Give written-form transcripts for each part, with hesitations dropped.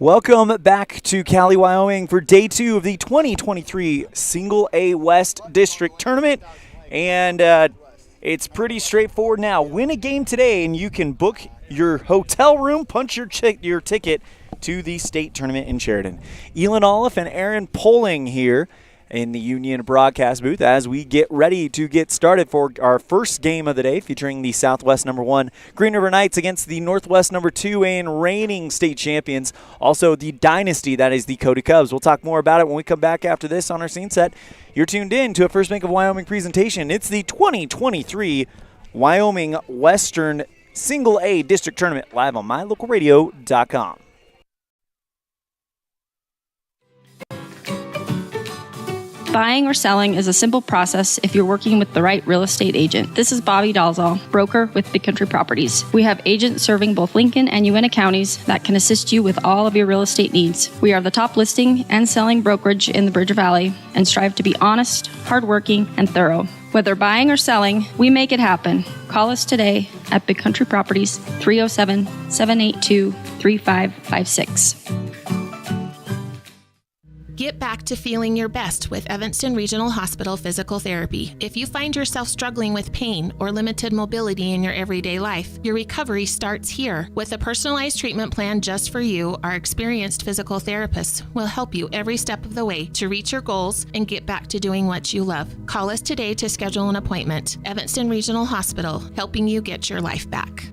Welcome back to Cowley, Wyoming for day 2 of the 2023 Single A West District Tournament. And it's pretty straightforward now. Win a game today and you can book your hotel room, punch your ticket to the state tournament in Sheridan. Elan, Olliff, and Aaron Poling here in the Union broadcast booth as we get ready to get started for our first game of the day, featuring the Southwest #1 Green River Knights against the Northwest #2 and reigning state champions, also the dynasty that is the Cody Cubs. We'll talk more about it when we come back after this on our scene set. You're tuned in to a First Bank of Wyoming presentation. It's the 2023 Wyoming Western Single A District Tournament, live on mylocalradio.com. Buying or selling is a simple process if you're working with the right real estate agent. This is Bobby Dalzall, broker with Big Country Properties. We have agents serving both Lincoln and Uintah counties that can assist you with all of your real estate needs. We are the top listing and selling brokerage in the Bridger Valley and strive to be honest, hardworking, and thorough. Whether buying or selling, we make it happen. Call us today at Big Country Properties, 307-782-3556. Get back to feeling your best with Evanston Regional Hospital Physical Therapy. If you find yourself struggling with pain or limited mobility in your everyday life, your recovery starts here. With a personalized treatment plan just for you, our experienced physical therapists will help you every step of the way to reach your goals and get back to doing what you love. Call us today to schedule an appointment. Evanston Regional Hospital, helping you get your life back.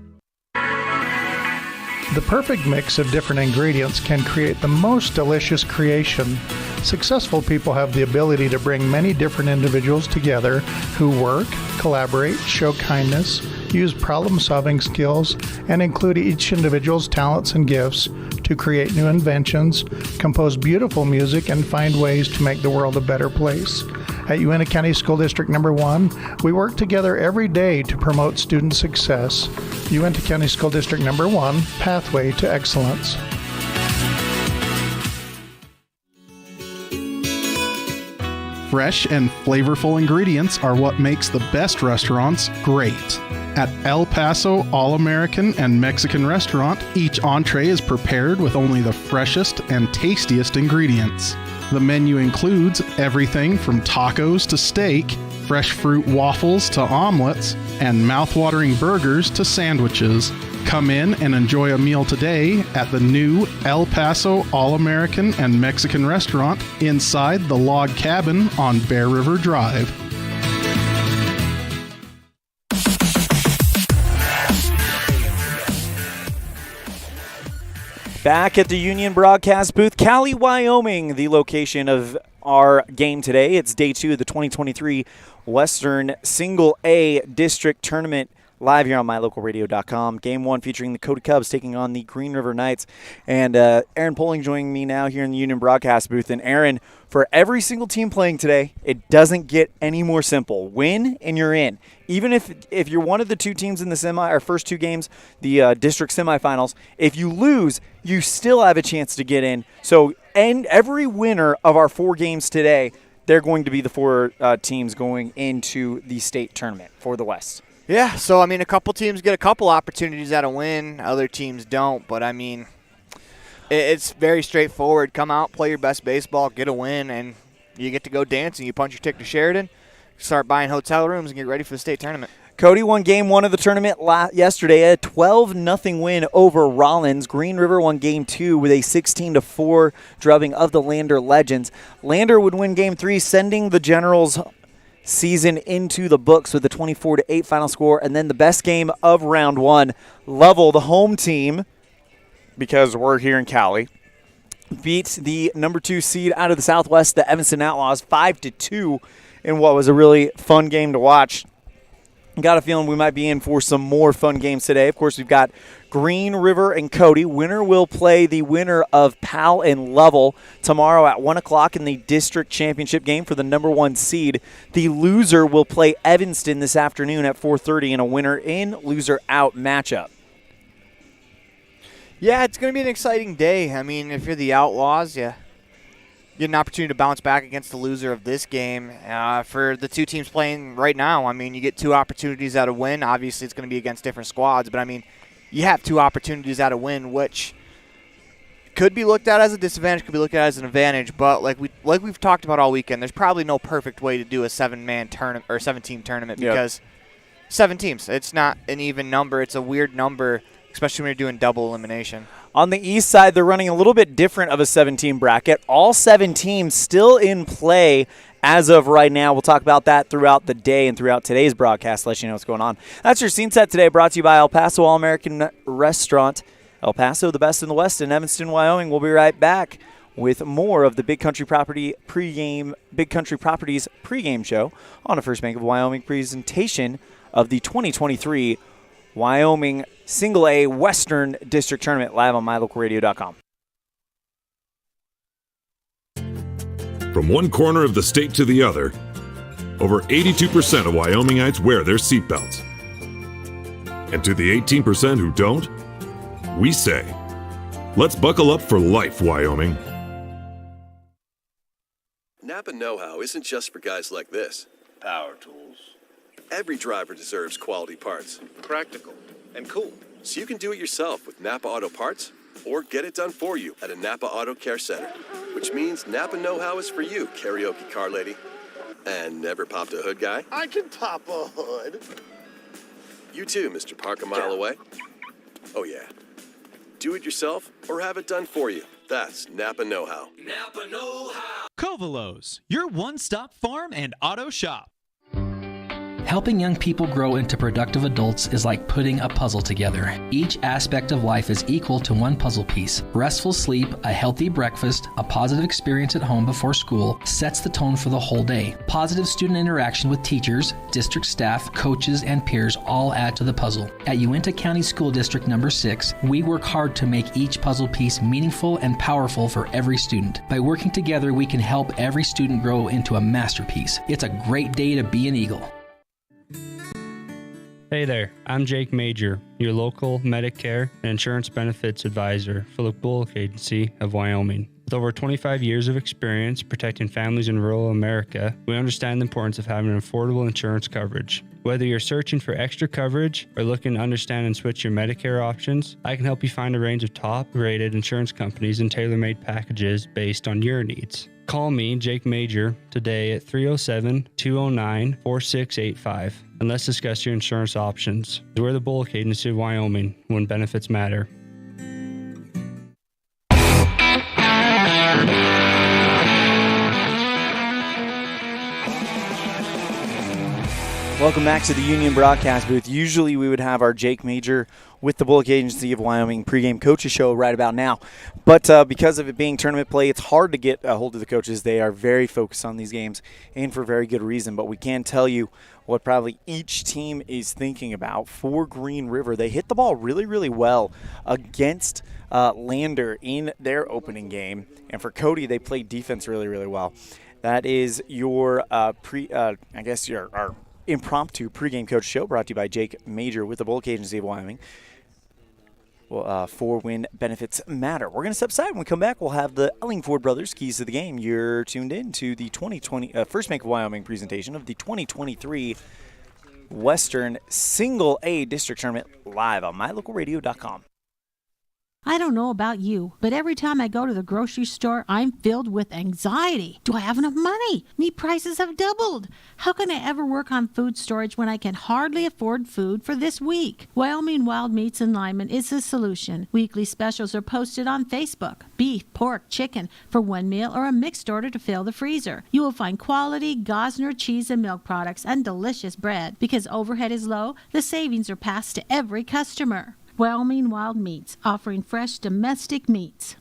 The perfect mix of different ingredients can create the most delicious creation. Successful people have the ability to bring many different individuals together who work, collaborate, show kindness, use problem-solving skills, and include each individual's talents and gifts to create new inventions, compose beautiful music, and find ways to make the world a better place. At Uintah County School District #1, we work together every day to promote student success. Uintah County School District #1, Pathway to Excellence. Fresh and flavorful ingredients are what makes the best restaurants great. At El Paso All-American and Mexican Restaurant, each entree is prepared with only the freshest and tastiest ingredients. The menu includes everything from tacos to steak, fresh fruit waffles to omelets, and mouth-watering burgers to sandwiches. Come in and enjoy a meal today at the new El Paso All-American and Mexican Restaurant inside the log cabin on Bear River Drive. Back at the Union broadcast booth, Cowley, Wyoming, the location of our game today. It's day 2 of the 2023 Western Single A District Tournament, live here on mylocalradio.com. Game 1 featuring the Cody Cubs taking on the Green River Knights. And Aaron Poling joining me now here in the Union broadcast booth. And Aaron, for every single team playing today, it doesn't get any more simple. Win and you're in. Even if you're one of the two teams in the first two games, the district semifinals, if you lose, you still have a chance to get in. So, and every winner of our 4 games today, they're going to be the 4 teams going into the state tournament for the West. Yeah, so, I mean, a couple teams get a couple opportunities at a win. Other teams don't. But, I mean, it's very straightforward. Come out, play your best baseball, get a win, and you get to go dancing. You punch your ticket to Sheridan, start buying hotel rooms, and get ready for the state tournament. Cody won game 1 of the tournament yesterday, a 12-0 win over Rollins. Green River won game 2 with a 16-4 drubbing of the Lander Legends. Lander would win game 3, sending the Generals season into the books with a 24-8 final score. And then the best game of round 1, Level, the home team, because we're here in Cowley, beat the number 2 seed out of the Southwest, the Evanston Outlaws, 5-2 in what was a really fun game to watch. Got a feeling we might be in for some more fun games today. Of course, we've got Green River and Cody. Winner will play the winner of Powell and Level tomorrow at 1 o'clock in the district championship game for the number 1 seed. The loser will play Evanston this afternoon at 4:30 in a winner in, loser out matchup. Yeah, it's going to be an exciting day. I mean, if you're the Outlaws, you get an opportunity to bounce back against the loser of this game. For the two teams playing right now, I mean, you get 2 opportunities at a win. Obviously, it's going to be against different squads, but, I mean, you have 2 opportunities at a win, which could be looked at as a disadvantage, could be looked at as an advantage, but like we've talked about all weekend, there's probably no perfect way to do a 7-man tournament or 7-team tournament because 7 teams. It's not an even number. It's a weird number, especially when you're doing double elimination. On the east side, they're running a little bit different of a 7-team bracket. All 7 teams still in play as of right now. We'll talk about that throughout the day and throughout today's broadcast, let you know what's going on. That's your scene set today, brought to you by El Paso All-American Restaurant. El Paso, the best in the West in Evanston, Wyoming. We'll be right back with more of the Big Country Properties pregame show on a First Bank of Wyoming presentation of the 2023 Wyoming Single A Western District Tournament, live on mylocalradio.com. From one corner of the state to the other, over 82% of Wyomingites wear their seatbelts. And to the 18% who don't, we say, let's buckle up for life, Wyoming. Napa know-how isn't just for guys like this. Power tools. Every driver deserves quality parts. Practical and cool. So you can do it yourself with Napa Auto Parts or get it done for you at a Napa Auto Care Center. Which means Napa know-how is for you, karaoke car lady. And never popped a hood guy? I can pop a hood. You too, Mr. Park a mile away. Oh yeah. Do it yourself or have it done for you. That's Napa know-how. Napa know-how. Covalos, your one-stop farm and auto shop. Helping young people grow into productive adults is like putting a puzzle together. Each aspect of life is equal to one puzzle piece. Restful sleep, a healthy breakfast, a positive experience at home before school sets the tone for the whole day. Positive student interaction with teachers, district staff, coaches, and peers all add to the puzzle. At Uinta County School District Number 6, we work hard to make each puzzle piece meaningful and powerful for every student. By working together, we can help every student grow into a masterpiece. It's a great day to be an Eagle. Hey there, I'm Jake Major, your local Medicare and insurance benefits advisor for the Bullock Agency of Wyoming. With over 25 years of experience protecting families in rural America, we understand the importance of having an affordable insurance coverage. Whether you're searching for extra coverage or looking to understand and switch your Medicare options, I can help you find a range of top-rated insurance companies and tailor-made packages based on your needs. Call me, Jake Major, today at 307-209-4685 and let's discuss your insurance options. We're the Bullock Agency of Wyoming when benefits matter. Welcome back to the Union Broadcast Booth. Usually we would have our Jake Major with the Bullock Agency of Wyoming pregame coaches show right about now. But because of it being tournament play, it's hard to get a hold of the coaches. They are very focused on these games and for very good reason. But we can tell you what probably each team is thinking about. For Green River, they hit the ball really, really well against Lander in their opening game. And for Cody, they played defense really, really well. That is your our impromptu pregame coach show brought to you by Jake Major with the Bullock Agency of Wyoming. Well, for when benefits matter. We're going to step aside. When we come back, we'll have the Ellingford brothers, keys to the game. You're tuned in to the 2020 First Bank of Wyoming presentation of the 2023 Western Single A District Tournament live on mylocalradio.com. I don't know about you, but every time I go to the grocery store, I'm filled with anxiety. Do I have enough money? Meat prices have doubled. How can I ever work on food storage when I can hardly afford food for this week? Wyoming Wild Meats in Lyman is the solution. Weekly specials are posted on Facebook. Beef, pork, chicken for one meal or a mixed order to fill the freezer. You will find quality Gosner cheese and milk products and delicious bread. Because overhead is low, the savings are passed to every customer. Wyoming Wild Meats, offering fresh domestic meats.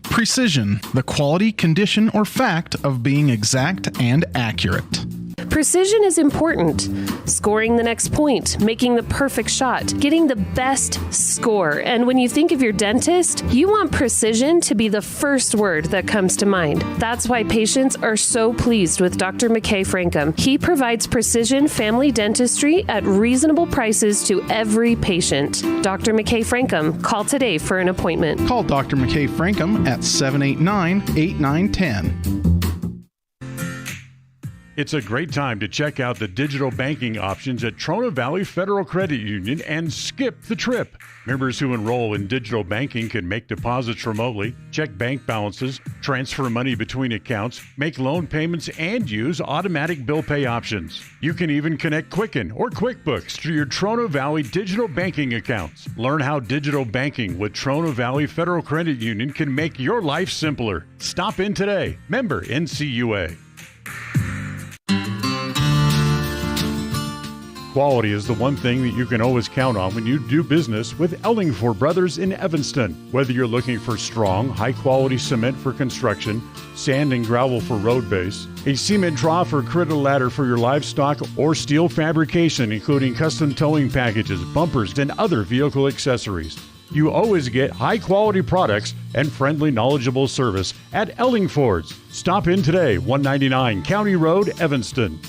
Precision, the quality, condition, or fact of being exact and accurate. Precision is important. Scoring the next point, making the perfect shot, getting the best score. And when you think of your dentist, you want precision to be the first word that comes to mind. That's why patients are so pleased with Dr. McKay Frankum. He provides precision family dentistry at reasonable prices to every patient. Dr. McKay Frankum, call today for an appointment. Call Dr. McKay Frankum at 789-8910. It's a great time to check out the digital banking options at Trona Valley Federal Credit Union and skip the trip. Members who enroll in digital banking can make deposits remotely, check bank balances, transfer money between accounts, make loan payments, and use automatic bill pay options. You can even connect Quicken or QuickBooks to your Trona Valley digital banking accounts. Learn how digital banking with Trona Valley Federal Credit Union can make your life simpler. Stop in today. Member NCUA. Quality is the one thing that you can always count on when you do business with Ellingford Brothers in Evanston. Whether you're looking for strong, high-quality cement for construction, sand and gravel for road base, a cement trough or critter ladder for your livestock, or steel fabrication including custom towing packages, bumpers, and other vehicle accessories, you always get high-quality products and friendly, knowledgeable service at Ellingford's. Stop in today, 199 County Road, Evanston.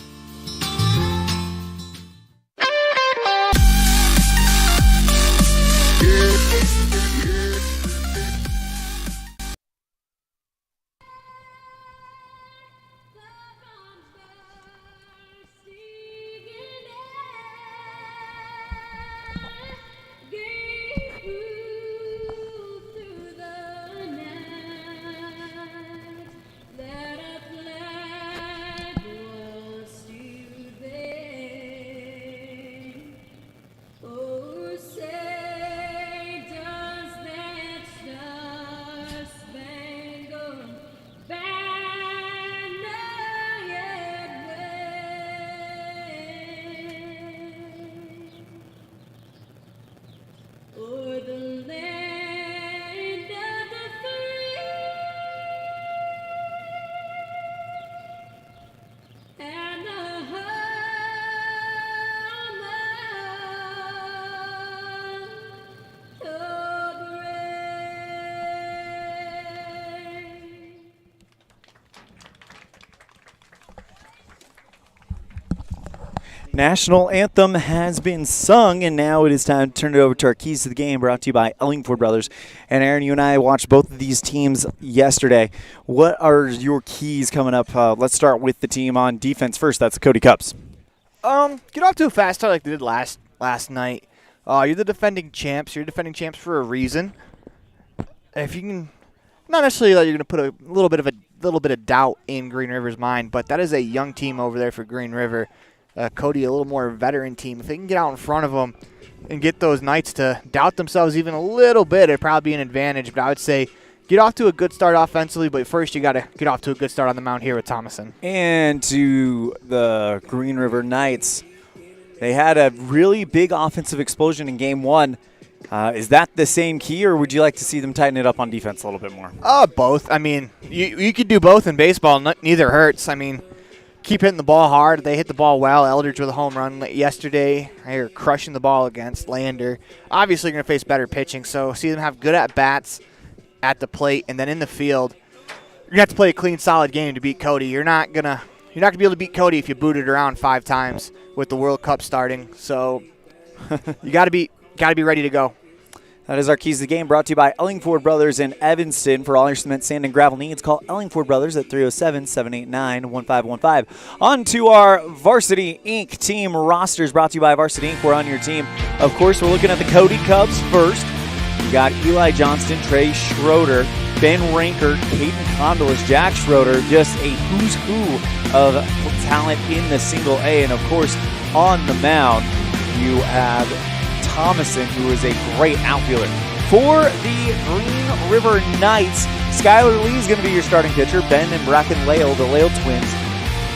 National anthem has been sung, and now it is time to turn it over to our keys to the game, brought to you by Ellingford Brothers. And Aaron, you and I watched both of these teams yesterday. What are your keys coming up? Let's start with the team on defense first. That's the Cody Cubs. Get off to a fast start like they did last night. You're the defending champs. You're defending champs for a reason. If you can, not necessarily that you're going to put a little bit of doubt in Green River's mind, but that is a young team over there for Green River. Cody, a little more veteran team. If they can get out in front of them and get those Knights to doubt themselves even a little bit, it'd probably be an advantage. But I would say get off to a good start offensively, but first you got to get off to a good start on the mound here with Thomason. And to the Green River Knights, they had a really big offensive explosion in Game 1. Is that the same key, or would you like to see them tighten it up on defense a little bit more? Both. I mean, you could do both in baseball. Neither hurts. I mean, keep hitting the ball hard. They hit the ball well. Eldridge with a home run yesterday. They're crushing the ball against Lander. Obviously, you're going to face better pitching, so see them have good at-bats at the plate, and then in the field, you're going to have to play a clean, solid game to beat Cody. You're not going to be able to beat Cody if you boot it around 5 times with the World Cup starting. So you got to be ready to go. That is our keys to the game, brought to you by Ellingford Brothers in Evanston. For all your cement, sand, and gravel needs, call Ellingford Brothers at 307-789-1515. On to our Varsity Inc. team rosters, brought to you by Varsity Inc. We're on your team. Of course, we're looking at the Cody Cubs first. We got Eli Johnston, Trey Schroeder, Ben Ranker, Caden Condolis, Jack Schroeder, just a who's who of talent in the single A. And, of course, on the mound, you have Thomason, who is a great outfielder. For the Green River Knights, Skylar Lee is going to be your starting pitcher. Ben and Bracken Lale, the Lale twins.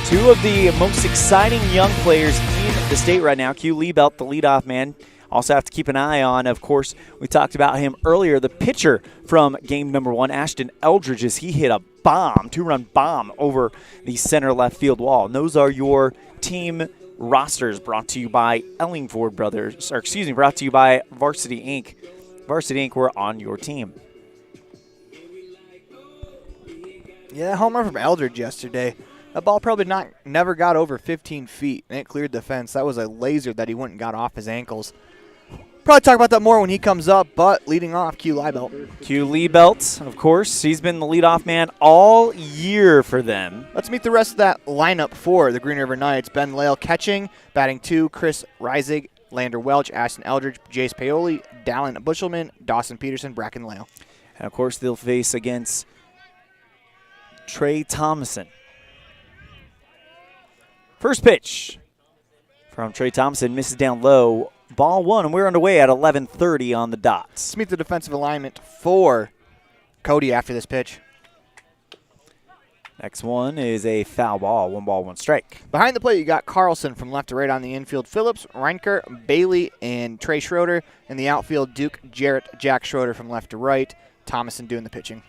Two of the most exciting young players in the state right now. Q Liebelt, the leadoff man. Also have to keep an eye on, of course, we talked about him earlier, the pitcher from game number 1, Ashton Eldridge, as he hit a bomb, 2-run bomb over the center left field wall. And those are your team rosters, brought to you by Ellingford Brothers, brought to you by Varsity Inc. Varsity Inc., we're on your team. Yeah, home run from Eldridge yesterday. That ball probably never got over 15 feet, and it cleared the fence. That was a laser that he went and got off his ankles. Probably talk about that more when he comes up, but leading off, Q Liebelt. Q Liebelt, of course. He's been the leadoff man all year for them. Let's meet the rest of that lineup for the Green River Knights. Ben Lale catching, batting 2, Chris Reisig, Lander Welch, Ashton Eldridge, Jace Paoli, Dallin Bushelman, Dawson Peterson, Bracken Lale. And, of course, they'll face against Trey Thomason. First pitch from Trey Thomason, misses down low. Ball 1, and we're underway at 11:30 on the dots. Let's meet the defensive alignment for Cody after this pitch. Next one is a foul ball, 1 ball, 1 strike. Behind the plate, you got Carlson from left to right on the infield. Phillips, Reinker, Bailey, and Trey Schroeder. In the outfield, Duke, Jarrett, Jack Schroeder from left to right. Thomason doing the pitching.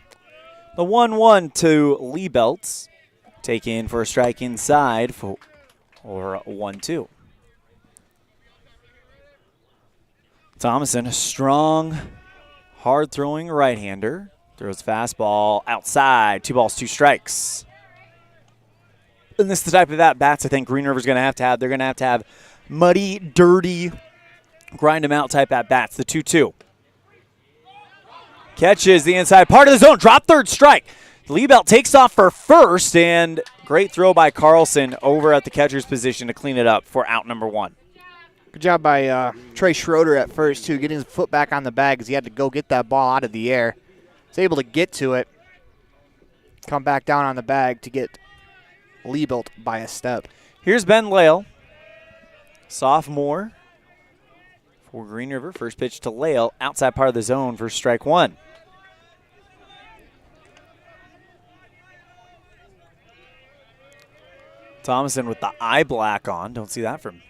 The 1-1 to Liebelt. Take in for a strike inside for 1-2. Thomason, a strong, hard-throwing right-hander. Throws fastball outside. 2 balls, 2 strikes. And this is the type of at-bats I think Green River's going to have. They're going to have muddy, dirty, grind-them-out type at-bats. The 2-2. Catches the inside part of the zone. Drop third strike. Liebelt takes off for first, and great throw by Carlson over at the catcher's position to clean it up for out number 1. Good job by Trey Schroeder at first, too, getting his foot back on the bag because he had to go get that ball out of the air. He's able to get to it, come back down on the bag to get Liebelt by a step. Here's Ben Lale, sophomore for Green River. First pitch to Lale, outside part of the zone for strike 1. Thomason with the eye black on. Don't see that from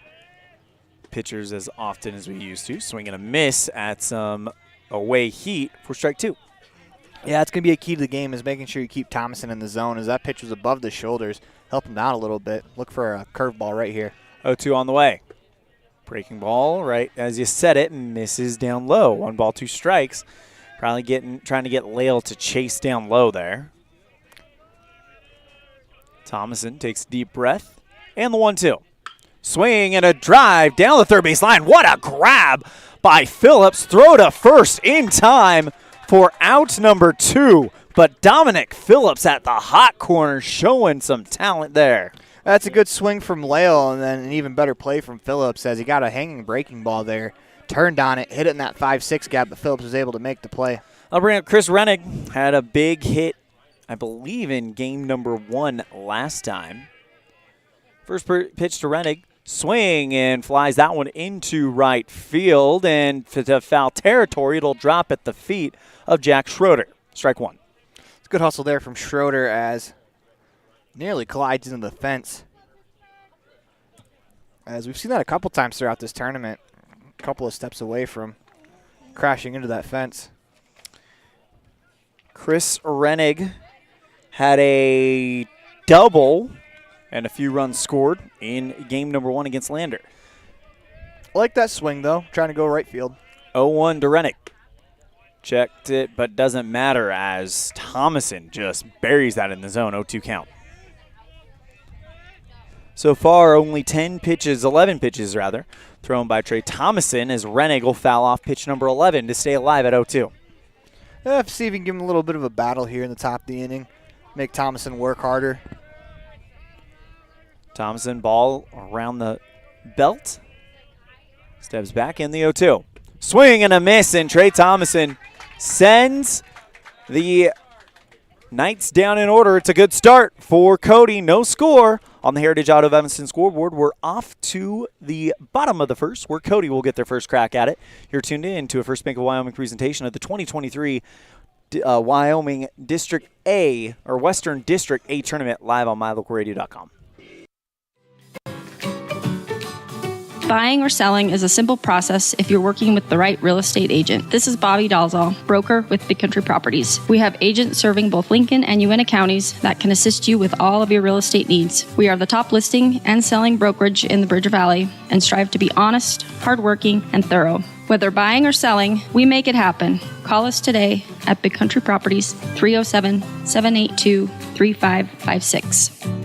pitchers as often as we used to. Swing and a miss at some away heat for strike 2. Yeah, it's going to be a key to the game is making sure you keep Thomason in the zone as that pitch was above the shoulders. Help him down a little bit. Look for a curveball right here. 0-2 on the way. Breaking ball, right as you said it, misses down low. 1 ball, 2 strikes. Probably trying to get Lale to chase down low there. Thomason takes a deep breath. And the 1-2. Swing and a drive down the third base line. What a grab by Phillips. Throw to first in time for out number 2. But Dominic Phillips at the hot corner showing some talent there. That's a good swing from Lale, and then an even better play from Phillips as he got a hanging breaking ball there. Turned on it, hit it in that 5-6 gap, but Phillips was able to make the play. I'll bring up Chris Rennig. Had a big hit, I believe, in game number 1 last time. First pitch to Rennig. Swing and flies that one into right field. And to foul territory, it'll drop at the feet of Jack Schroeder. Strike 1. It's good hustle there from Schroeder as nearly collides into the fence. As we've seen that a couple times throughout this tournament. A couple of steps away from crashing into that fence. Chris Rennig had a double and a few runs scored in game number 1 against Lander. I like that swing, though, trying to go right field. 0-1 to Rennig. Checked it, but doesn't matter as Thomason just buries that in the zone. 0-2 count. So far, only 11 pitches, thrown by Trey Thomason as Rennig will foul off pitch number 11 to stay alive at 0-2. See if we can give him a little bit of a battle here in the top of the inning. Make Thomason work harder. Thomason, ball around the belt. Steps back in the 0-2. Swing and a miss, and Trey Thomason sends the Knights down in order. It's a good start for Cody. No score on the Heritage Auto of Evanston scoreboard. We're off to the bottom of the first, where Cody will get their first crack at it. You're tuned in to a First Bank of Wyoming presentation of the 2023 Wyoming District A, or Western District A tournament, live on mylocalradio.com. Buying or selling is a simple process if you're working with the right real estate agent. This is Bobby Dalzall, broker with Big Country Properties. We have agents serving both Lincoln and Uintah counties that can assist you with all of your real estate needs. We are the top listing and selling brokerage in the Bridger Valley and strive to be honest, hardworking, and thorough. Whether buying or selling, we make it happen. Call us today at Big Country Properties, 307-782-3556.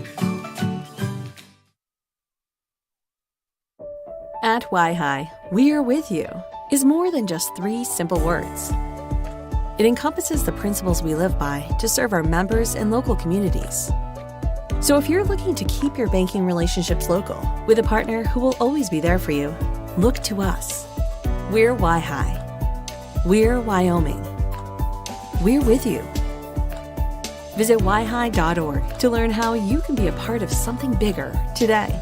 At YHI, we're with you. is more than just 3 simple words. It encompasses the principles we live by to serve our members and local communities. So if you're looking to keep your banking relationships local with a partner who will always be there for you, look to us. We're Wi-Hi. We're Wyoming. We're with you. Visit yhi.org to learn how you can be a part of something bigger today.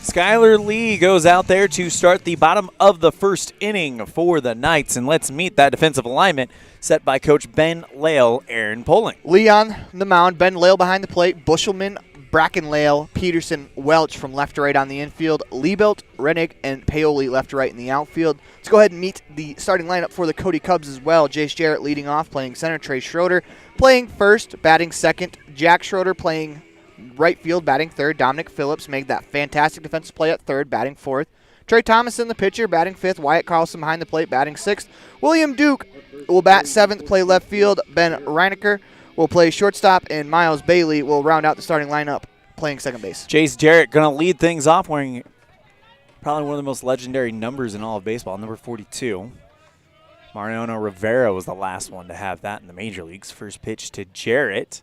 Skylar Lee goes out there to start the bottom of the first inning for the Knights, and let's meet that defensive alignment set by Coach Ben Lale, Aaron Poling. Lee on the mound, Ben Lale behind the plate, Bushelman, Brackenlale, Peterson, Welch from left to right on the infield, Liebelt, Rennick, and Paoli left to right in the outfield. Let's go ahead and meet the starting lineup for the Cody Cubs as well. Jace Jarrett leading off, playing center, Trey Schroeder playing first, batting second, Jack Schroeder playing right field, batting third. Dominic Phillips made that fantastic defensive play at third, batting fourth. Trey Thomason, the pitcher, batting fifth. Wyatt Carlson behind the plate, batting sixth. William Duke will bat seventh, play left field. Ben Reinecker will play shortstop, and Miles Bailey will round out the starting lineup, playing second base. Jace Jarrett going to lead things off, wearing probably one of the most legendary numbers in all of baseball, number 42. Mariano Rivera was the last one to have that in the major leagues. First pitch to Jarrett,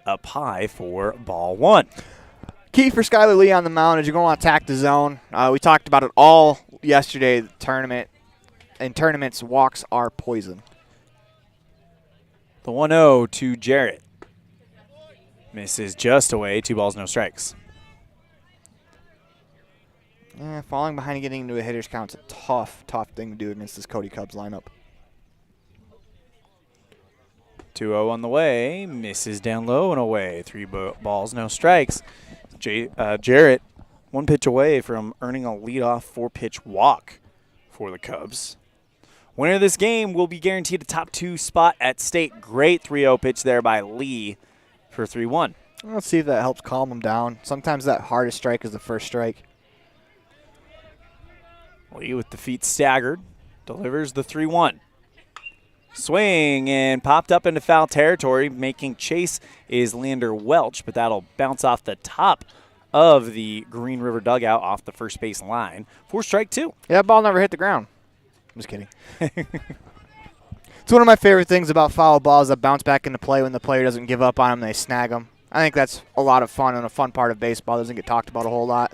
up high for ball 1. Key for Skylar Lee on the mound is you're going to attack the zone. We talked about it all yesterday, the tournament. In tournaments, walks are poison. The 1-0 to Jarrett. Misses just away, 2 balls, no strikes. Yeah, falling behind and getting into a hitter's count's a tough thing to do against this Cody Cubs lineup. 2-0 on the way, misses down low and away. 3 balls, no strikes. Jarrett, 1 pitch away from earning a leadoff 4-pitch walk for the Cubs. Winner of this game will be guaranteed a top 2 spot at state. Great 3-0 pitch there by Lee for 3-1. Let's see if that helps calm him down. Sometimes that hardest strike is the first strike. Lee with the feet staggered, delivers the 3-1. Swing and popped up into foul territory. Making chase is Lander Welch, but that'll bounce off the top of the Green River dugout off the first base line for strike 2. Yeah, that ball never hit the ground. I'm just kidding. It's one of my favorite things about foul balls that bounce back into play when the player doesn't give up on them, they snag them. I think that's a lot of fun and a fun part of baseball. It doesn't get talked about a whole lot.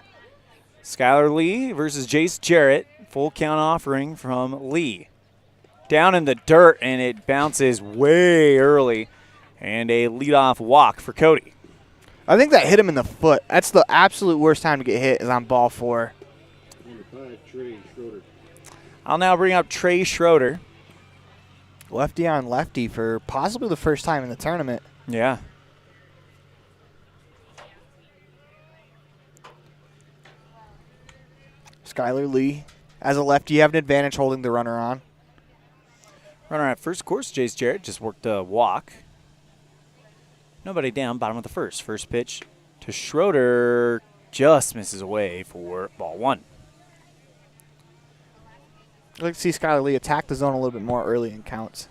Skylar Lee versus Jace Jarrett. Full count offering from Lee. Down in the dirt, and it bounces way early. And a leadoff walk for Cody. I think that hit him in the foot. That's the absolute worst time to get hit is on ball 4. I'll now bring up Trey Schroeder. Lefty on lefty for possibly the first time in the tournament. Yeah. Skylar Lee, as a lefty, you have an advantage holding the runner on. Runner at first course, Jace Jarrett just worked a walk. Nobody down, bottom of the first. First pitch to Schroeder just misses away for ball 1. I'd like to see Skylar Lee attack the zone a little bit more early in counts.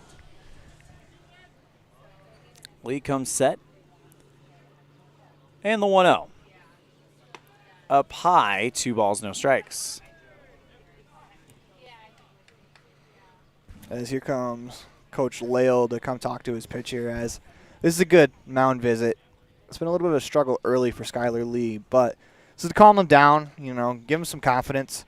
Lee comes set. And the 1-0. Up high, 2 balls, no strikes. As here comes Coach Lale to come talk to his pitcher, as this is a good mound visit. It's been a little bit of a struggle early for Skylar Lee, but this is to calm him down, give him some confidence.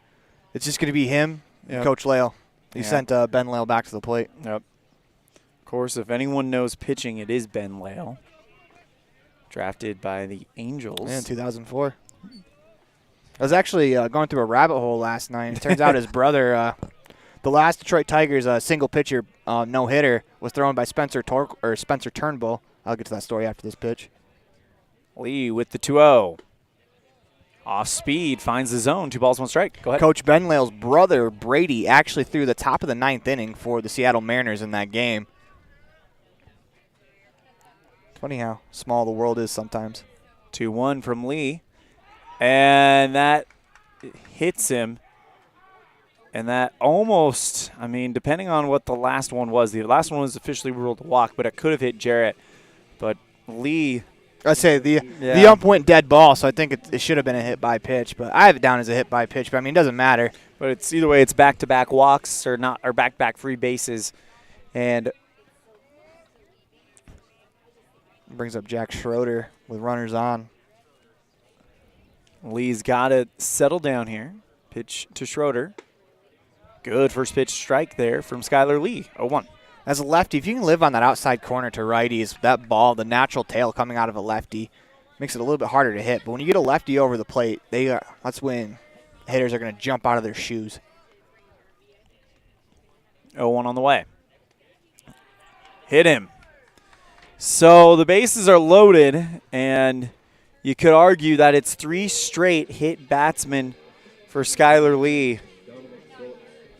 It's just going to be him and Coach Lale. He sent Ben Lale back to the plate. Yep. Of course, if anyone knows pitching, it is Ben Lale. Drafted by the Angels. In 2004. I was actually going through a rabbit hole last night. It turns out his brother, the last Detroit Tigers single pitcher no-hitter was thrown by Spencer Turnbull. I'll get to that story after this pitch. Lee with the 2-0. Off speed, finds the zone. 2 balls, 1 strike. Go ahead. Coach Ben Lale's brother, Brady, actually threw the top of the 9th inning for the Seattle Mariners in that game. Funny how small the world is sometimes. 2-1 from Lee. And that hits him. And that almost, depending on what the last one was, the last one was officially ruled a walk, but it could have hit Jarrett. But Lee. I'd say the ump went dead ball, so I think it should have been a hit by pitch. But I have it down as a hit by pitch. But I mean, it doesn't matter. But it's either way, it's back-to-back walks or back-to-back free bases, and brings up Jack Schroeder with runners on. Lee's got to settle down here. Pitch to Schroeder. Good first pitch strike there from Skylar Lee. 0-1. As a lefty, if you can live on that outside corner to righties, that ball, the natural tail coming out of a lefty, makes it a little bit harder to hit. But when you get a lefty over the plate, that's when hitters are going to jump out of their shoes. 0-1 on the way. Hit him. So the bases are loaded, and you could argue that it's 3 straight hit batsmen for Skylar Lee.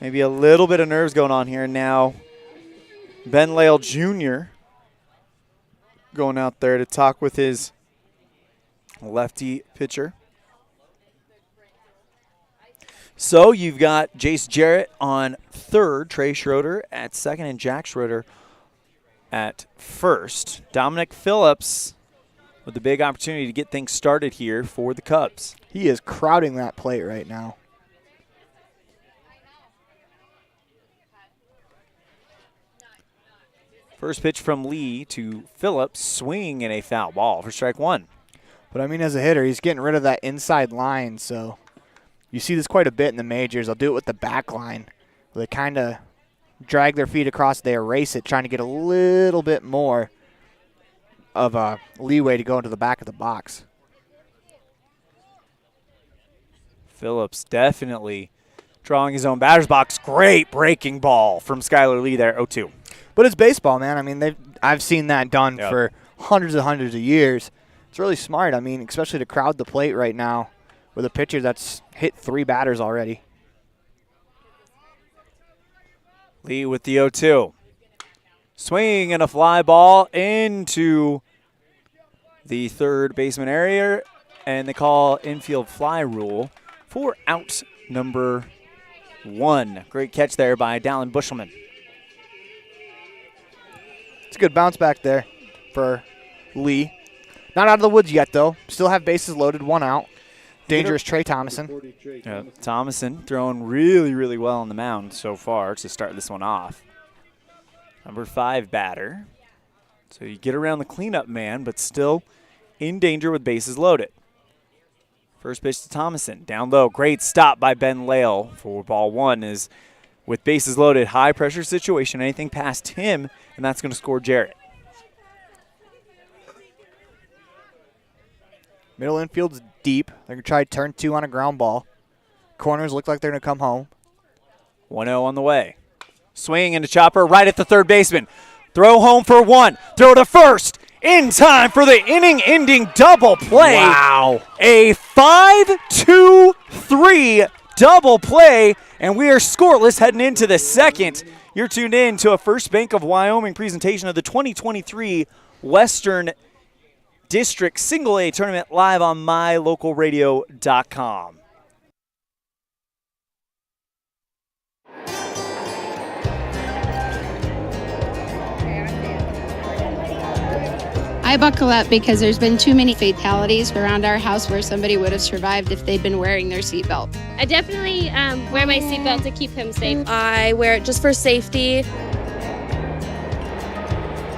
Maybe a little bit of nerves going on here now. Ben Lale Jr. going out there to talk with his lefty pitcher. So you've got Jace Jarrett on third, Trey Schroeder at second, and Jack Schroeder at first. Dominic Phillips with the big opportunity to get things started here for the Cubs. He is crowding that plate right now. First pitch from Lee to Phillips, swinging in a foul ball for strike 1. But, I mean, as a hitter, he's getting rid of that inside line, so you see this quite a bit in the majors. They'll do it with the back line. They kind of drag their feet across, they erase it, trying to get a little bit more of a leeway to go into the back of the box. Phillips definitely drawing his own batter's box. Great breaking ball from Skylar Lee there, 0-2. But it's baseball, man. I mean, I've seen that done for hundreds and hundreds of years. It's really smart. I mean, especially to crowd the plate right now with a pitcher that's hit 3 batters already. Lee with the 0-2. Swinging and a fly ball into the third baseman area, and they call infield fly rule for out number 1. Great catch there by Dallin Bushelman. It's a good bounce back there for Lee. Not out of the woods yet, though. Still have bases loaded, 1 out. Dangerous Trey Thomason. Yeah, Thomason throwing really, really well on the mound so far to start this one off. Number 5 batter. So you get around the cleanup man, but still in danger with bases loaded. First pitch to Thomason. Down low. Great stop by Ben Lale for ball 1 is with bases loaded, high pressure situation, anything past him, and that's going to score Jarrett. Middle infield's deep. They're going to try turn 2 on a ground ball. Corners look like they're going to come home. 1-0 on the way. Swing into chopper right at the third baseman. Throw home for 1. Throw to first. In time for the inning-ending double play. Wow. A 5-2-3 double play, and we are scoreless heading into the second. You're tuned in to a First Bank of Wyoming presentation of the 2023 Western District Single A Tournament live on mylocalradio.com. I buckle up because there's been too many fatalities around our house where somebody would have survived if they'd been wearing their seatbelt. I definitely wear my seatbelt to keep him safe. I wear it just for safety.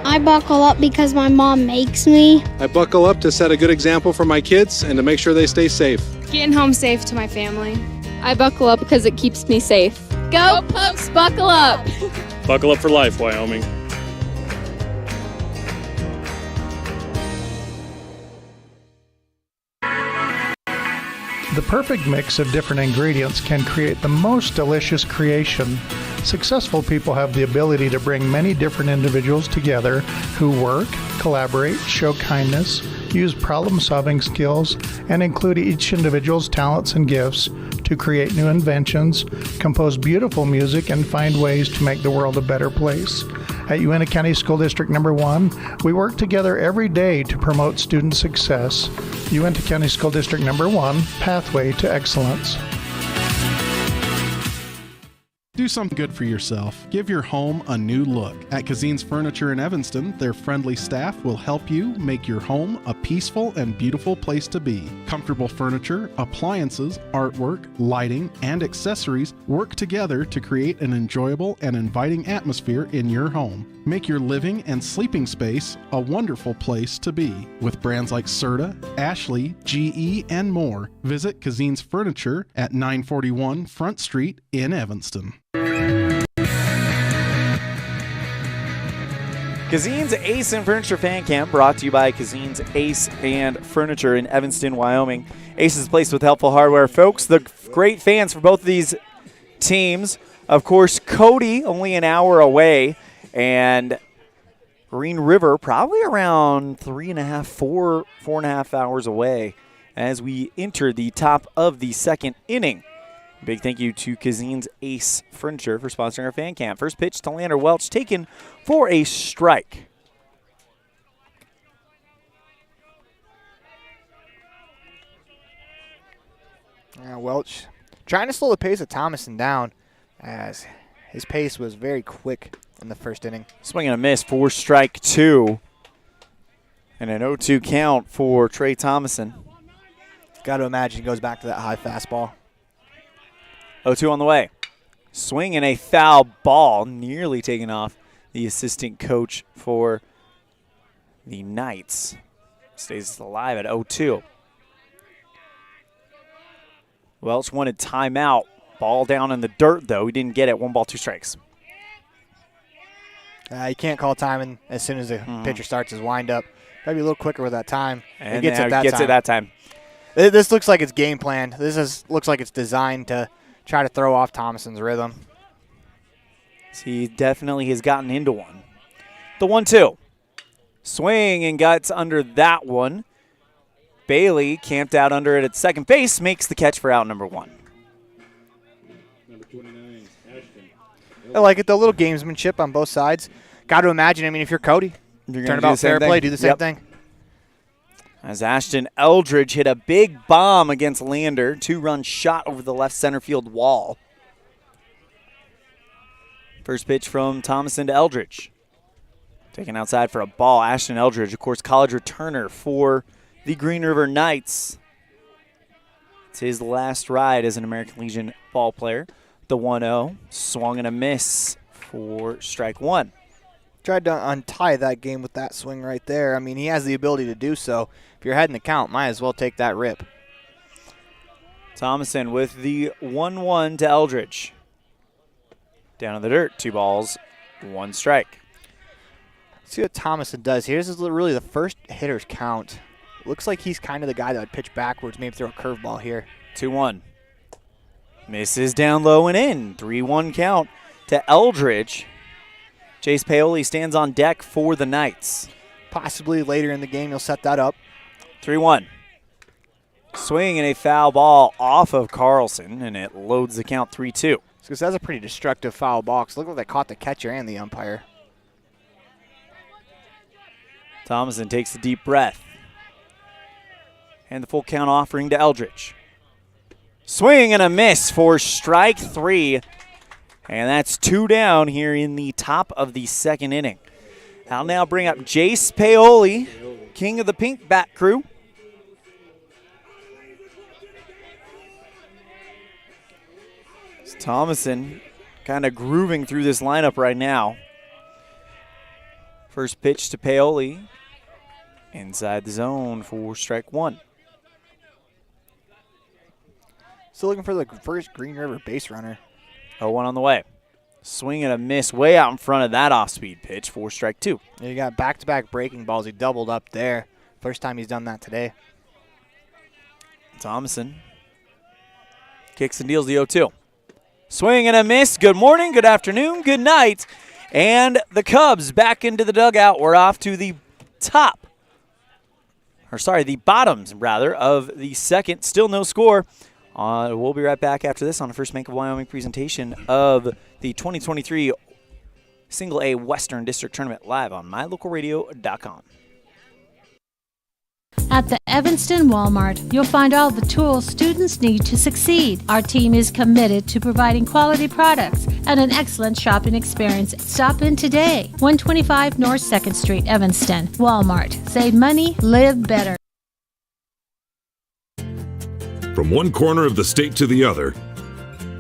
I buckle up because my mom makes me. I buckle up to set a good example for my kids and to make sure they stay safe. Getting home safe to my family. I buckle up because it keeps me safe. Go Pokes, buckle up! Buckle up for life, Wyoming. The perfect mix of different ingredients can create the most delicious creation. Successful people have the ability to bring many different individuals together who work, collaborate, show kindness, use problem-solving skills, and include each individual's talents and gifts to create new inventions, compose beautiful music, and find ways to make the world a better place. At Uintah County School District Number 1, we work together every day to promote student success. Uintah County School District Number 1, Pathway to Excellence. Do something good for yourself. Give your home a new look. At Kazine's Furniture in Evanston, their friendly staff will help you make your home a peaceful and beautiful place to be. Comfortable furniture, appliances, artwork, lighting, and accessories work together to create an enjoyable and inviting atmosphere in your home. Make your living and sleeping space a wonderful place to be. With brands like Serta, Ashley, GE, and more, visit Kazine's Furniture at 941 Front Street in Evanston. Kazine's Ace and Furniture Fan Camp brought to you by Kazine's Ace and Furniture in Evanston, Wyoming. Ace is placed with helpful hardware. Folks, the great fans for both of these teams. Of course, Cody only an hour away, and Green River probably around 4.5 hours away as we enter the top of the second inning. Big thank you to Kazine's Ace Furniture for sponsoring our fan camp. First pitch to Lander Welch, taken for a strike. Welch trying to slow the pace of Thomason down as his pace was very quick in the first inning. Swing and a miss for strike two. And an 0-2 count for Trey Thomason. Got to imagine he goes back to that high fastball. 0-2 on the way. Swing and a foul ball, nearly taken off the assistant coach for the Knights. Stays alive at 0-2. Welch wanted timeout. Ball down in the dirt, though. He didn't get it. 1 ball, 2 strikes. You can't call timing as soon as the pitcher starts his windup. Got to be a little quicker with that time. And it gets it that time. This looks like it's game planned. Looks like it's designed to try to throw off Thomason's rhythm. He definitely has gotten into one. The 1-2. Swing and guts under that one. Bailey camped out under it at second base, makes the catch for out number 1. I like it, though. A little gamesmanship on both sides. Got to imagine, if you're Cody, turnabout fair play, do the same thing. As Ashton Eldridge hit a big bomb against Lander. 2-run shot over the left center field wall. First pitch from Thomason to Eldridge. Taken outside for a ball. Ashton Eldridge, of course, college returner for the Green River Knights. It's his last ride as an American Legion ball player. The 1-0. Swung and a miss for strike 1. Tried to untie that game with that swing right there. He has the ability to do so. If you're ahead in the count, might as well take that rip. Thomason with the 1-1 to Eldridge. Down in the dirt, 2 balls, 1 strike. See what Thomason does here. This is really the first hitter's count. Looks like he's kind of the guy that would pitch backwards, maybe throw a curveball here. 2-1. Misses down low and in. 3-1 count to Eldridge. Chase Paoli stands on deck for the Knights. Possibly later in the game he'll set that up. 3-1. Swing and a foul ball off of Carlson, and it loads the count 3-2. Because that's a pretty destructive foul ball. Because look like they caught the catcher and the umpire. Thomason takes a deep breath. And the full count offering to Eldridge. Swing and a miss for strike 3. And that's 2 down here in the top of the second inning. I'll now bring up Jace Paoli, king of the pink bat crew. It's Thomason kind of grooving through this lineup right now. First pitch to Paoli. Inside the zone for strike 1. Still looking for the first Green River base runner. 0-1 on the way. Swing and a miss way out in front of that off-speed pitch for strike 2. Yeah, you got back-to-back breaking balls. He doubled up there. First time he's done that today. Thomason kicks and deals the 0-2. Swing and a miss. Good morning, good afternoon, good night. And the Cubs back into the dugout. We're off to the the bottoms, rather, of the second. Still no score. We'll be right back after this on the First Bank of Wyoming presentation of the 2023 Single A Western District Tournament live on mylocalradio.com. At the Evanston Walmart, you'll find all the tools students need to succeed. Our team is committed to providing quality products and an excellent shopping experience. Stop in today. 125 North 2nd Street, Evanston. Walmart. Save money, live better. From one corner of the state to the other,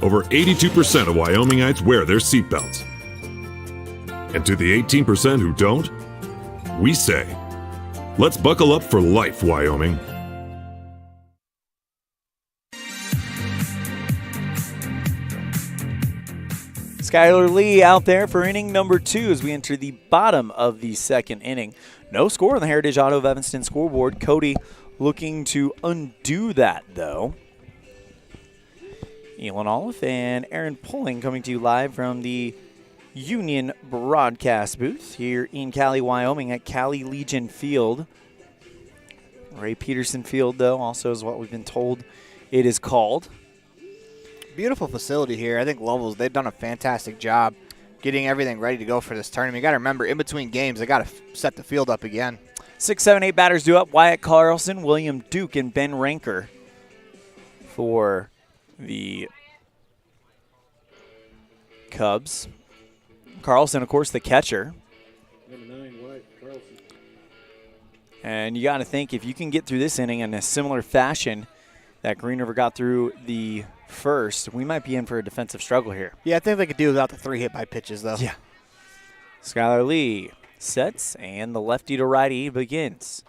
over 82% of Wyomingites wear their seatbelts. And to the 18% who don't, we say, let's buckle up for life, Wyoming. Skylar Lee out there for inning number 2 as we enter the bottom of the second inning. No score on the Heritage Auto of Evanston scoreboard. Cody looking to undo that, though. Elan Olliff and Aaron Pulling coming to you live from the Union broadcast booth here in Cowley, Wyoming at Cowley Legion Field. Ray Peterson Field, though, also is what we've been told it is called. Beautiful facility here. I think Lovell's, they've done a fantastic job getting everything ready to go for this tournament. You got to remember, in between games, they got to set the field up again. 6, 7, 8 batters due up. Wyatt Carlson, William Duke, and Ben Ranker for the Cubs. Carlson, of course, the catcher. Number 9, Wyatt Carlson. And you got to think, if you can get through this inning in a similar fashion that Green River got through the first, we might be in for a defensive struggle here. Yeah, I think they could do without the 3 hit by pitches, though. Yeah. Skylar Lee sets, and the lefty to righty begins.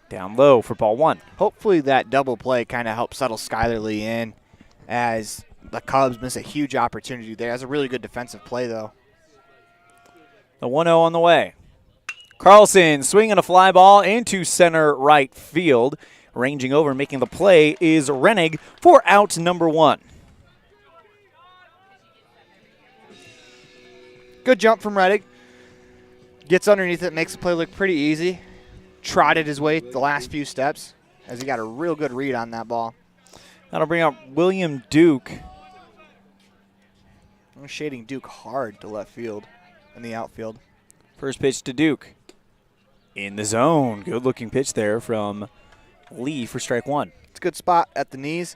Down low for ball 1. Hopefully that double play kind of helps settle Skylar Lee in, as the Cubs miss a huge opportunity there. That's a really good defensive play, though. The 1-0 on the way. Carlson swinging a fly ball into center right field. Ranging over, making the play is Rennig for out number 1. Good jump from Rennig. Gets underneath it, makes the play look pretty easy. Trotted his way the last few steps as he got a real good read on that ball. That'll bring up William Duke. I'm shading Duke hard to left field in the outfield. First pitch to Duke. In the zone. Good looking pitch there from Lee for strike 1. It's a good spot at the knees.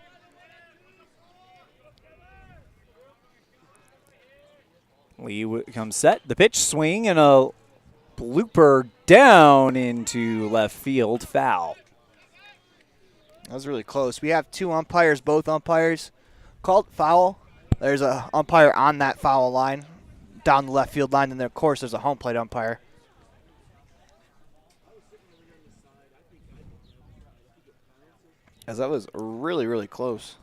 Lee comes set. The pitch swing and a blooper down into left field. Foul. That was really close. We have 2 umpires, both umpires called foul. There's an umpire on that foul line, down the left field line, and then, of course, there's a home plate umpire. As that was really, really close.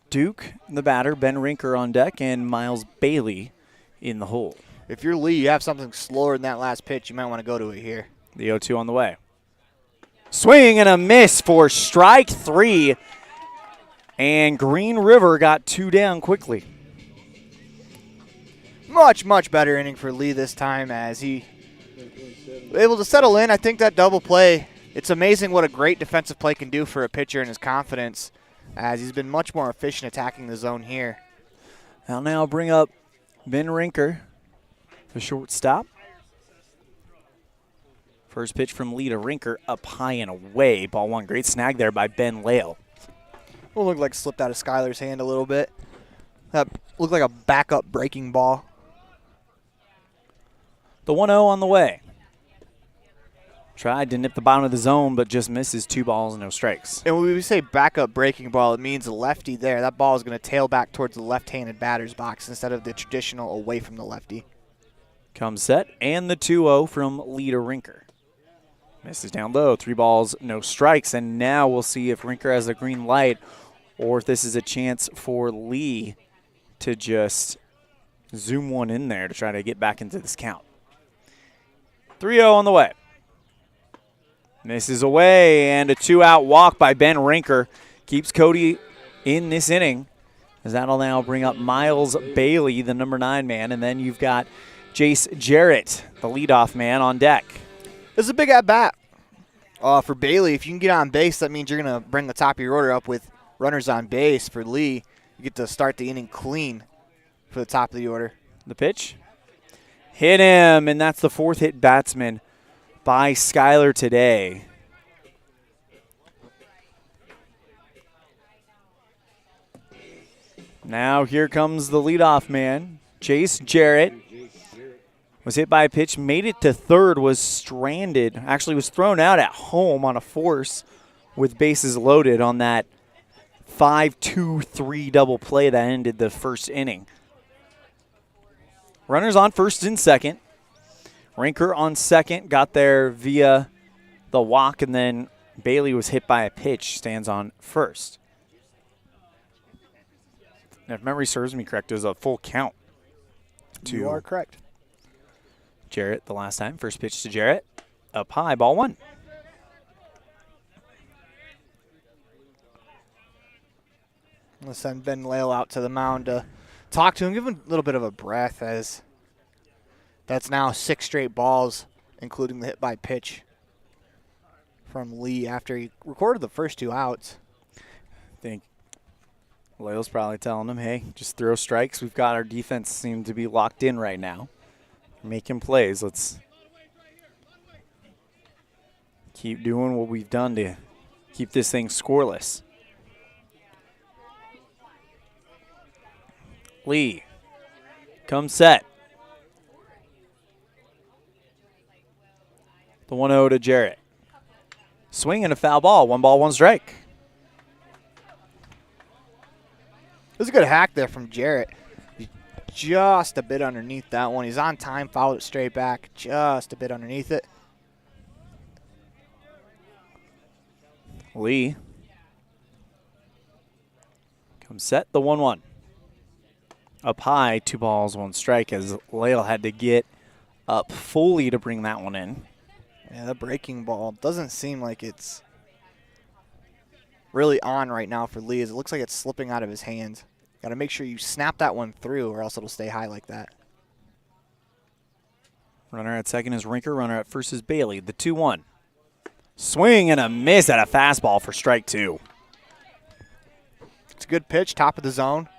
Duke, the batter, Ben Rinker on deck, and Miles Bailey in the hole. If you're Lee, you have something slower than that last pitch, you might want to go to it here. The 0-2 on the way. Swing and a miss for strike 3. And Green River got 2 down quickly. Much, much better inning for Lee this time as he was able to settle in. I think that double play, it's amazing what a great defensive play can do for a pitcher and his confidence, as he's been much more efficient attacking the zone here. I'll now bring up Ben Rinker, the shortstop. First pitch from Lee to Rinker, up high and away. Ball 1, great snag there by Ben Lale. Will look like slipped out of Skylar's hand a little bit. That looked like a backup breaking ball. The 1-0 on the way. Tried to nip the bottom of the zone, but just misses. 2 balls, no strikes. And when we say backup breaking ball, it means a lefty there. That ball is going to tail back towards the left-handed batter's box instead of the traditional away from the lefty. Comes set, and the 2-0 from Lee to Rinker. Misses down low. 3 balls, no strikes. And now we'll see if Rinker has a green light or if this is a chance for Lee to just zoom one in there to try to get back into this count. 3-0 on the way. Misses away, and a 2-out walk by Ben Rinker keeps Cody in this inning, as that'll now bring up Miles Bailey, the number 9 man, and then you've got Jace Jarrett, the leadoff man, on deck. This is a big at-bat for Bailey. If you can get on base, that means you're going to bring the top of your order up with runners on base. For Lee, you get to start the inning clean for the top of the order. The pitch Hit him, and that's the 4th hit batsman by Skyler today. Now here comes the leadoff man, Chase Jarrett. Was hit by a pitch, made it to third, was stranded. Actually was thrown out at home on a force with bases loaded on that 5-2-3 double play that ended the first inning. Runners on first and second. Rinker on second, got there via the walk, and then Bailey was hit by a pitch, stands on first. And if memory serves me correct, it was a full count. You are correct. Jarrett the last time. First pitch to Jarrett. Up high, ball 1. Let's send Ben Lale out to the mound to talk to him, give him a little bit of a breath, as that's now 6 straight balls, including the hit by pitch from Lee after he recorded the first 2 outs. I think Lale's probably telling him, hey, just throw strikes. We've got our defense seem to be locked in right now. Making plays. Let's keep doing what we've done to keep this thing scoreless. Lee comes set. The 1-0 to Jarrett. Swing and a foul ball. 1 ball, 1 strike. It was a good hack there from Jarrett. Just a bit underneath that one. He's on time, fouled it straight back. Just a bit underneath it. Lee comes set, the 1-1. Up high, 2 balls, 1 strike, as Lale had to get up fully to bring that one in. Yeah, the breaking ball doesn't seem like it's really on right now for Lee. It looks like it's slipping out of his hands. Got to make sure you snap that one through, or else it'll stay high like that. Runner at second is Rinker. Runner at first is Bailey. The 2-1. Swing and a miss at a fastball for strike 2. It's a good pitch, top of the zone.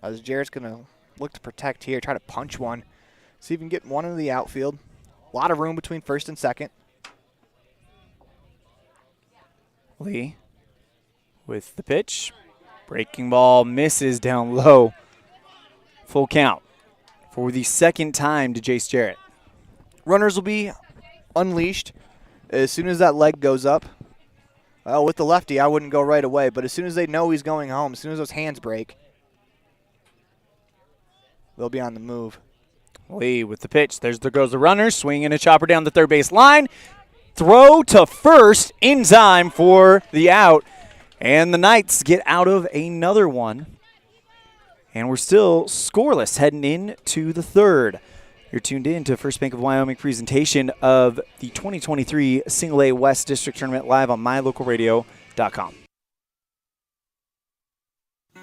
As Jarrett's going to look to protect here, try to punch one. See if he can get one into the outfield. A lot of room between first and second. Lee with the pitch. Breaking ball misses down low. Full count for the second time to Jace Jarrett. Runners will be unleashed as soon as that leg goes up. Well, with the lefty, I wouldn't go right away, but as soon as they know he's going home, as soon as those hands break, they'll be on the move. Lee with the pitch. There goes the runner. Swing and a chopper down the third base line. Throw to first in time for the out. And the Knights get out of another one. And we're still scoreless heading into the third. You're tuned in to First Bank of Wyoming presentation of the 2023 Single A West District Tournament live on mylocalradio.com.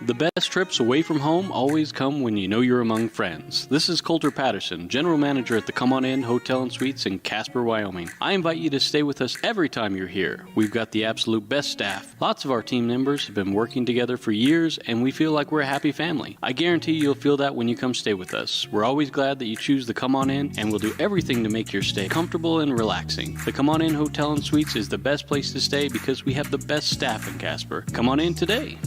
The best trips away from home always come when you know you're among friends. This is Coulter Patterson, General Manager at the Come On In Hotel and Suites in Casper, Wyoming. I invite you to stay with us every time you're here. We've got the absolute best staff. Lots of our team members have been working together for years, and we feel like we're a happy family. I guarantee you'll feel that when you come stay with us. We're always glad that you choose the Come On In, and we'll do everything to make your stay comfortable and relaxing. The Come On In Hotel and Suites is the best place to stay because we have the best staff in Casper. Come on in today.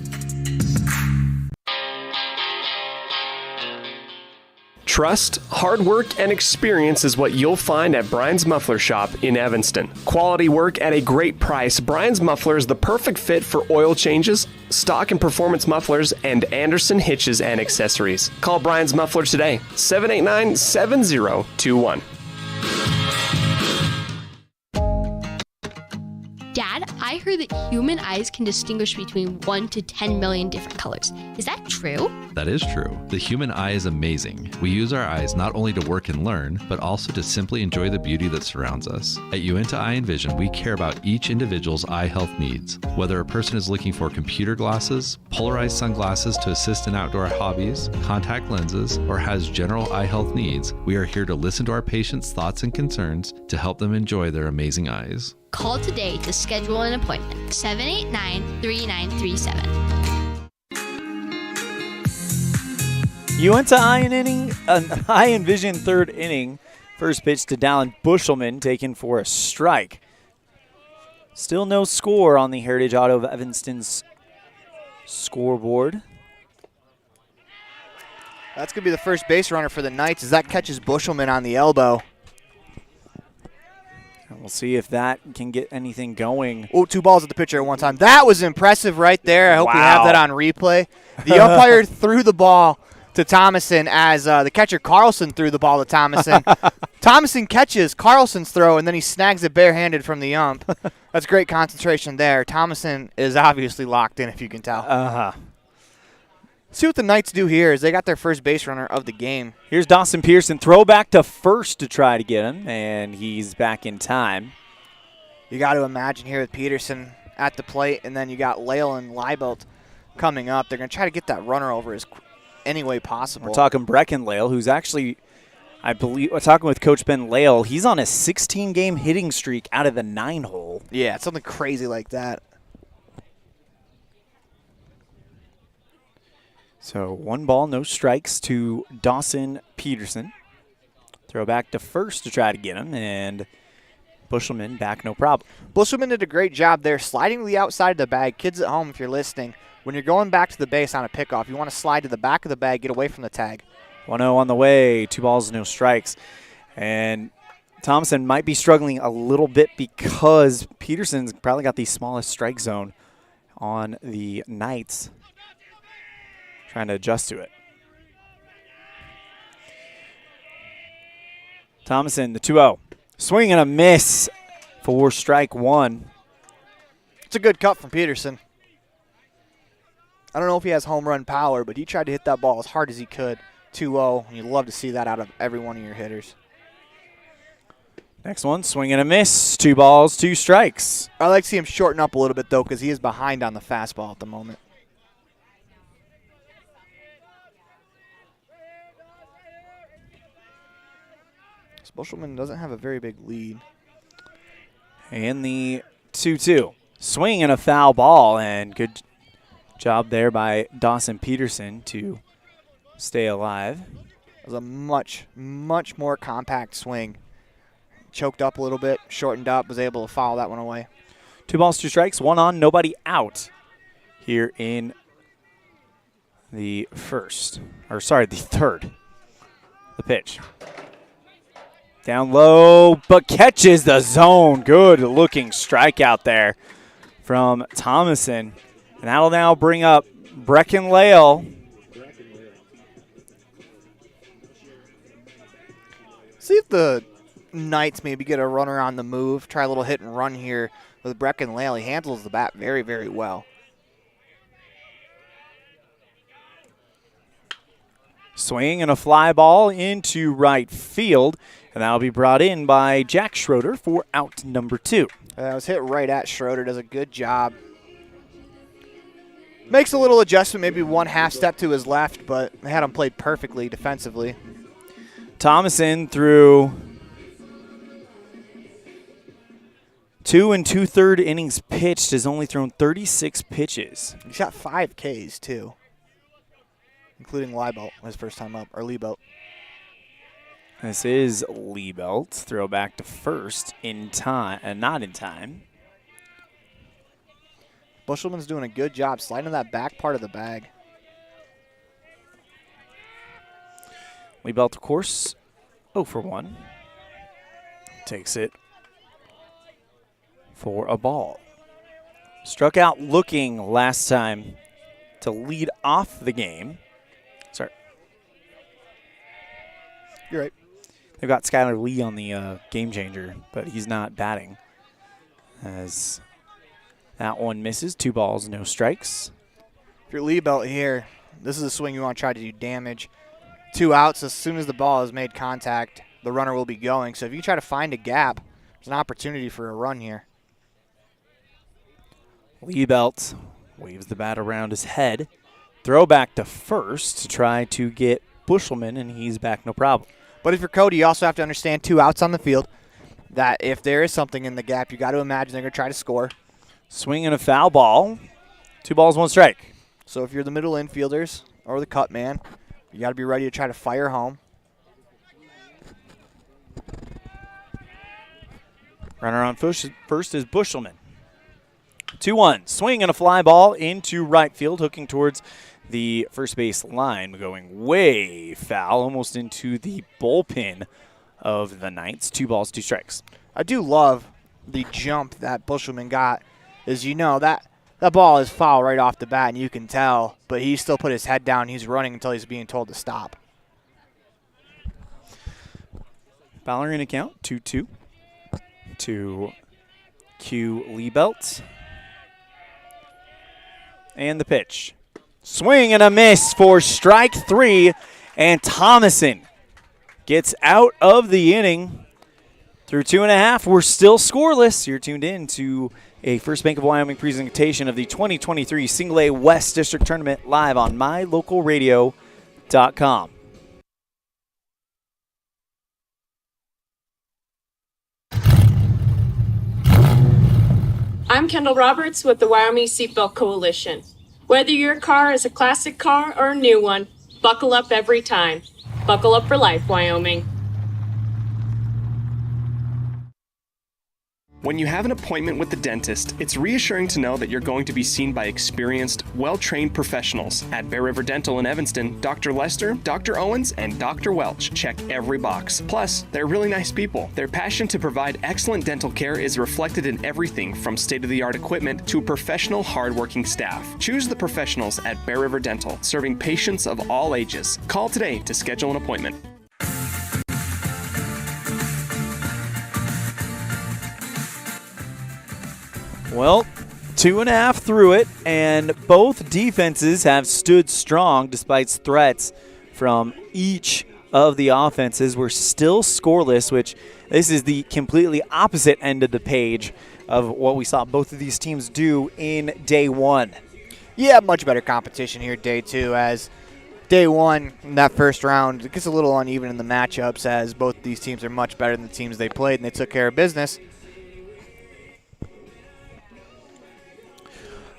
Trust, hard work, and experience is what you'll find at Brian's Muffler Shop in Evanston. Quality work at a great price. Brian's Muffler is the perfect fit for oil changes, stock and performance mufflers, and Anderson hitches and accessories. Call Brian's Muffler today, 789-7021. Dad, I heard that human eyes can distinguish between 1 to 10 million different colors. Is that true? That is true. The human eye is amazing. We use our eyes not only to work and learn, but also to simply enjoy the beauty that surrounds us. At Uinta Eye and Vision, we care about each individual's eye health needs. Whether a person is looking for computer glasses, polarized sunglasses to assist in outdoor hobbies, contact lenses, or has general eye health needs, we are here to listen to our patients' thoughts and concerns to help them enjoy their amazing eyes. Call today to schedule an appointment. 789-3937. Uinta high envision third inning. First pitch to Dallin Bushelman, taken for a strike. Still no score on the Heritage Auto of Evanston's scoreboard. That's going to be the first base runner for the Knights as that catches Bushelman on the elbow. And we'll see if that can get anything going. Oh, 2 balls at the pitcher at one time. That was impressive right there. I hope we have that on replay. The umpire threw the ball to Thomason as the catcher Carlson threw the ball to Thomason. Thomason catches Carlson's throw, and then he snags it barehanded from the ump. That's great concentration there. Thomason is obviously locked in, if you can tell. Uh-huh. See what the Knights do here is they got their first base runner of the game. Here's Dawson Pearson. Throw back to first to try to get him, and he's back in time. You got to imagine here with Peterson at the plate, and then you got Lale and Leibelt coming up. They're going to try to get that runner over as any way possible. We're talking Breckenlale, who's actually, I believe, we're talking with Coach Ben Lale. He's on a 16-game hitting streak out of the 9-hole. Yeah, it's something crazy like that. So 1 ball, no strikes to Dawson Peterson. Throw back to first to try to get him, and Bushelman back no problem. Bushelman did a great job there sliding to the outside of the bag. Kids at home, if you're listening, when you're going back to the base on a pickoff, you want to slide to the back of the bag, get away from the tag. 1-0 on the way, 2 balls, no strikes. And Thompson might be struggling a little bit because Peterson's probably got the smallest strike zone on the Knights. Trying to adjust to it. Thomason, the 2-0. Swing and a miss for strike 1. It's a good cut from Peterson. I don't know if he has home run power, but he tried to hit that ball as hard as he could. 2-0, and you'd love to see that out of every one of your hitters. Next one, swing and a miss. 2 balls, 2 strikes. I like to see him shorten up a little bit, though, because he is behind on the fastball at the moment. Bushelman doesn't have a very big lead. And the 2-2. Swing and a foul ball, and good job there by Dawson Peterson to stay alive. It was a much, much more compact swing. Choked up a little bit, shortened up, was able to foul that one away. 2 balls, 2 strikes, 1 on, nobody out here in the third. The pitch. Down low, but catches the zone. Good looking strikeout there from Thomason. And that'll now bring up Breckenlale. See if the Knights maybe get a runner on the move. Try a little hit and run here with Breckenlale. He handles the bat very, very well. Swing and a fly ball into right field. And that'll be brought in by Jack Schroeder for out number 2. That was hit right at Schroeder. Does a good job. Makes a little adjustment, maybe 1 half step to his left, but they had him played perfectly defensively. Thomason threw 2 2/3 innings pitched, has only thrown 36 pitches. He shot 5 Ks, too, including Leibelt, his first time up, or Leibelt. This is Leibelt. Throw back to first in time, and not in time. Bushelman's doing a good job sliding to that back part of the bag. Leibelt, of course, 0 for 1. Takes it for a ball. Struck out looking last time to lead off the game. Sorry. You're right. They've got Skylar Lee on the game changer, but he's not batting. As that one misses. 2 balls, no strikes. If you're Leibelt here, this is a swing you want to try to do damage. 2 outs, as soon as the ball has made contact, the runner will be going. So if you try to find a gap, there's an opportunity for a run here. Leibelt waves the bat around his head. Throw back to first to try to get Bushelman, and he's back no problem. But if you're Cody, you also have to understand 2 outs on the field, that if there is something in the gap, you got to imagine they're going to try to score. Swing and a foul ball. 2 balls, 1 strike. So if you're the middle infielders or the cut man, You got to be ready to try to fire home. Runner on first is Bushelman. 2-1. Swing and a fly ball into right field, hooking towards the first base line, going way foul, almost into the bullpen of the Knights. 2 balls, 2 strikes. I do love the jump that Bushelman got. As you know, that ball is foul right off the bat, and you can tell, but he still put his head down. He's running until he's being told to stop. Ballerina count, 2-2 to Q Liebelt. And the pitch. Swing and a miss for strike 3, and Thomason gets out of the inning. Through 2.5, we're still scoreless. You're tuned in to a First Bank of Wyoming presentation of the 2023 Single A West District Tournament live on mylocalradio.com. I'm Kendall Roberts with the Wyoming Seatbelt Coalition. Whether your car is a classic car or a new one, buckle up every time. Buckle up for life, Wyoming. When you have an appointment with the dentist, it's reassuring to know that you're going to be seen by experienced, well-trained professionals. At Bear River Dental in Evanston, Dr. Lester, Dr. Owens, and Dr. Welch check every box. Plus, they're really nice people. Their passion to provide excellent dental care is reflected in everything from state-of-the-art equipment to professional, hardworking staff. Choose the professionals at Bear River Dental, serving patients of all ages. Call today to schedule an appointment. Well, 2.5 through it, and both defenses have stood strong despite threats from each of the offenses. We're still scoreless, which this is the completely opposite end of the page of what we saw both of these teams do in day one. Yeah, much better competition here day 2, as day 1 in that first round, it gets a little uneven in the matchups as both these teams are much better than the teams they played, and they took care of business.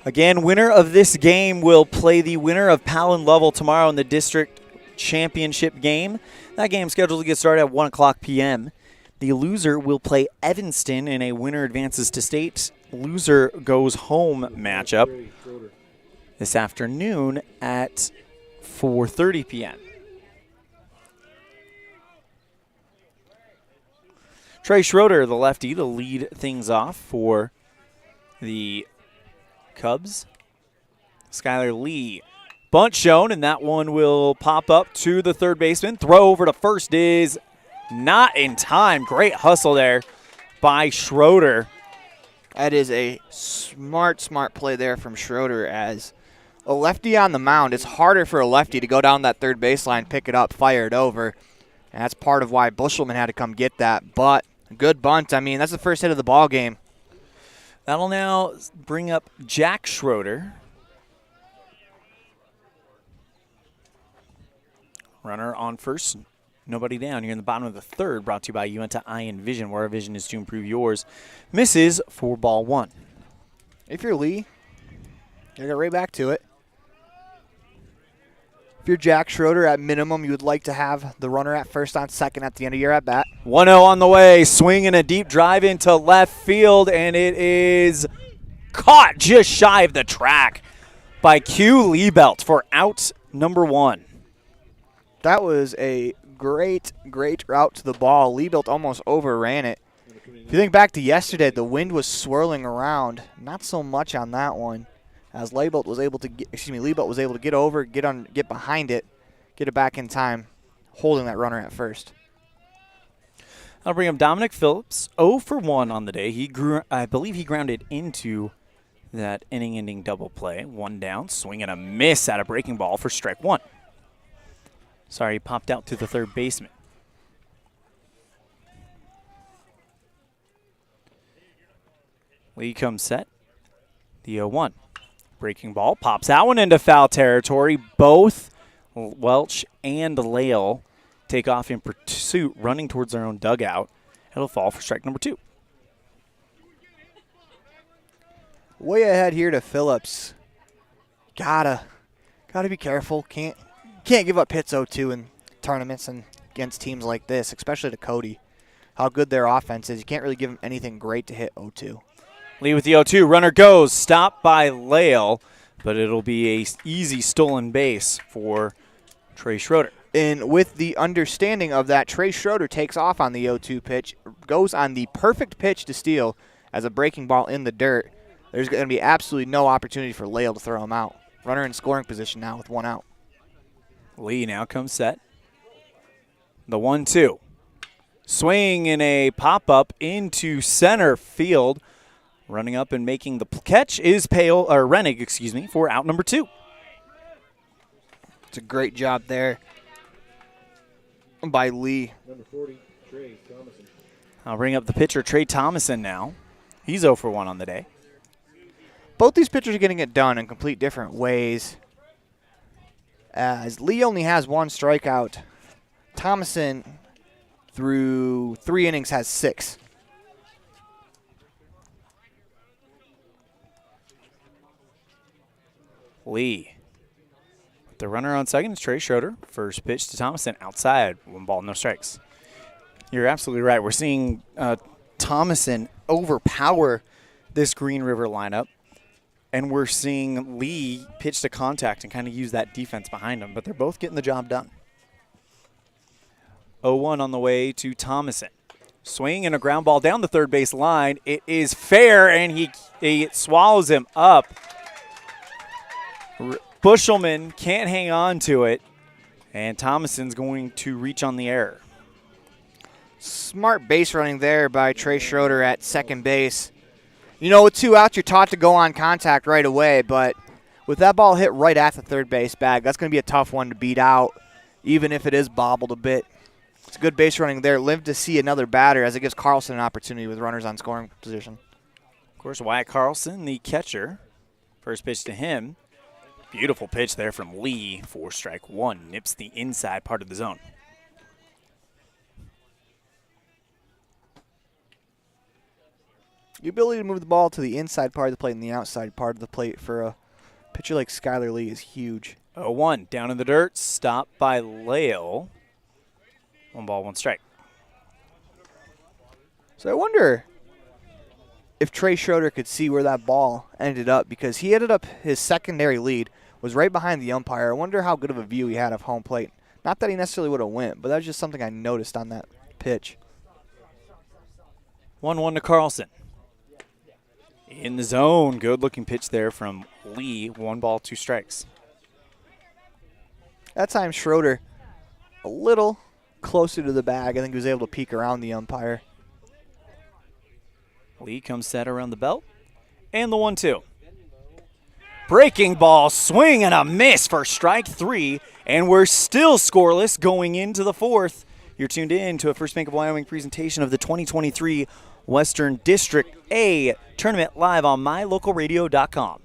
Again, winner of this game will play the winner of Powell and Lovell tomorrow in the district championship game. That game is scheduled to get started at 1 o'clock p.m. The loser will play Evanston in a winner advances to state, loser goes home matchup this afternoon at 4:30 p.m. Trey Schroeder, the lefty, to lead things off for the Cubs. Skylar Lee, bunt shown, and that one will pop up to the third baseman. Throw over to first is not in time. Great hustle there by Schroeder. That is a smart play there from Schroeder. As a lefty on the mound, it's harder for a lefty to go down that third baseline, pick it up, fire it over. And that's part of why Bushelman had to come get that. But a good bunt. I mean, that's the first hit of the ball game. That'll now bring up Jack Schroeder. Runner on first. Nobody down here in the bottom of the third. Brought to you by Uinta Eye and Vision, where our vision is to improve yours. Misses for ball 1. If you're Lee, you get right back to it. If you're Jack Schroeder, at minimum, you would like to have the runner at first on second at the end of your at-bat. 1-0 on the way. Swing and a deep drive into left field, and it is caught just shy of the track by Q Liebelt for out number 1. That was a great route to the ball. Liebelt almost overran it. If you think back to yesterday, the wind was swirling around. Not so much on that one, as Liebelt was able to get over, get behind it, get it back in time, holding that runner at first. I'll bring up Dominic Phillips, 0 for 1 on the day. I believe he grounded into that inning-ending double play. 1 down, swing and a miss at a breaking ball for strike 1. Sorry, he popped out to the third baseman. Lee comes set. The 0-1. Breaking ball, pops that one into foul territory. Both Welch and Lale take off in pursuit, running towards their own dugout. It'll fall for strike number 2. Way ahead here to Phillips. Gotta be careful. Can't Can't give up hits 0-2 in tournaments and against teams like this, especially to Cody. How good their offense is. You can't really give them anything great to hit 0-2. Lee with the 0-2. Runner goes. Stopped by Lale, but it'll be a easy stolen base for Trey Schroeder. And with the understanding of that, Trey Schroeder takes off on the 0-2 pitch, goes on the perfect pitch to steal as a breaking ball in the dirt. There's going to be absolutely no opportunity for Lale to throw him out. Runner in scoring position now with 1 out. Lee now comes set. The 1-2. Swing in a pop-up into center field. Running up and making the catch is Rennig, for out number 2. It's a great job there by Lee. Number 40, Trey Thomason. I'll bring up the pitcher, Trey Thomason, now. He's 0 for 1 on the day. Both these pitchers are getting it done in complete different ways. As Lee only has 1 strikeout, Thomason, through 3 innings, has 6. Lee. The runner on second is Trey Schroeder. First pitch to Thomason, outside. 1 ball, no strikes. You're absolutely right. We're seeing Thomason overpower this Green River lineup, and we're seeing Lee pitch to contact and kind of use that defense behind him, but they're both getting the job done. 0-1 on the way to Thomason. Swing and a ground ball down the third base line. It is fair, and he swallows him up. Bushelman can't hang on to it, and Thomason's going to reach on the error. Smart base running there by Trey Schroeder at second base. You know, with 2 outs, you're taught to go on contact right away, but with that ball hit right at the third base bag, that's going to be a tough one to beat out, even if it is bobbled a bit. It's a good base running there. Live to see another batter as it gives Carlson an opportunity with runners on scoring position. Of course, Wyatt Carlson, the catcher. First pitch to him. Beautiful pitch there from Lee for strike 1. Nips the inside part of the zone. The ability to move the ball to the inside part of the plate and the outside part of the plate for a pitcher like Skylar Lee is huge. 0-1, down in the dirt, stopped by Lale. 1 ball, 1 strike. So I wonder if Trey Schroeder could see where that ball ended up, because he ended up, his secondary lead was right behind the umpire. I wonder how good of a view he had of home plate. Not that he necessarily would have went, but that was just something I noticed on that pitch. 1-1 to Carlson. In the zone, good-looking pitch there from Lee. 1 ball, 2 strikes. That time Schroeder a little closer to the bag. I think he was able to peek around the umpire. Lee comes set around the belt. And the 1-2. Breaking ball, swing and a miss for strike 3. And we're still scoreless going into the 4th. You're tuned in to a First Bank of Wyoming presentation of the 2023 Western District A Tournament live on mylocalradio.com.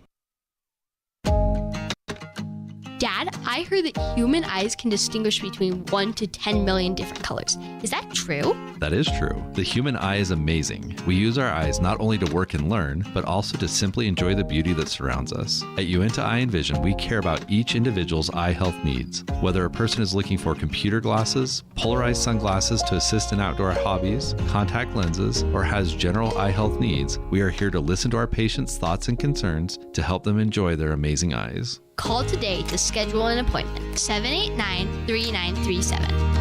Dad, I heard that human eyes can distinguish between 1 to 10 million different colors. Is that true? That is true. The human eye is amazing. We use our eyes not only to work and learn, but also to simply enjoy the beauty that surrounds us. At Uinta Eye and Vision, we care about each individual's eye health needs. Whether a person is looking for computer glasses, polarized sunglasses to assist in outdoor hobbies, contact lenses, or has general eye health needs, we are here to listen to our patients' thoughts and concerns to help them enjoy their amazing eyes. Call today to schedule an appointment. 789-3937.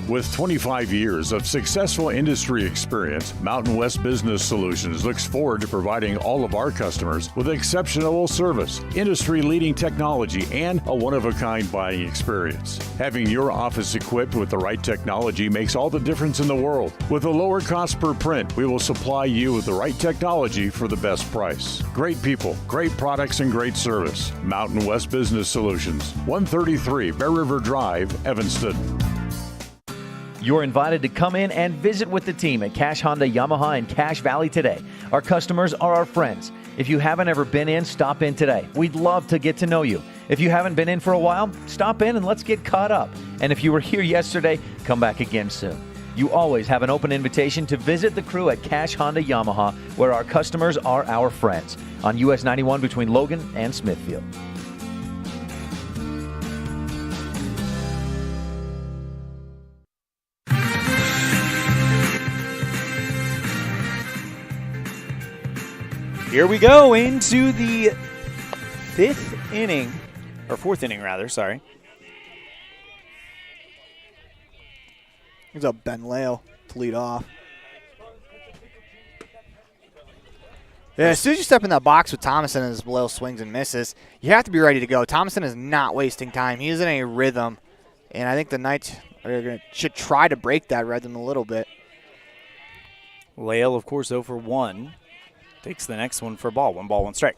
With 25 years of successful industry experience, Mountain West Business Solutions looks forward to providing all of our customers with exceptional service, industry-leading technology, and a one-of-a-kind buying experience. Having your office equipped with the right technology makes all the difference in the world. With a lower cost per print, we will supply you with the right technology for the best price. Great people, great products, and great service. Mountain West Business Solutions, 133 Bear River Drive, Evanston. You're invited to come in and visit with the team at Cache Honda Yamaha in Cache Valley today. Our customers are our friends. If you haven't ever been in, stop in today. We'd love to get to know you. If you haven't been in for a while, stop in and let's get caught up. And if you were here yesterday, come back again soon. You always have an open invitation to visit the crew at Cache Honda Yamaha, where our customers are our friends, on US 91 between Logan and Smithfield. Here we go into the fourth inning, sorry. Here's up Ben Lale to lead off. Yeah, as soon as you step in that box with Thomason as Lale swings and misses, you have to be ready to go. Thomason is not wasting time. He is in a rhythm, and I think the Knights should try to break that rhythm a little bit. Lale, of course, 0 for 1. Takes the next one for a ball. 1 ball, 1 strike.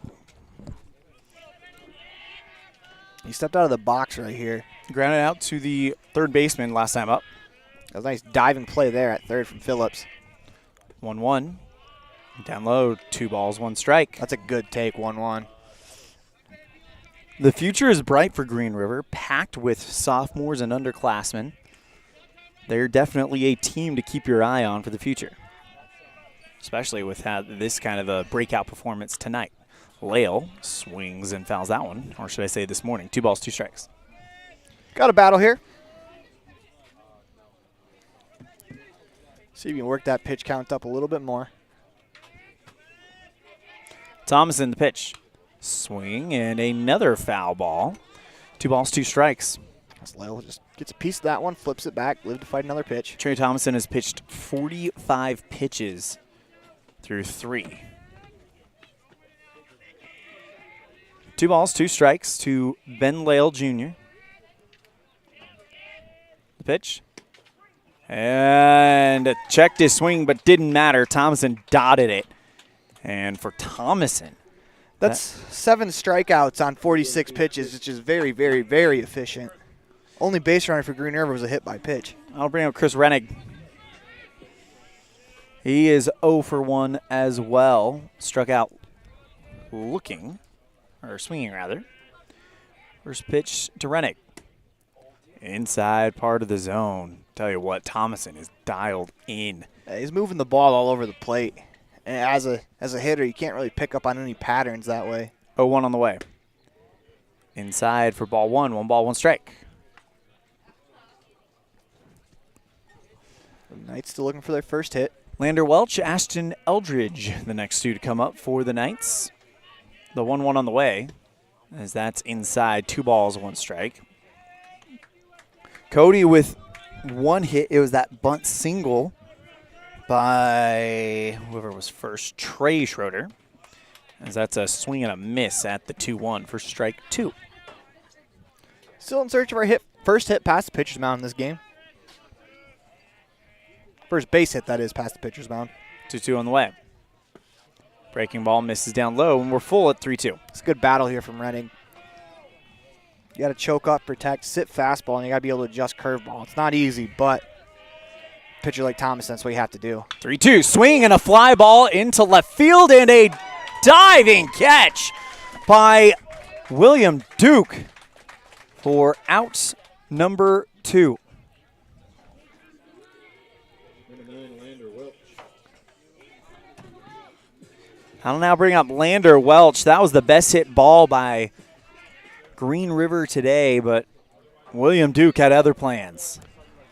He stepped out of the box right here. Grounded out to the third baseman last time up. That was a nice diving play there at third from Phillips. 1-1. Down low, 2 balls, 1 strike. That's a good take, 1-1. The future is bright for Green River, packed with sophomores and underclassmen. They're definitely a team to keep your eye on for the future, especially with this kind of a breakout performance tonight. Lale swings and fouls that one, or should I say this morning. 2 balls, 2 strikes. Got a battle here. See if you can work that pitch count up a little bit more. Thomason, the pitch. Swing and another foul ball. 2 balls, 2 strikes. As Lale just gets a piece of that one, flips it back, live to fight another pitch. Trey Thomason has pitched 45 pitches through 3. 2 balls, 2 strikes to Ben Lale Jr. The pitch. And checked his swing, but didn't matter. Thomason dotted it. And for Thomason, that's 7 strikeouts on 46 pitches, which is very, very, very efficient. Only base runner for Green River was a hit by pitch. I'll bring up Chris Rennig. He is 0 for 1 as well. Struck out swinging rather. First pitch to Rennig. Inside part of the zone. Tell you what, Thomason is dialed in. He's moving the ball all over the plate. And as a hitter, you can't really pick up on any patterns that way. 0-1 on the way. Inside for ball 1. 1 ball, 1 strike. The Knights still looking for their first hit. Lander Welch, Ashton Eldridge, the next 2 to come up for the Knights. The 1-1 on the way, as that's inside. 2 balls, 1 strike. Cody with 1 hit. It was that bunt single by whoever was first, Trey Schroeder. As that's a swing and a miss at the 2-1 for strike 2. Still in search of our first hit past the pitcher's mound in this game. First base hit, that is, past the pitcher's mound. 2-2 on the way. Breaking ball misses down low, and we're full at 3-2. It's a good battle here from Renning. You got to choke up, protect, sit fastball, and you got to be able to adjust curveball. It's not easy, but pitcher like Thomason, that's what you have to do. 3-2, swing and a fly ball into left field, and a diving catch by William Duke for out number 2. I'll now bring up Lander Welch. That was the best hit ball by Green River today, but William Duke had other plans.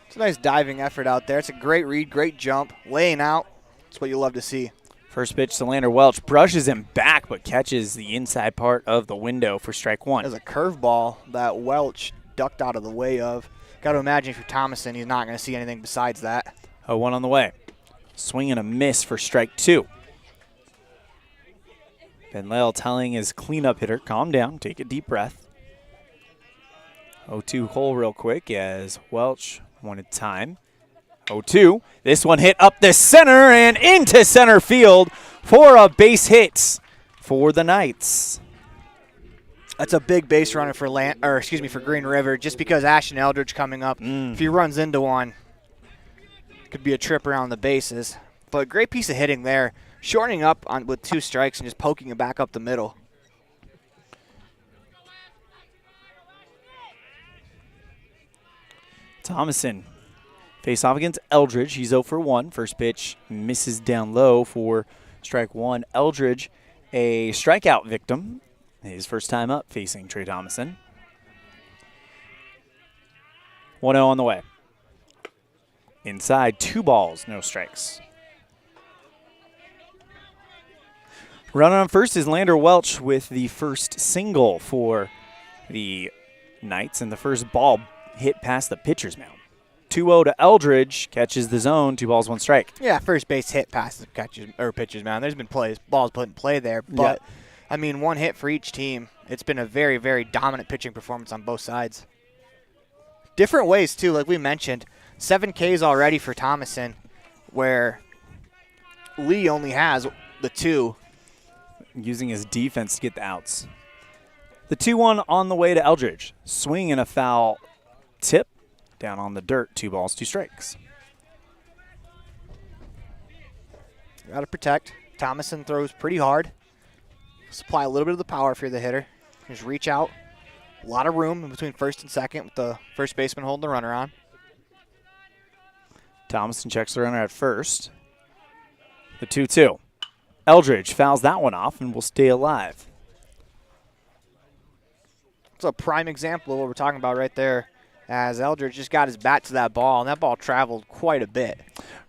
It's a nice diving effort out there. It's a great read, great jump, laying out. That's what you love to see. First pitch to Lander Welch. Brushes him back, but catches the inside part of the window for strike 1. There's a curveball that Welch ducked out of the way of. Got to imagine if you're Thomason, he's not going to see anything besides that. 0-1 on the way. Swing and a miss for strike 2. Ben Lale telling his cleanup hitter, calm down, take a deep breath. 0-2 hole real quick as Welch wanted time. 0-2. This one hit up the center and into center field for a base hit for the Knights. That's a big base runner for for Green River, just because Ashton Eldridge coming up. If he runs into one, could be a trip around the bases. But great piece of hitting there. Shortening up with 2 strikes and just poking it back up the middle. Thomason face off against Eldridge. He's 0 for 1. First pitch misses down low for strike 1. Eldridge, a strikeout victim. His first time up facing Trey Thomason. 1-0 on the way. Inside, 2 balls, no strikes. Running on first is Lander Welch with the first single for the Knights, and the first ball hit past the pitcher's mound. 2-0 to Eldridge, catches the zone, 2 balls, 1 strike. Yeah, first base hit past the pitcher's mound. There's been balls put in play there, but I mean, 1 hit for each team. It's been a very, very dominant pitching performance on both sides. Different ways too, like we mentioned, 7 Ks already for Thomason, where Lee only has the 2. Using his defense to get the outs. The 2-1 on the way to Eldridge. Swing and a foul tip down on the dirt. 2 balls, 2 strikes. Got to protect. Thomason throws pretty hard. Supply a little bit of the power if you're the hitter. Just reach out. A lot of room in between first and second with the first baseman holding the runner on. Thomason checks the runner at first. The 2-2. Eldridge fouls that one off and will stay alive. It's a prime example of what we're talking about right there, as Eldridge just got his bat to that ball, and that ball traveled quite a bit.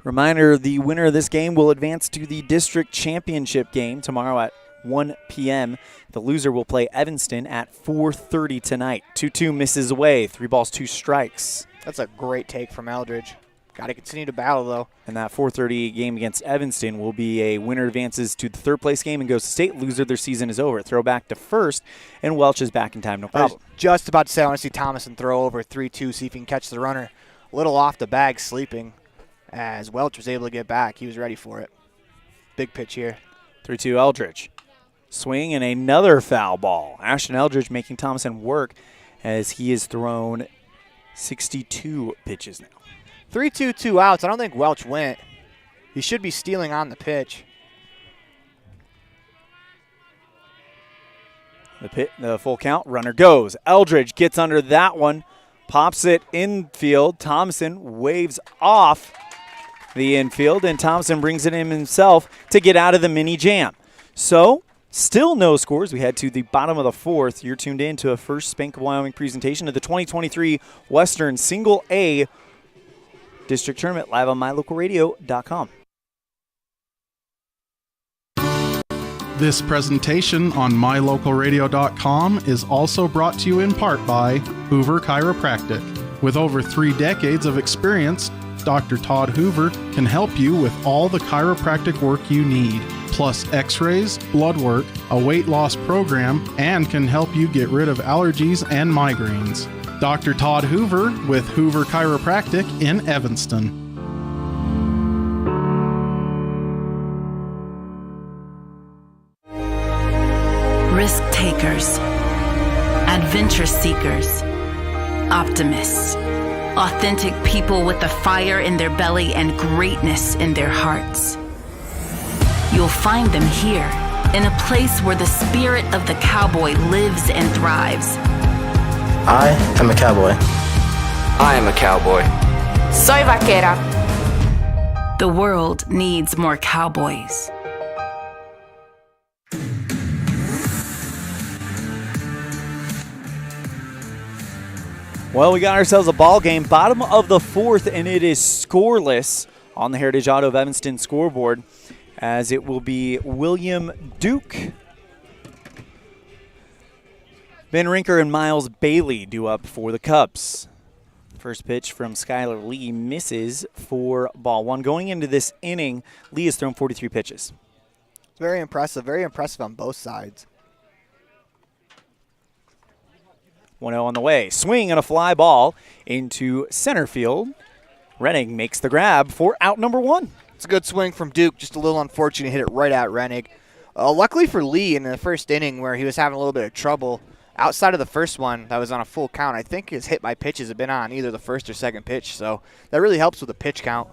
Reminder, the winner of this game will advance to the district championship game tomorrow at 1 p.m. The loser will play Evanston at 4:30 tonight. 2-2 misses away, 3 balls, 2 strikes. That's a great take from Eldridge. Got to continue to battle, though. And that 4:30 game against Evanston will be a winner advances to the 3rd place game and goes to state. Loser, their season is over. Throw back to first, and Welch is back in time, no problem. I was just about to say I want to see Thomason throw over 3-2, see if he can catch the runner. A little off the bag, sleeping, as Welch was able to get back. He was ready for it. Big pitch here. 3-2 Eldridge. Swing and another foul ball. Ashton Eldridge making Thomason work as he has thrown 62 pitches now. 3-2, 2 outs. I don't think Welch went. He should be stealing on the pitch. The full count, runner goes. Eldridge gets under that one, pops it infield. Thompson waves off the infield, and Thompson brings it in himself to get out of the mini jam. So, still no scores. We head to the bottom of the 4th. You're tuned in to a First Spank of Wyoming presentation of the 2023 Western Single A District Tournament live on mylocalradio.com. This presentation on mylocalradio.com is also brought to you in part by Hoover Chiropractic. With over 3 decades of experience, Dr. Todd Hoover can help you with all the chiropractic work you need, plus x-rays, blood work, a weight loss program, and can help you get rid of allergies and migraines. Dr. Todd Hoover with Hoover Chiropractic in Evanston. Risk takers, adventure seekers, optimists, authentic people with the fire in their belly and greatness in their hearts. You'll find them here, in a place where the spirit of the cowboy lives and thrives. I am a cowboy. I am a cowboy. Soy vaquera. The world needs more cowboys. Well, we got ourselves a ball game, bottom of the 4th, and it is scoreless on the Heritage Auto of Evanston scoreboard, as it will be William Duke, Ben Rinker, and Miles Bailey due up for the Cubs. First pitch from Skylar Lee misses for ball 1. Going into this inning, Lee has thrown 43 pitches. Very impressive on both sides. 1-0 on the way. Swing and a fly ball into center field. Rennig makes the grab for out number 1. It's a good swing from Duke, just a little unfortunate, hit it right at Rennig. Luckily for Lee in the first inning where he was having a little bit of trouble, outside of the first one that was on a full count, I think his hit by pitches have been on either the first or second pitch, so that really helps with the pitch count.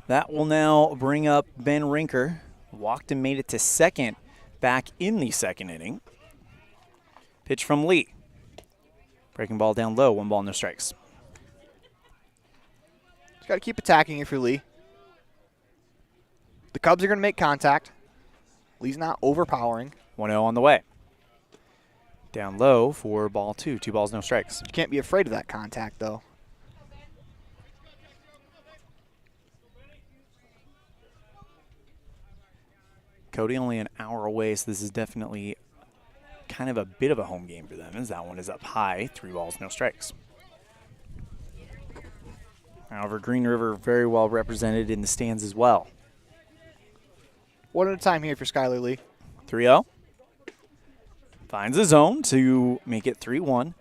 That will now bring up Ben Rinker. Walked and made it to second back in the second inning. Pitch from Lee. Breaking ball down low, 1 ball, no strikes. Just got to keep attacking if you're Lee. The Cubs are going to make contact. Lee's not overpowering. 1-0 on the way. Down low for ball 2. 2 balls, no strikes. You can't be afraid of that contact, though. Cody only an hour away, so this is definitely kind of a bit of a home game for them, as that one is up high, 3 balls, no strikes. However, Green River very well represented in the stands as well. One at a time here for Skylar Lee. 3-0. Finds a zone to make it 3-1.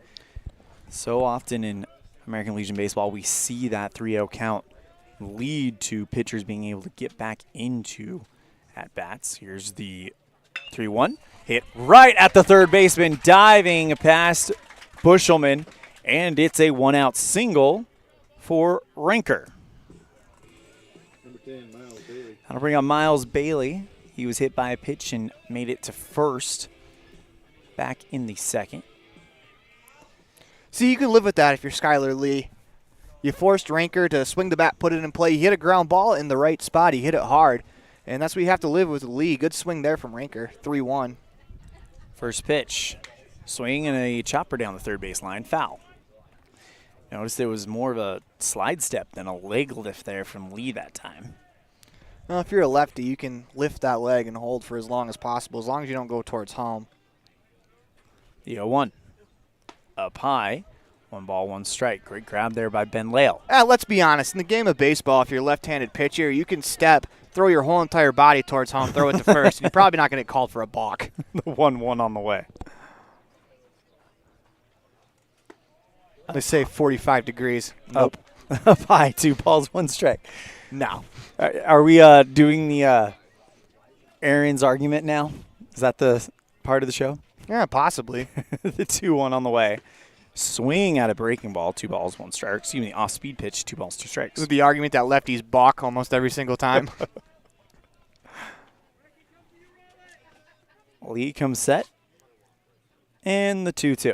So often in American Legion Baseball, we see that 3-0 count lead to pitchers being able to get back into at-bats. Here's the 3-1. Hit right at the third baseman, diving past Bushelman, and it's a 1-out single for Rinker. Number 10, Miles Bailey. That'll bring on Miles Bailey. He was hit by a pitch and made it to first. Back in the second. See, you can live with that if you're Skylar Lee. You forced Rinker to swing the bat, put it in play. He hit a ground ball in the right spot. He hit it hard. And that's what you have to live with Lee. Good swing there from Rinker. 3-1. First pitch. Swing and a chopper down the third base line. Foul. Notice there was more of a slide step than a leg lift there from Lee that time. Well, if you're a lefty, you can lift that leg and hold for as long as possible, as long as you don't go towards home. The 0-1. Up high. 1 ball, 1 strike. Great grab there by Ben Lale. Let's be honest. In the game of baseball, if you're a left-handed pitcher, you can step, throw your whole entire body towards home, throw it to first. And you're probably not going to get called for a balk. The 1-1 on the way. They say 45 degrees. Nope. Up high. 2 balls, 1 strike. No. Are we doing the Aaron's argument now? Is that the part of the show? Yeah, possibly. The 2-1 on the way. Swing at a breaking ball, 2 balls, 1 strike. Excuse me, off-speed pitch, 2 balls, 2 strikes. This is the argument that lefties balk almost every single time. Lee comes set. And the 2-2.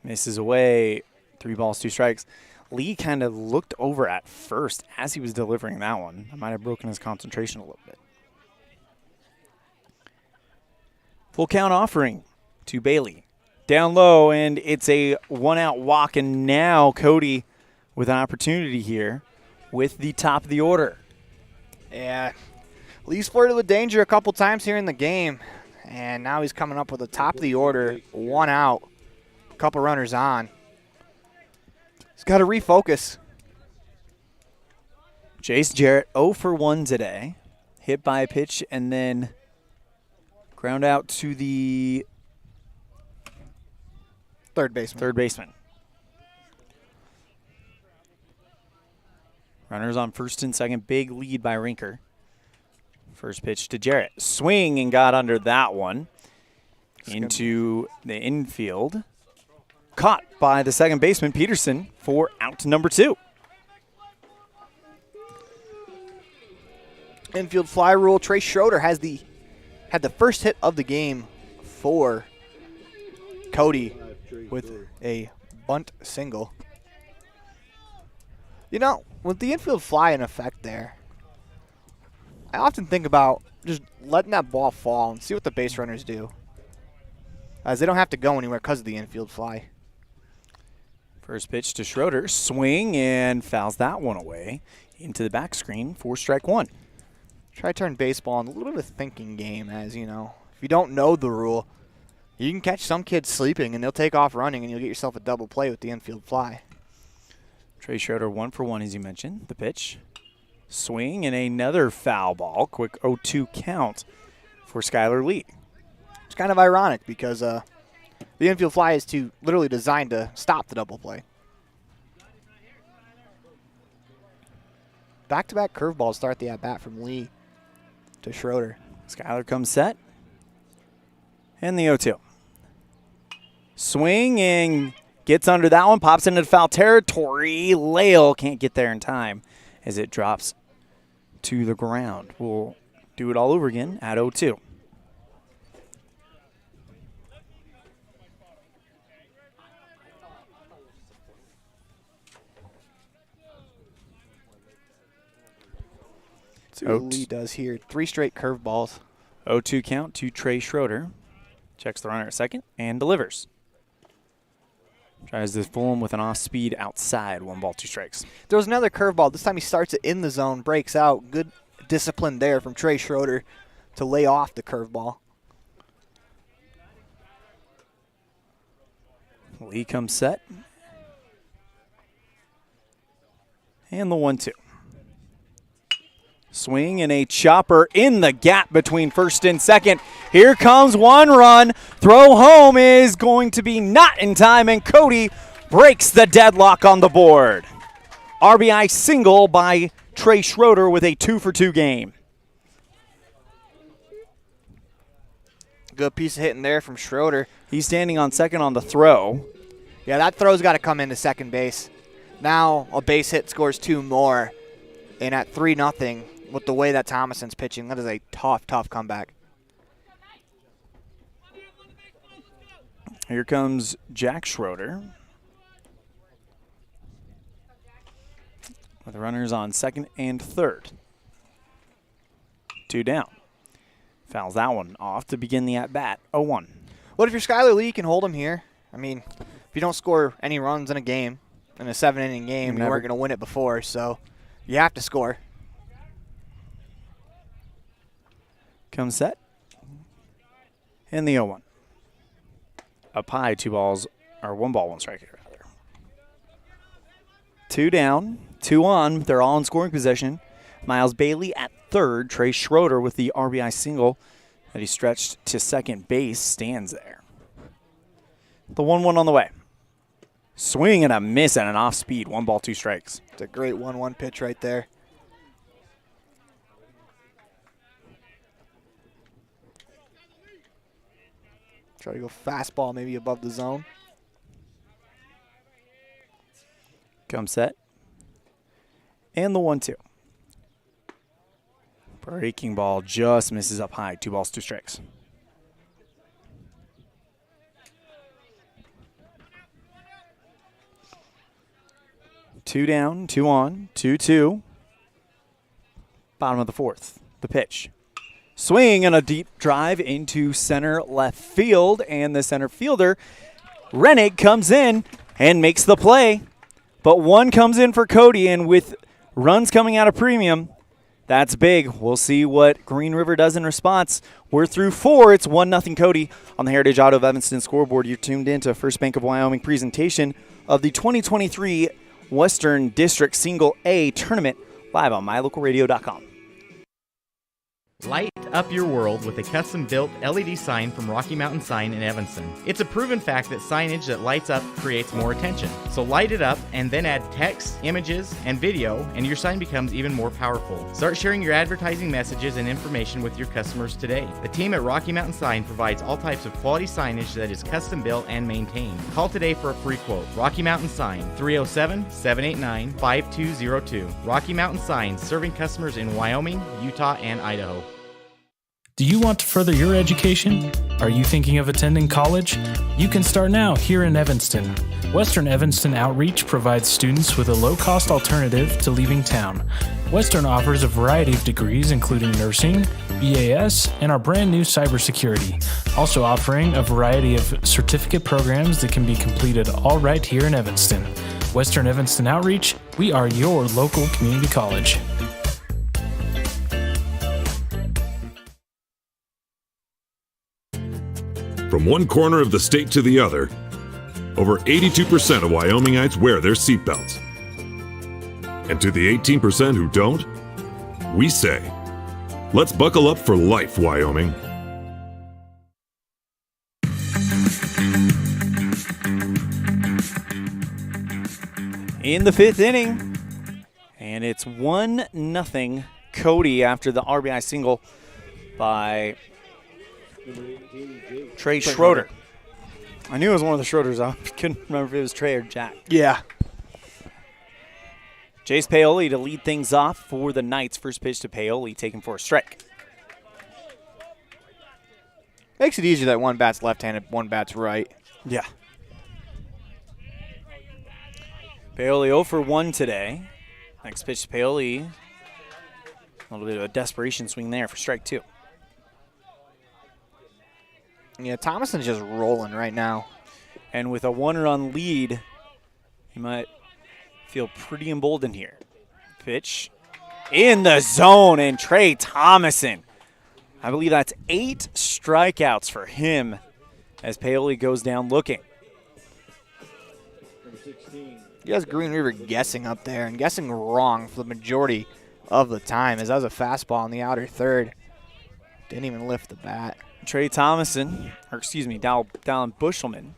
Misses away, 3 balls, 2 strikes. Lee kind of looked over at first as he was delivering that one. I might have broken his concentration a little bit. Full count offering to Bailey. Down low, and it's a 1-out walk, and now Cody with an opportunity here with the top of the order. Yeah. Lee's flirted with danger a couple times here in the game, and now he's coming up with the top of the order, 1 out, a couple runners on. He's got to refocus. Jace Jarrett 0 for 1 today. Hit by a pitch and then ground out to the third baseman. Runners on first and second. Big lead by Rinker. First pitch to Jarrett. Swing and got under that one. Into the infield. Caught by the second baseman, Peterson, for out number 2. Infield fly rule. Trey Schroeder had the first hit of the game for Cody with a bunt single. You know, with the infield fly in effect there, I often think about just letting that ball fall and see what the base runners do, as they don't have to go anywhere because of the infield fly. First pitch to Schroeder. Swing and fouls that one away into the back screen for strike 1. Try to turn baseball into a little bit of a thinking game, as you know. If you don't know the rule, you can catch some kids sleeping and they'll take off running and you'll get yourself a double play with the infield fly. Trey Schroeder 1 for 1, as you mentioned. The pitch. Swing and another foul ball. Quick 0-2 count for Skylar Lee. It's kind of ironic because the infield fly is literally designed to stop the double play. Back-to-back curveballs start the at-bat from Lee to Schroeder. Skylar comes set. And the 0-2. Swing and gets under that one. Pops into foul territory. Lale can't get there in time as it drops to the ground. We'll do it all over again at 0-2. See what Lee does here. 3 straight curveballs. 0-2 count to Trey Schroeder. Checks the runner at second and delivers. Tries to fool him with an off-speed outside. 1 ball, 2 strikes. There was another curveball. This time he starts it in the zone, breaks out. Good discipline there from Trey Schroeder to lay off the curveball. Lee comes set. And the 1-2. Swing and a chopper in the gap between first and second. Here comes one run. Throw home is going to be not in time, and Cody breaks the deadlock on the board. RBI single by Trey Schroeder with a 2-for-2 game. Good piece of hitting there from Schroeder. He's standing on second on the throw. Yeah, that throw's got to come into second base. Now a base hit scores 2 more, and at 3-0 with the way that Thomason's pitching, that is a tough, tough comeback. Here comes Jack Schroeder. With runners on second and third. 2 down. Fouls that one off to begin the at-bat. 0-1. What if you're Skylar Lee, you can hold him here? I mean, if you don't score any runs in a game, in a 7-inning game, you weren't going to win it before, so you have to score. Comes set. And the 0-1. Up high, 2 balls, or 1 ball, 1 strike here, rather. 2 down, 2 on. They're all in scoring position. Miles Bailey at third. Trey Schroeder with the RBI single that he stretched to second base stands there. The 1-1 on the way. Swing and a miss and an off speed. 1 ball, 2 strikes. It's a great 1-1 pitch right there. Try to go fastball maybe above the zone. Come set. And the 1-2. Breaking ball just misses up high. 2 balls, 2 strikes. Two down, 2 on, 2-2. Bottom of the 4th. The pitch. Swing and a deep drive into center left field, and the center fielder, Rennig, comes in and makes the play. But 1 comes in for Cody, and with runs coming out of premium, that's big. We'll see what Green River does in response. We're through 4. It's 1-0 Cody on the Heritage Auto of Evanston scoreboard. You're tuned in to First Bank of Wyoming presentation of the 2023 Western District Single A Tournament live on mylocalradio.com. Light up your world with a custom-built LED sign from Rocky Mountain Sign in Evanston. It's a proven fact that signage that lights up creates more attention. So light it up and then add text, images, and video, and your sign becomes even more powerful. Start sharing your advertising messages and information with your customers today. The team at Rocky Mountain Sign provides all types of quality signage that is custom-built and maintained. Call today for a free quote. Rocky Mountain Sign, 307-789-5202. Rocky Mountain Sign, serving customers in Wyoming, Utah, and Idaho. Do you want to further your education? Are you thinking of attending college? You can start now here in Evanston. Western Evanston Outreach provides students with a low-cost alternative to leaving town. Western offers a variety of degrees including nursing, BAS, and our brand new cybersecurity, also offering a variety of certificate programs that can be completed all right here in Evanston. Western Evanston Outreach, we are your local community college. From one corner of the state to the other, over 82% of Wyomingites wear their seatbelts. And to the 18% who don't, we say, let's buckle up for life, Wyoming. In the 5th inning, and it's 1-0 Cody after the RBI single by Trey Schroeder. I knew it was one of the Schroeders. I couldn't remember if it was Trey or Jack. Yeah. Jace Paoli to lead things off for the Knights. First pitch to Paoli, taken for a strike. Makes it easier that one bat's left-handed, one bat's right. Yeah. Paoli 0 for 1 today. Next pitch to Paoli. A little bit of a desperation swing there for strike 2. Yeah, Thomason's just rolling right now. And with a 1-run lead, he might feel pretty emboldened here. Pitch in the zone, and Trey Thomason. I believe that's 8 strikeouts for him as Paoli goes down looking. He has Green River guessing up there and guessing wrong for the majority of the time, as that was a fastball in the outer third. Didn't even lift the bat. Trey Thomason, or excuse me, Dallin Bushelman,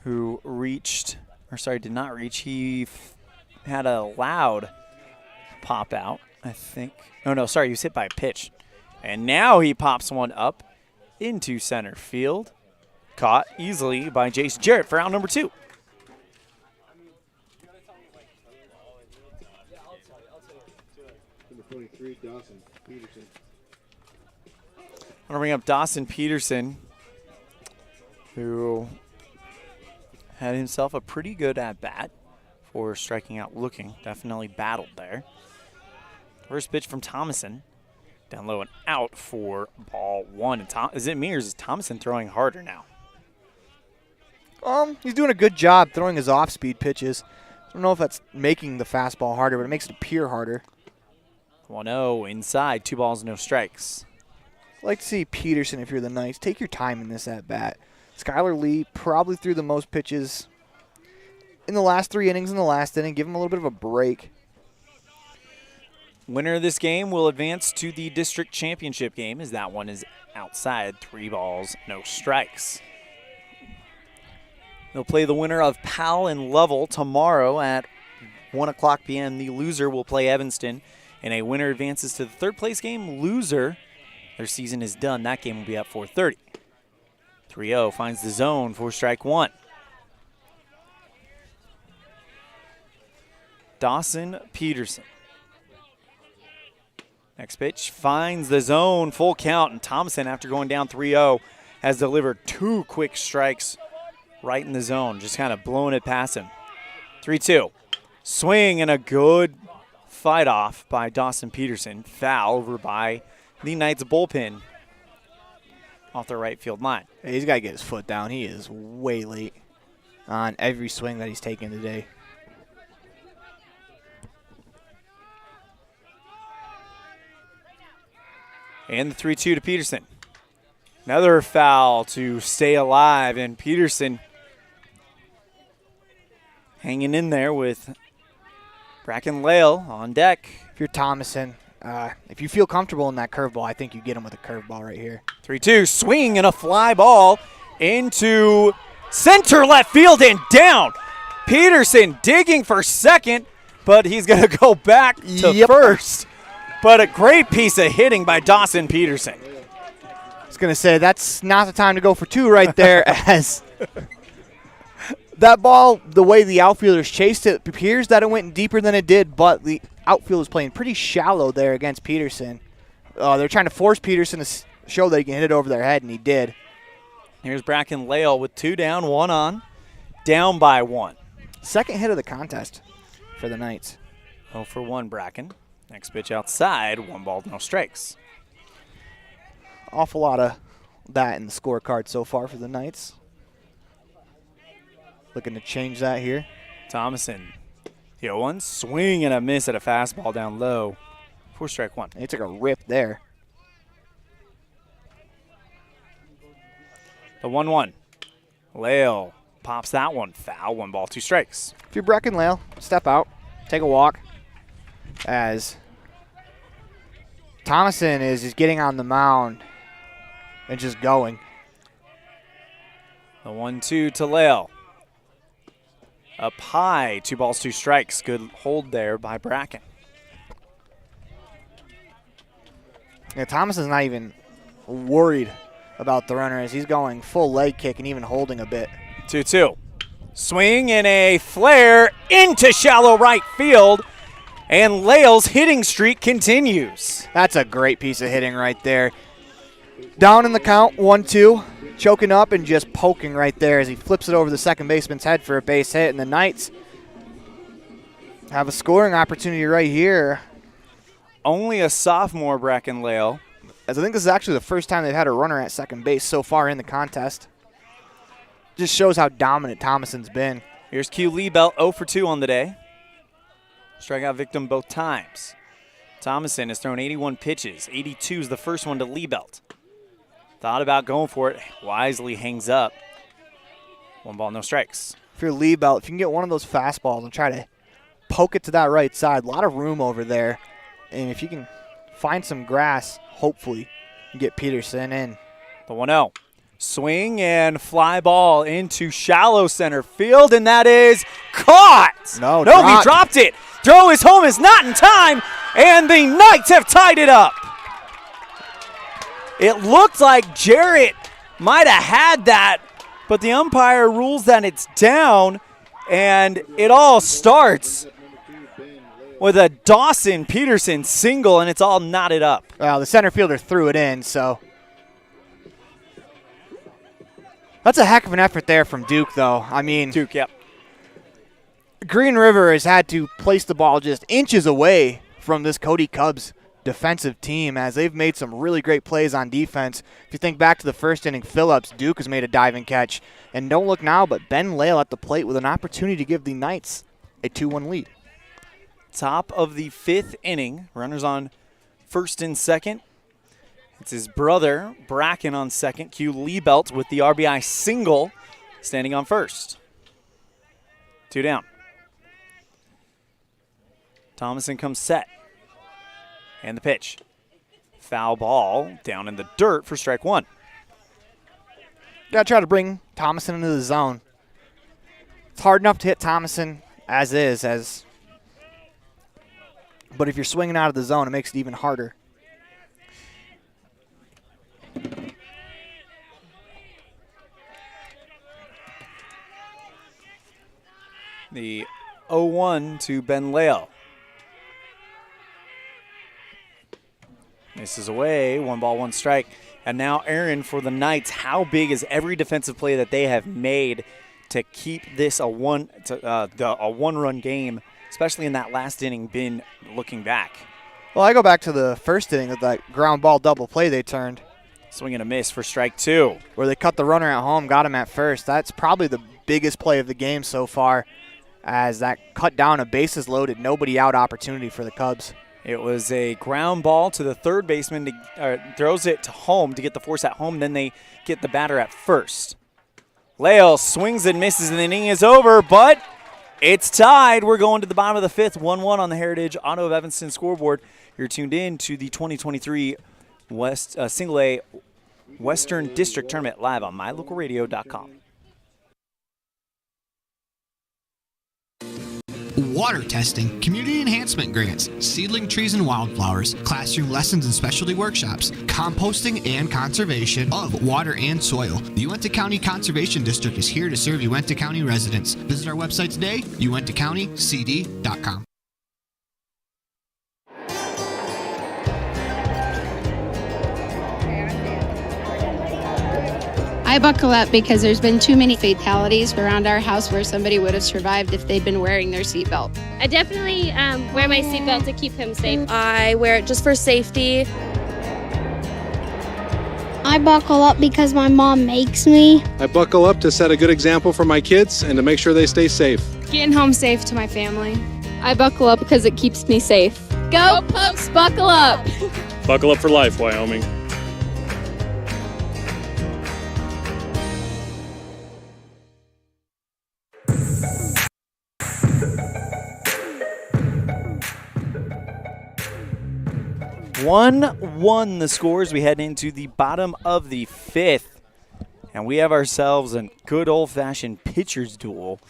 who did not reach. He had a loud pop out, I think. No, sorry, he was hit by a pitch. And now he pops one up into center field. Caught easily by Jason Jarrett for out number 2. Number 23, Dawson Peterson. I'm going to bring up Dawson Peterson, who had himself a pretty good at-bat for striking out looking. Definitely battled there. First pitch from Thomason. Down low and out for ball 1. And is it me or is Thomason throwing harder now? He's doing a good job throwing his off-speed pitches. I don't know if that's making the fastball harder, but it makes it appear harder. 1-0 inside, 2 balls, no strikes. I'd like to see Peterson, if you're the Knights, take your time in this at-bat. Skylar Lee probably threw the most pitches in the last 3 innings in the last inning. Give him a little bit of a break. Winner of this game will advance to the district championship game, as that one is outside, 3 balls, no strikes. They'll play the winner of Powell and Lovell tomorrow at 1 o'clock p.m. The loser will play Evanston, and a winner advances to the third place game. Loser, their season is done. That game will be at 4:30. 3-0 finds the zone for strike 1. Dawson Peterson. Next pitch finds the zone, full count, and Thomason, after going down 3-0, has delivered 2 quick strikes right in the zone, just kind of blowing it past him. 3-2. Swing and a good fight off by Dawson Peterson. Foul over by the Knights bullpen off the right field line. Hey, he's got to get his foot down. He is way late on every swing that he's taken today. And the 3-2 to Peterson. Another foul to stay alive, and Peterson hanging in there with Bracken Lale on deck. If you're Thomason, if you feel comfortable in that curveball, I think you get him with a curveball right here. 3-2, swing and a fly ball into center left field and down. Peterson digging for second, but he's going to go back to first. But a great piece of hitting by Dawson Peterson. I was going to say, that's not the time to go for 2 right there, as that ball, the way the outfielders chased it, appears that it went deeper than it did, but the outfield was playing pretty shallow there against Peterson. They're trying to force Peterson to show that he can hit it over their head, and he did. Here's Bracken Lale with 2 down, 1 on, down by 1. Second hit of the contest for the Knights. 0 for 1, Bracken. Next pitch outside, 1 ball, no strikes. Awful lot of that in the scorecard so far for the Knights. Looking to change that here. Thomason, the 0-1, swing and a miss at a fastball down low for strike 1. He took a rip there. The 1-1. Lale pops that one. Foul, 1 ball, 2 strikes. If you're Bracken Lale, step out, take a walk. As Thomason is just getting on the mound and just going. The 1-2 to Lale. Up high, 2 balls, 2 strikes. Good hold there by Bracken. Yeah, Thomason's not even worried about the runner as he's going full leg kick and even holding a bit. 2-2. Swing and a flare into shallow right field. And Lale's hitting streak continues. That's a great piece of hitting right there. Down in the count, 1-2. Choking up and just poking right there as he flips it over the second baseman's head for a base hit. And the Knights have a scoring opportunity right here. Only a sophomore, Bracken Lale. As I think this is actually the first time they've had a runner at second base so far in the contest. Just shows how dominant Thomason's been. Here's Q Lee Belt, 0 for 2 on the day. Strikeout victim both times. Thomason has thrown 81 pitches. 82 is the first one to Liebelt. Thought about going for it. Wisely hangs up. 1 ball, no strikes. If you're Liebelt, if you can get one of those fastballs and try to poke it to that right side, a lot of room over there. And if you can find some grass, hopefully, you get Peterson in. The 1-0. Swing and fly ball into shallow center field, and that is caught. No, he dropped it. Throw is home is not in time, and the Knights have tied it up. It looked like Jarrett might have had that, but the umpire rules that it's down, and it all starts with a Dawson Peterson single, and it's all knotted up. Well, the center fielder threw it in, so. That's a heck of an effort there from Duke, though. I mean, Duke, yep. Green River has had to place the ball just inches away from this Cody Cubs defensive team as they've made some really great plays on defense. If you think back to the first inning, Phillips, Duke has made a diving catch. And don't look now, but Ben Lale at the plate with an opportunity to give the Knights a 2-1 lead. Top of the 5th inning. Runners on first and second. It's his brother, Bracken, on second. Q Liebelt with the RBI single, standing on first. 2 down. Thomason comes set. And the pitch. Foul ball down in the dirt for strike 1. Got to try to bring Thomason into the zone. It's hard enough to hit Thomason as is, but if you're swinging out of the zone, it makes it even harder. The 0-1 to Ben Lale. Misses away, 1 ball, 1 strike. And now Aaron for the Knights. How big is every defensive play that they have made to keep this a one-run game, especially in that last inning, been looking back? Well, I go back to the first inning of that ground ball double play they turned. Swing and a miss for strike 2. Where they cut the runner at home, got him at first. That's probably the biggest play of the game so far, as that cut down a bases loaded, nobody out opportunity for the Cubs. It was a ground ball to the third baseman, throws it to home to get the force at home, then they get the batter at first. Lale swings and misses, and the inning is over, but it's tied. We're going to the bottom of the 5th, 1-1 on the Heritage Auto of Evanston scoreboard. You're tuned in to the 2023 Single A Western District Tournament live on mylocalradio.com. Water testing, community enhancement grants, seedling trees and wildflowers, classroom lessons and specialty workshops, composting and conservation of water and soil. The Uintah County Conservation District is here to serve Uintah County residents. Visit our website today, uintahcountycd.com. I buckle up because there's been too many fatalities around our house where somebody would have survived if they'd been wearing their seatbelt. I definitely wear my seatbelt to keep him safe. I wear it just for safety. I buckle up because my mom makes me. I buckle up to set a good example for my kids and to make sure they stay safe. Getting home safe to my family. I buckle up because it keeps me safe. Go Pokes, buckle up! Buckle up for life, Wyoming. One the scores. We head into the bottom of the 5th, and we have ourselves a good old-fashioned pitcher's duel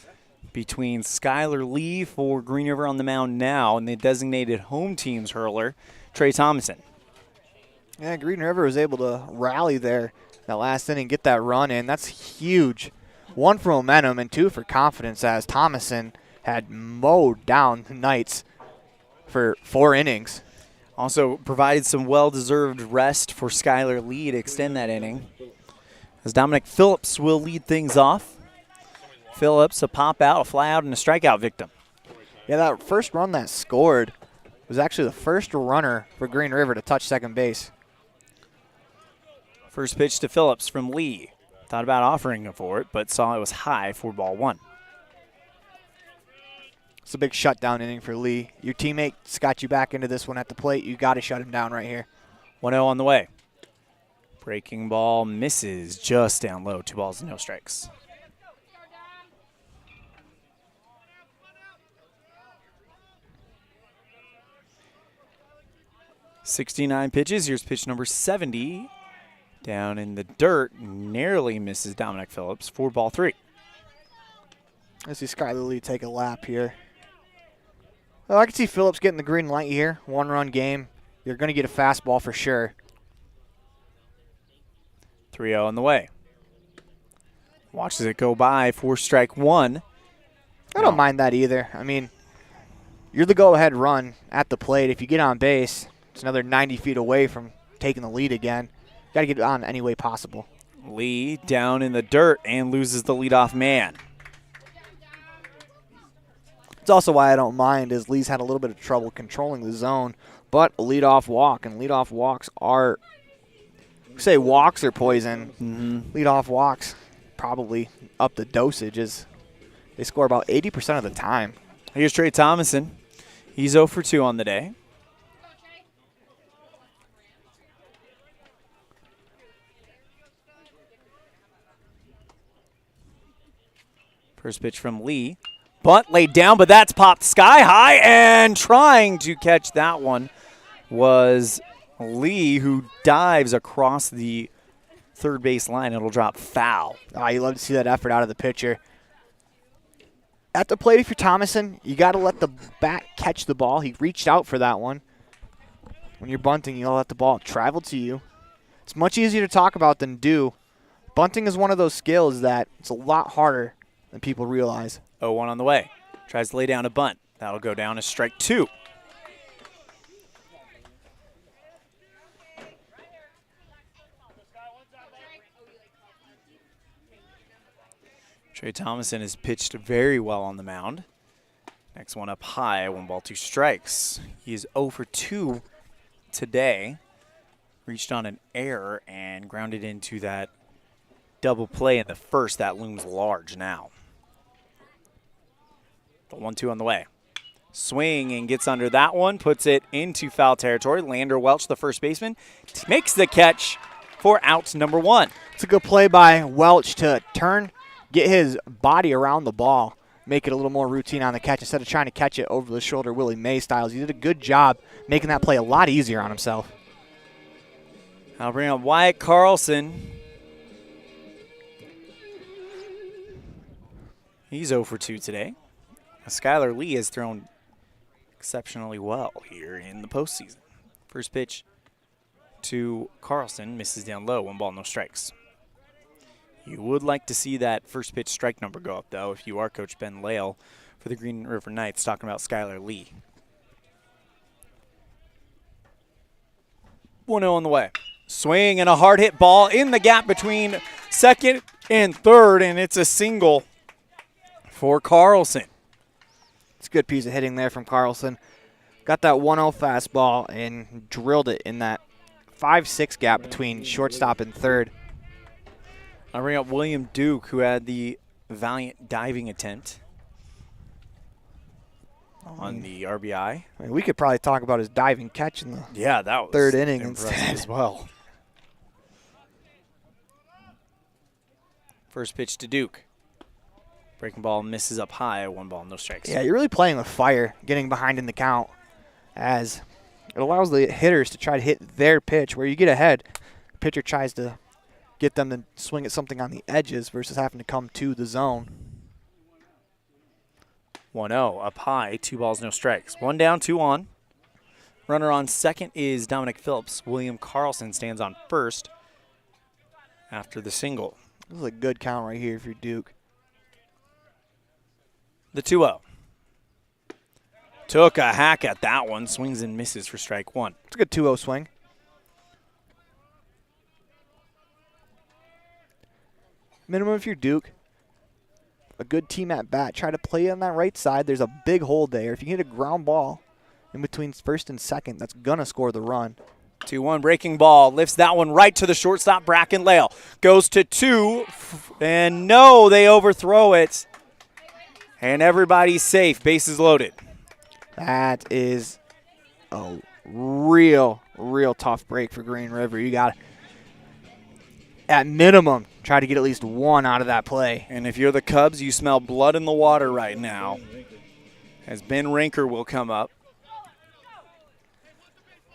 between Skylar Lee for Green River on the mound now and the designated home team's hurler, Trey Thomason. Yeah, Green River was able to rally there that last inning, get that run in. That's huge. 1 for momentum and 2 for confidence, as Thomason had mowed down the Knights for 4 innings. Also provided some well-deserved rest for Skylar Lee to extend that inning, as Dominic Phillips will lead things off. Phillips, a pop out, a fly out, and a strikeout victim. Yeah, that first run that scored was actually the first runner for Green River to touch second base. First pitch to Phillips from Lee. Thought about offering him for it, but saw it was high for ball 1. It's a big shutdown inning for Lee. Your teammate's got you back into this one at the plate. You got to shut him down right here. 1-0 on the way. Breaking ball misses just down low. 2 balls and no strikes. .69 pitches. Here's pitch number 70. Down in the dirt. Narrowly misses Dominic Phillips. 4-3. I see Skylar Lee take a lap here. Well, I can see Phillips getting the green light here. 1-run game. You're going to get a fastball for sure. 3-0 on the way. Watches it go by for strike 1. I don't mind that either. I mean, you're the go-ahead run at the plate. If you get on base, it's another 90 feet away from taking the lead again. Got to get it on any way possible. Lee down in the dirt and loses the leadoff man. It's also why I don't mind is Lee's had a little bit of trouble controlling the zone, but a leadoff walk, and leadoff walks are, say walks are poison. Leadoff walks probably up the dosage is they score about 80% of the time. Here's Trey Thomason. He's 0 for 2 on the day. First pitch from Lee. Bunt laid down, but that's popped sky high, and trying to catch that one was Lee, who dives across the third base line. It'll drop foul. Oh, you love to see that effort out of the pitcher. At the plate, if you're Thomason, you got to let the bat catch the ball. He reached out for that one. When you're bunting, you got to let the ball travel to you. It's much easier to talk about than do. Bunting is one of those skills that it's a lot harder than people realize. 0-1 on the way. Tries to lay down a bunt. That'll go down as strike 2. Trey Thomason has pitched very well on the mound. Next one up high, 1 ball, 2 strikes. He is 0 for 2 today. Reached on an error and grounded into that double play in the first. That looms large now. The 1-2 on the way. Swing and gets under that one. Puts it into foul territory. Lander Welch, the first baseman, makes the catch for out number 1. It's a good play by Welch to turn, get his body around the ball, make it a little more routine on the catch instead of trying to catch it over the shoulder Willie May styles. He did a good job making that play a lot easier on himself. I'll bring up Wyatt Carlson. He's 0 for 2 today. Skylar Lee has thrown exceptionally well here in the postseason. First pitch to Carlson, misses down low, 1 ball, no strikes. You would like to see that first pitch strike number go up, though, if you are Coach Ben Lale for the Green River Knights, talking about Skylar Lee. 1-0 on the way. Swing and a hard hit ball in the gap between second and third, and it's a single for Carlson. It's a good piece of hitting there from Carlson. Got that 1-0 fastball and drilled it in that 5-6 gap between shortstop and third. I'll bring up William Duke, who had the valiant diving attempt on the RBI. I mean, we could probably talk about his diving catch in the that was third inning impressive instead as well. First pitch to Duke. Breaking ball misses up high, 1 ball, no strikes. Yeah, you're really playing with fire, getting behind in the count, as it allows the hitters to try to hit their pitch. Where you get ahead, the pitcher tries to get them to swing at something on the edges versus having to come to the zone. 1-0, up high, 2 balls, no strikes. 1 down, 2 on. Runner on second is Dominic Phillips. William Carlson stands on first after the single. This is a good count right here for Duke. The 2-0. Took a hack at that one. Swings and misses for strike 1. It's a good 2-0 swing. Minimum if you're Duke. A good team at bat. Try to play on that right side. There's a big hole there. If you hit a ground ball in between first and second, that's going to score the run. 2-1 breaking ball. Lifts that one right to the shortstop, Bracken Lale. Goes to 2, and no, they overthrow it. And everybody's safe. Bases loaded. That is a real tough break for Green River. You got to, at minimum, try to get at least one out of that play. And if you're the Cubs, you smell blood in the water right now, as Ben Rinker will come up.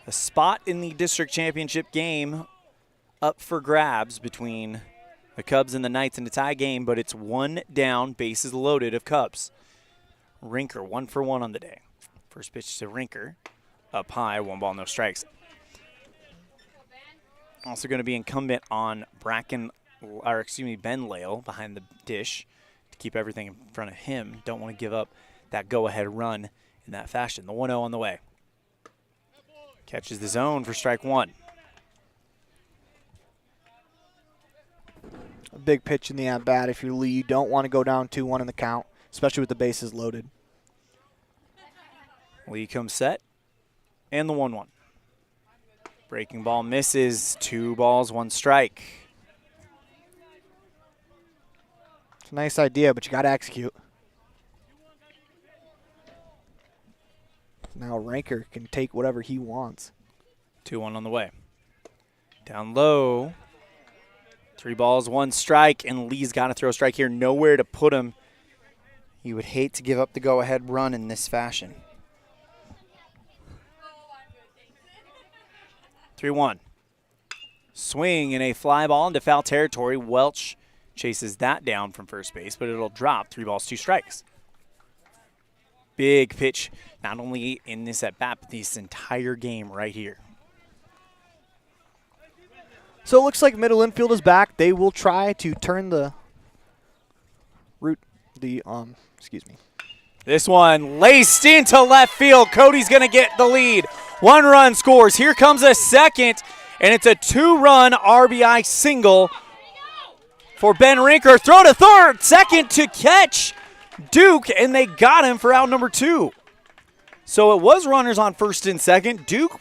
A spot in the district championship game up for grabs between the Cubs and the Knights in a tie game, but it's one down, bases loaded of Cubs. Rinker 1 for 1 on the day. First pitch to Rinker, up high, 1 ball, no strikes. Also going to be incumbent on Ben Lale behind the dish to keep everything in front of him. Don't want to give up that go-ahead run in that fashion. The 1-0 on the way. Catches the zone for strike 1. A big pitch in the at-bat if you're Lee. You don't want to go down 2-1 in the count, especially with the bases loaded. Lee comes set, and the 1-1. Breaking ball misses. 2 balls, 1 strike. It's a nice idea, but you got to execute. Now Ranker can take whatever he wants. 2-1 on the way. Down low. 3 balls, 1 strike, and Lee's got to throw a strike here. Nowhere to put him. You would hate to give up the go-ahead run in this fashion. 3-1. Swing and a fly ball into foul territory. Welch chases that down from first base, but it'll drop. 3 balls, 2 strikes. Big pitch, not only in this at-bat, but this entire game right here. So it looks like middle infield is back. They will try to turn This one laced into left field. Cody's going to get the lead. 1 run scores. Here comes a second, and it's a 2-run RBI single for Ben Rinker. Throw to third, second to catch Duke, and they got him for out number 2. So it was runners on first and second. Duke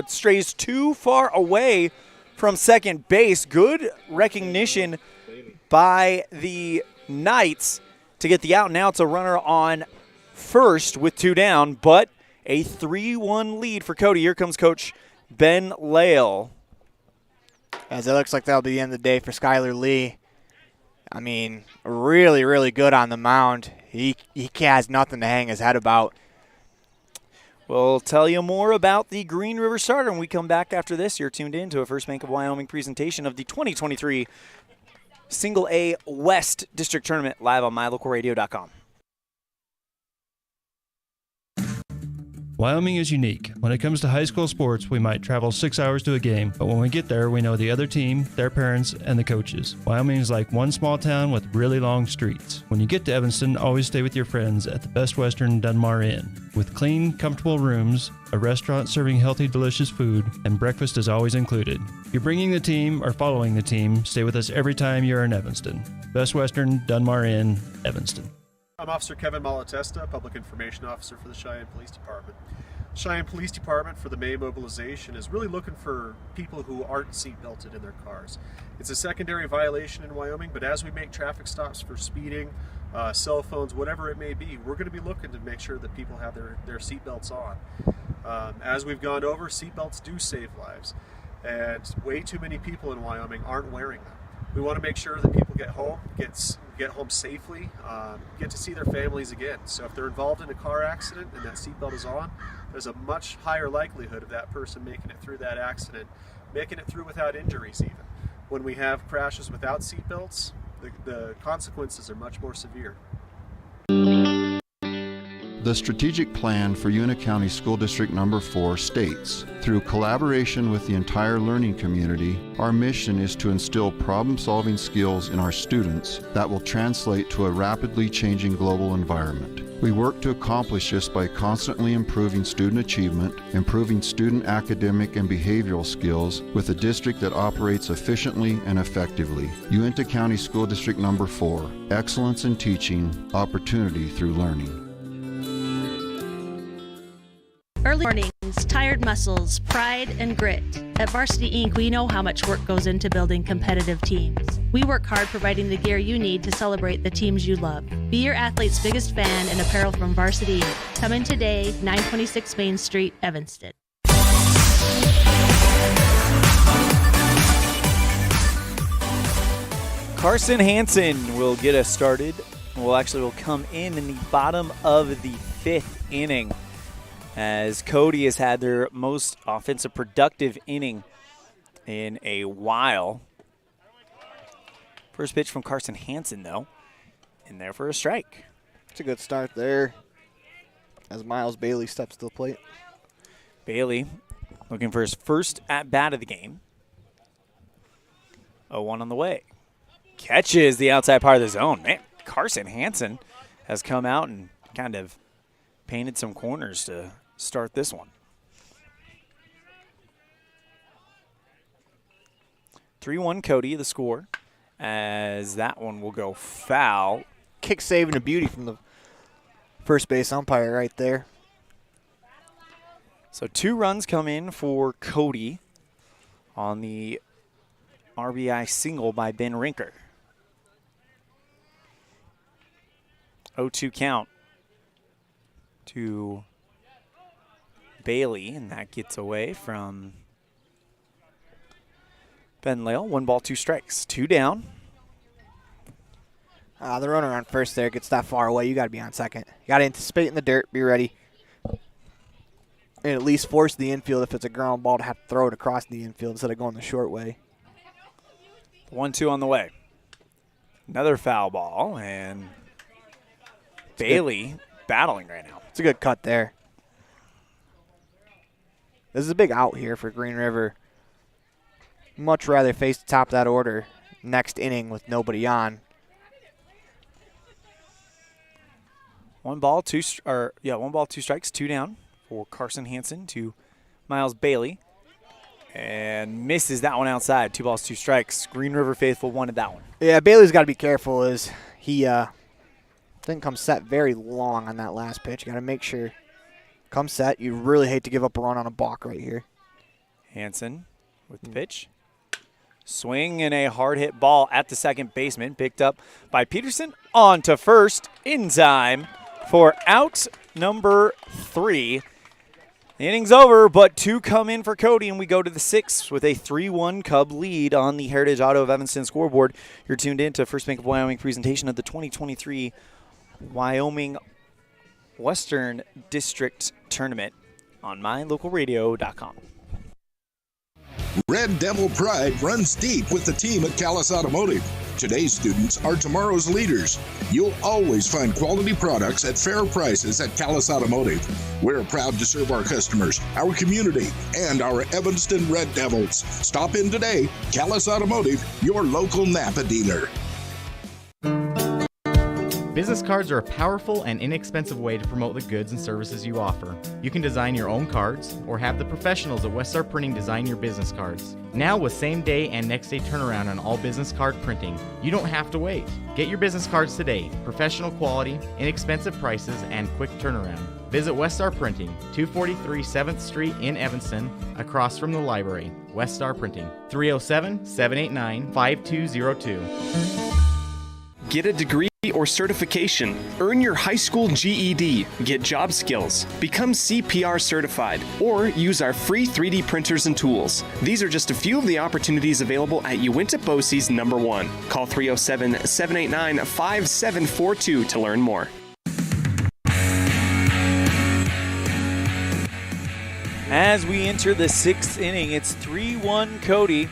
strays too far away from second base. Good recognition by the Knights to get the out. Now it's a runner on first with 2 down, but a 3-1 lead for Cody. Here comes Coach Ben Lale. As it looks like that'll be the end of the day for Skylar Lee. I mean, really good on the mound. He has nothing to hang his head about. We'll tell you more about the Green River starter when we come back after this. You're tuned in to a First Bank of Wyoming presentation of the 2023 Single A West District Tournament live on mylocalradio.com. Wyoming is unique. When it comes to high school sports, we might travel 6 hours to a game, but when we get there, we know the other team, their parents, and the coaches. Wyoming is like one small town with really long streets. When you get to Evanston, always stay with your friends at the Best Western Dunmar Inn. With clean, comfortable rooms, a restaurant serving healthy, delicious food, and breakfast is always included. If you're bringing the team or following the team, stay with us every time you're in Evanston. Best Western Dunmar Inn, Evanston. I'm Officer Kevin Malatesta, Public Information Officer for the Cheyenne Police Department. Cheyenne Police Department for the May mobilization is really looking for people who aren't seat belted in their cars. It's a secondary violation in Wyoming, but as we make traffic stops for speeding, cell phones, whatever it may be, we're going to be looking to make sure that people have their seat belts on. As we've gone over, seat belts do save lives, and way too many people in Wyoming aren't wearing them. We want to make sure that people get home, get home safely, get to see their families again. So if they're involved in a car accident and that seatbelt is on, there's a much higher likelihood of that person making it through that accident, making it through without injuries even. When we have crashes without seatbelts, the consequences are much more severe. The strategic plan for Una County School District Number 4 states, through collaboration with the entire learning community, our mission is to instill problem-solving skills in our students that will translate to a rapidly changing global environment. We work to accomplish this by constantly improving student achievement, improving student academic and behavioral skills with a district that operates efficiently and effectively. Uinta County School District Number 4, excellence in teaching, opportunity through learning. Early mornings days, tired muscles, pride, and grit. At Varsity Inc., we know how much work goes into building competitive teams. We work hard providing the gear you need to celebrate the teams you love. Be your athlete's biggest fan in apparel from Varsity Inc. Come in today, 926 Main Street, Evanston. Carson Hansen will get us started. Will come in the bottom of the 5th inning, as Cody has had their most offensive productive inning in a while. First pitch from Carson Hansen, though, in there for a strike. It's a good start there as Miles Bailey steps to the plate. Bailey looking for his first at-bat of the game. 0-1 on the way. Catches the outside part of the zone. Man, Carson Hansen has come out and kind of painted some corners to start this one. 3-1 Cody, the score, as that one will go foul. Kick saving a beauty from the first base umpire right there. So 2 runs come in for Cody on the RBI single by Ben Rinker. 0-2 count to Bailey, and that gets away from Ben Lale. 1 ball, 2 strikes. 2 down. The runner on first there gets that far away. You got to be on second. You got to anticipate in the dirt, be ready, and at least force the infield if it's a ground ball to have to throw it across the infield instead of going the short way. 1-2 on the way. Another foul ball, and Bailey battling right now. It's a good cut there. This is a big out here for Green River. Much rather face the top of that order next inning with nobody on. 1 ball, 2 strikes, 2 down for Carson Hansen to Miles Bailey. And misses that one outside. 2 balls, 2 strikes. Green River faithful wanted that one. Yeah, Bailey's got to be careful as he didn't come set very long on that last pitch. You got to make sure come set. You really hate to give up a run on a balk right here. Hansen with the pitch. Swing and a hard hit ball at the second baseman. Picked up by Peterson. On to first in time for out number 3. The inning's over, but 2 come in for Cody, and we go to the 6th with a 3-1 Cub lead on the Heritage Auto of Evanston scoreboard. You're tuned in to First Bank of Wyoming presentation of the 2023 Wyoming Western District Tournament on mylocalradio.com. Red Devil pride runs deep with the team at Callis Automotive. Today's students are tomorrow's leaders. You'll always find quality products at fair prices at Callis Automotive. We're proud to serve our customers, our community, and our Evanston Red Devils. Stop in today. Callis Automotive, your local Napa dealer. Business cards are a powerful and inexpensive way to promote the goods and services you offer. You can design your own cards or have the professionals at Westar Printing design your business cards. Now with same day and next day turnaround on all business card printing, you don't have to wait. Get your business cards today. Professional quality, inexpensive prices, and quick turnaround. Visit Westar Printing, 243 7th Street in Evanston, across from the library. Westar Printing, 307-789-5202. Get a degree or certification. Earn your high school GED. Get job skills. Become CPR certified. Or use our free 3D printers and tools. These are just a few of the opportunities available at Uinta BOCES number 1. Call 307-789-5742 to learn more. As we enter the 6th inning, it's 3-1 Cody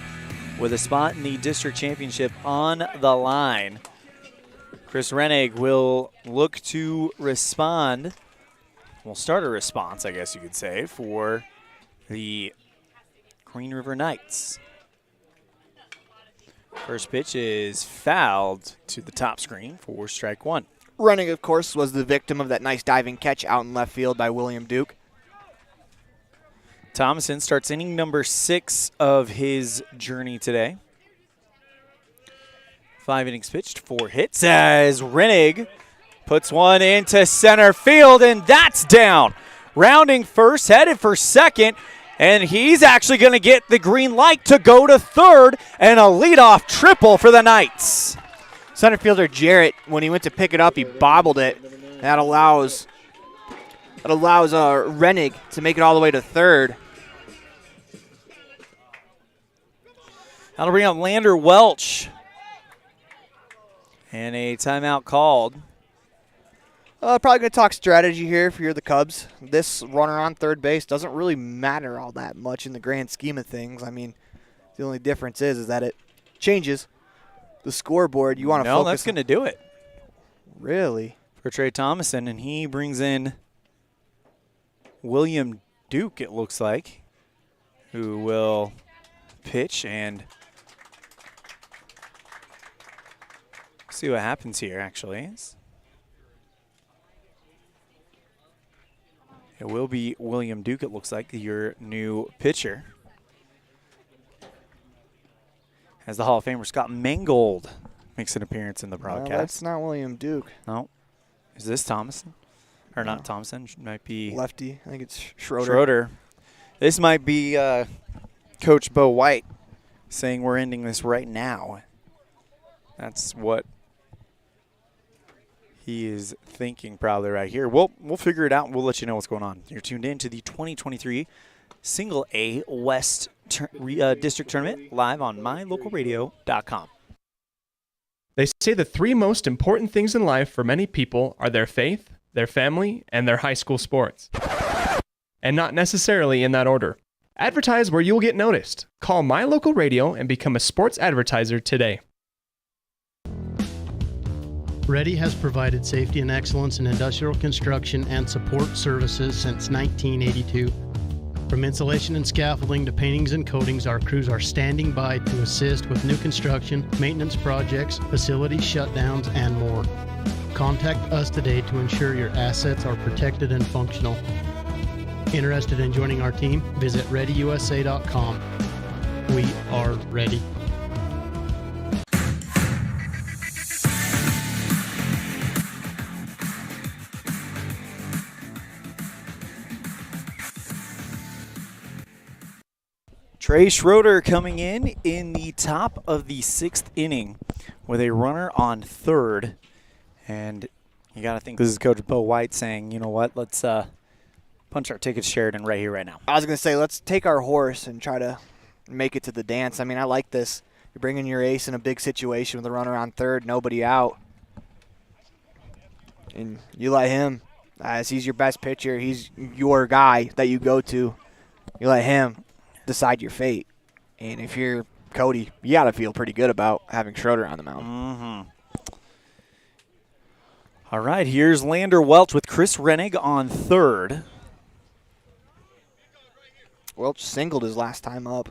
with a spot in the district championship on the line. Chris Rennig will look to respond. We'll start a response, I guess you could say, for the Green River Knights. First pitch is fouled to the top screen for strike 1. Rennig, of course, was the victim of that nice diving catch out in left field by William Duke. Thomason starts inning number 6 of his journey today. 5 innings pitched, 4 hits as Rennig puts one into center field, and that's down. rounding first, headed for second, and he's actually going to get the green light to go to third, and a leadoff triple for the Knights. Center fielder Jarrett, when he went to pick it up, he bobbled it. That allows Rennig to make it all the way to third. That'll bring up Lander Welch. And a timeout called. Probably going to talk strategy here if you're the Cubs. This runner on third base doesn't really matter all that much in the grand scheme of things. I mean, the only difference is that it changes the scoreboard. You want to focus. No, that's going to do it. Really? For Trey Thomason, and he brings in William Duke, it looks like, who will pitch and see what happens here, actually. It will be William Duke, it looks like, your new pitcher. As the Hall of Famer Scott Mangold makes an appearance in the broadcast. No, that's not William Duke. No. Is this Thomason? Or not Thomason. Might be lefty. I think it's Schroeder. Schroeder. This might be Coach Bo White saying we're ending this right now. That's what he is thinking probably right here. We'll figure it out and we'll let you know what's going on. You're tuned in to the 2023 Single A West District Tournament live on mylocalradio.com. They say the three most important things in life for many people are their faith, their family, and their high school sports. And not necessarily in that order. Advertise where you'll get noticed. Call My Local Radio and become a sports advertiser today. Ready has provided safety and excellence in industrial construction and support services since 1982. From insulation and scaffolding to paintings and coatings, our crews are standing by to assist with new construction, maintenance projects, facility shutdowns, and more. Contact us today to ensure your assets are protected and functional. Interested in joining our team? Visit ReadyUSA.com. We are ready. Trey Schroeder coming in the top of the 6th inning with a runner on third. And you got to think this is Coach Bo White saying, you know what, let's punch our ticket to Sheridan right here, right now. I was going to say, let's take our horse and try to make it to the dance. I mean, I like this. You're bringing your ace in a big situation with a runner on third, nobody out. And you let him, as he's your best pitcher, he's your guy that you go to. You let him decide your fate. And if you're Cody, you got to feel pretty good about having Schroeder on the mound. Mm-hmm. All right, here's Lander Welch with Chris Rennig on third. Welch singled his last time up.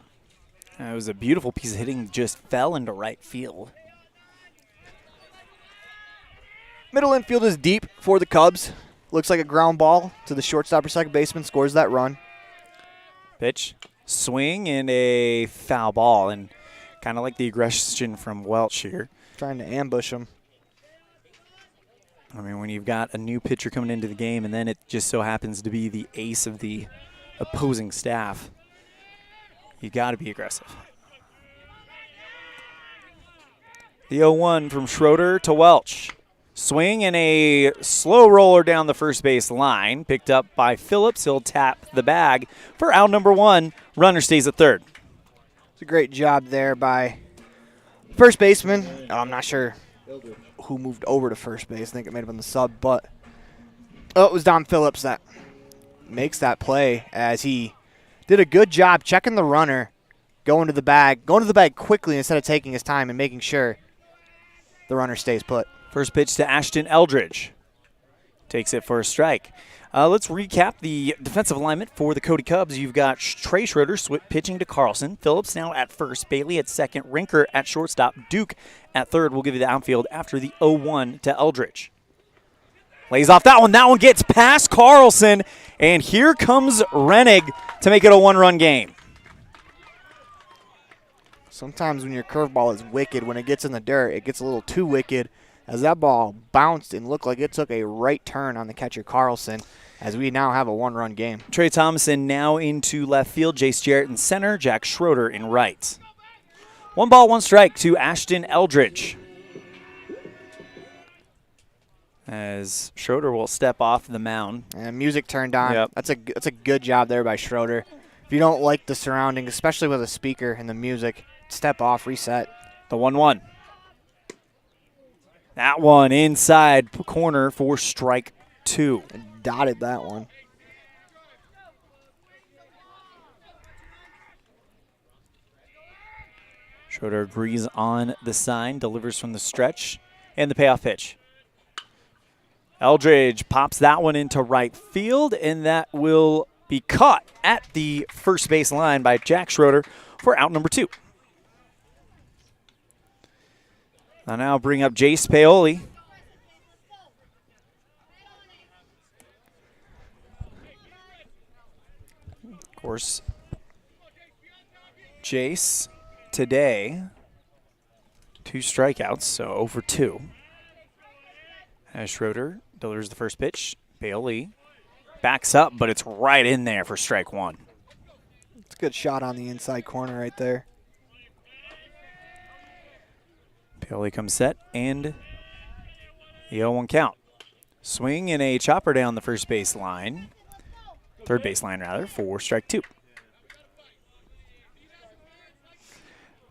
It was a beautiful piece of hitting, just fell into right field. Middle infield is deep for the Cubs. Looks like a ground ball to the shortstop or second baseman, scores that run. Pitch, swing, and a foul ball, and kind of like the aggression from Welch here. Trying to ambush him. I mean, when you've got a new pitcher coming into the game and then it just so happens to be the ace of the opposing staff, you got to be aggressive. The 0-1 from Schroeder to Welch. Swing and a slow roller down the first base line. Picked up by Phillips. He'll tap the bag for out number 1. Runner stays at third. It's a great job there by first baseman. I'm not sure who moved over to first base. I think it may have been the sub, but it was Don Phillips that makes that play as he did a good job checking the runner, going to the bag quickly instead of taking his time and making sure the runner stays put. First pitch to Ashton Eldridge. Takes it for a strike. Let's recap the defensive alignment for the Cody Cubs. You've got Trey Schroeder pitching to Carlson. Phillips now at first. Bailey at second. Rinker at shortstop. Duke at third. We'll give you the outfield after the 0-1 to Eldridge. Lays off that one. That one gets past Carlson. And here comes Rennig to make it a one-run game. Sometimes when your curveball is wicked, when it gets in the dirt, it gets a little too wicked as that ball bounced and looked like it took a right turn on the catcher Carlson. as we now have a one-run game. Trey Thomason now into left field. Jace Jarrett in center. Jack Schroeder in right. 1 ball, 1 strike to Ashton Eldridge. As Schroeder will step off the mound. And music turned on. Yep. That's a good job there by Schroeder. If you don't like the surroundings, especially with a speaker and the music, step off, reset. The 1-1. That one inside corner for strike 2. Dotted that one. Schroeder agrees on the sign, delivers from the stretch, and the payoff pitch. Eldridge pops that one into right field, and that will be caught at the first base line by Jack Schroeder for out number 2. I'll now bring up Jace Paoli. Of course, Jace today, 2 strikeouts, so 0 for 2. As Schroeder delivers the first pitch, Paoli backs up, but it's right in there for strike 1. It's a good shot on the inside corner right there. Paoli comes set, and the 0-1 count. Swing and a chopper down the first base line. Third base line, rather, for strike 2.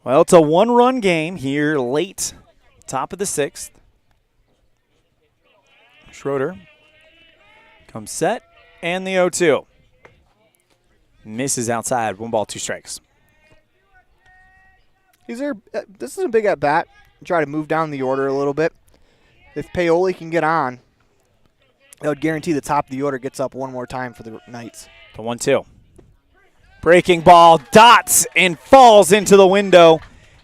Well, it's a 1-run game here late, top of the 6th. Schroeder comes set, and the 0-2. Misses outside, 1 ball, 2 strikes. This is a big at-bat. Try to move down the order a little bit. If Paoli can get on, that would guarantee the top of the order gets up one more time for the Knights. The 1-2. Breaking ball, dots, and falls into the window.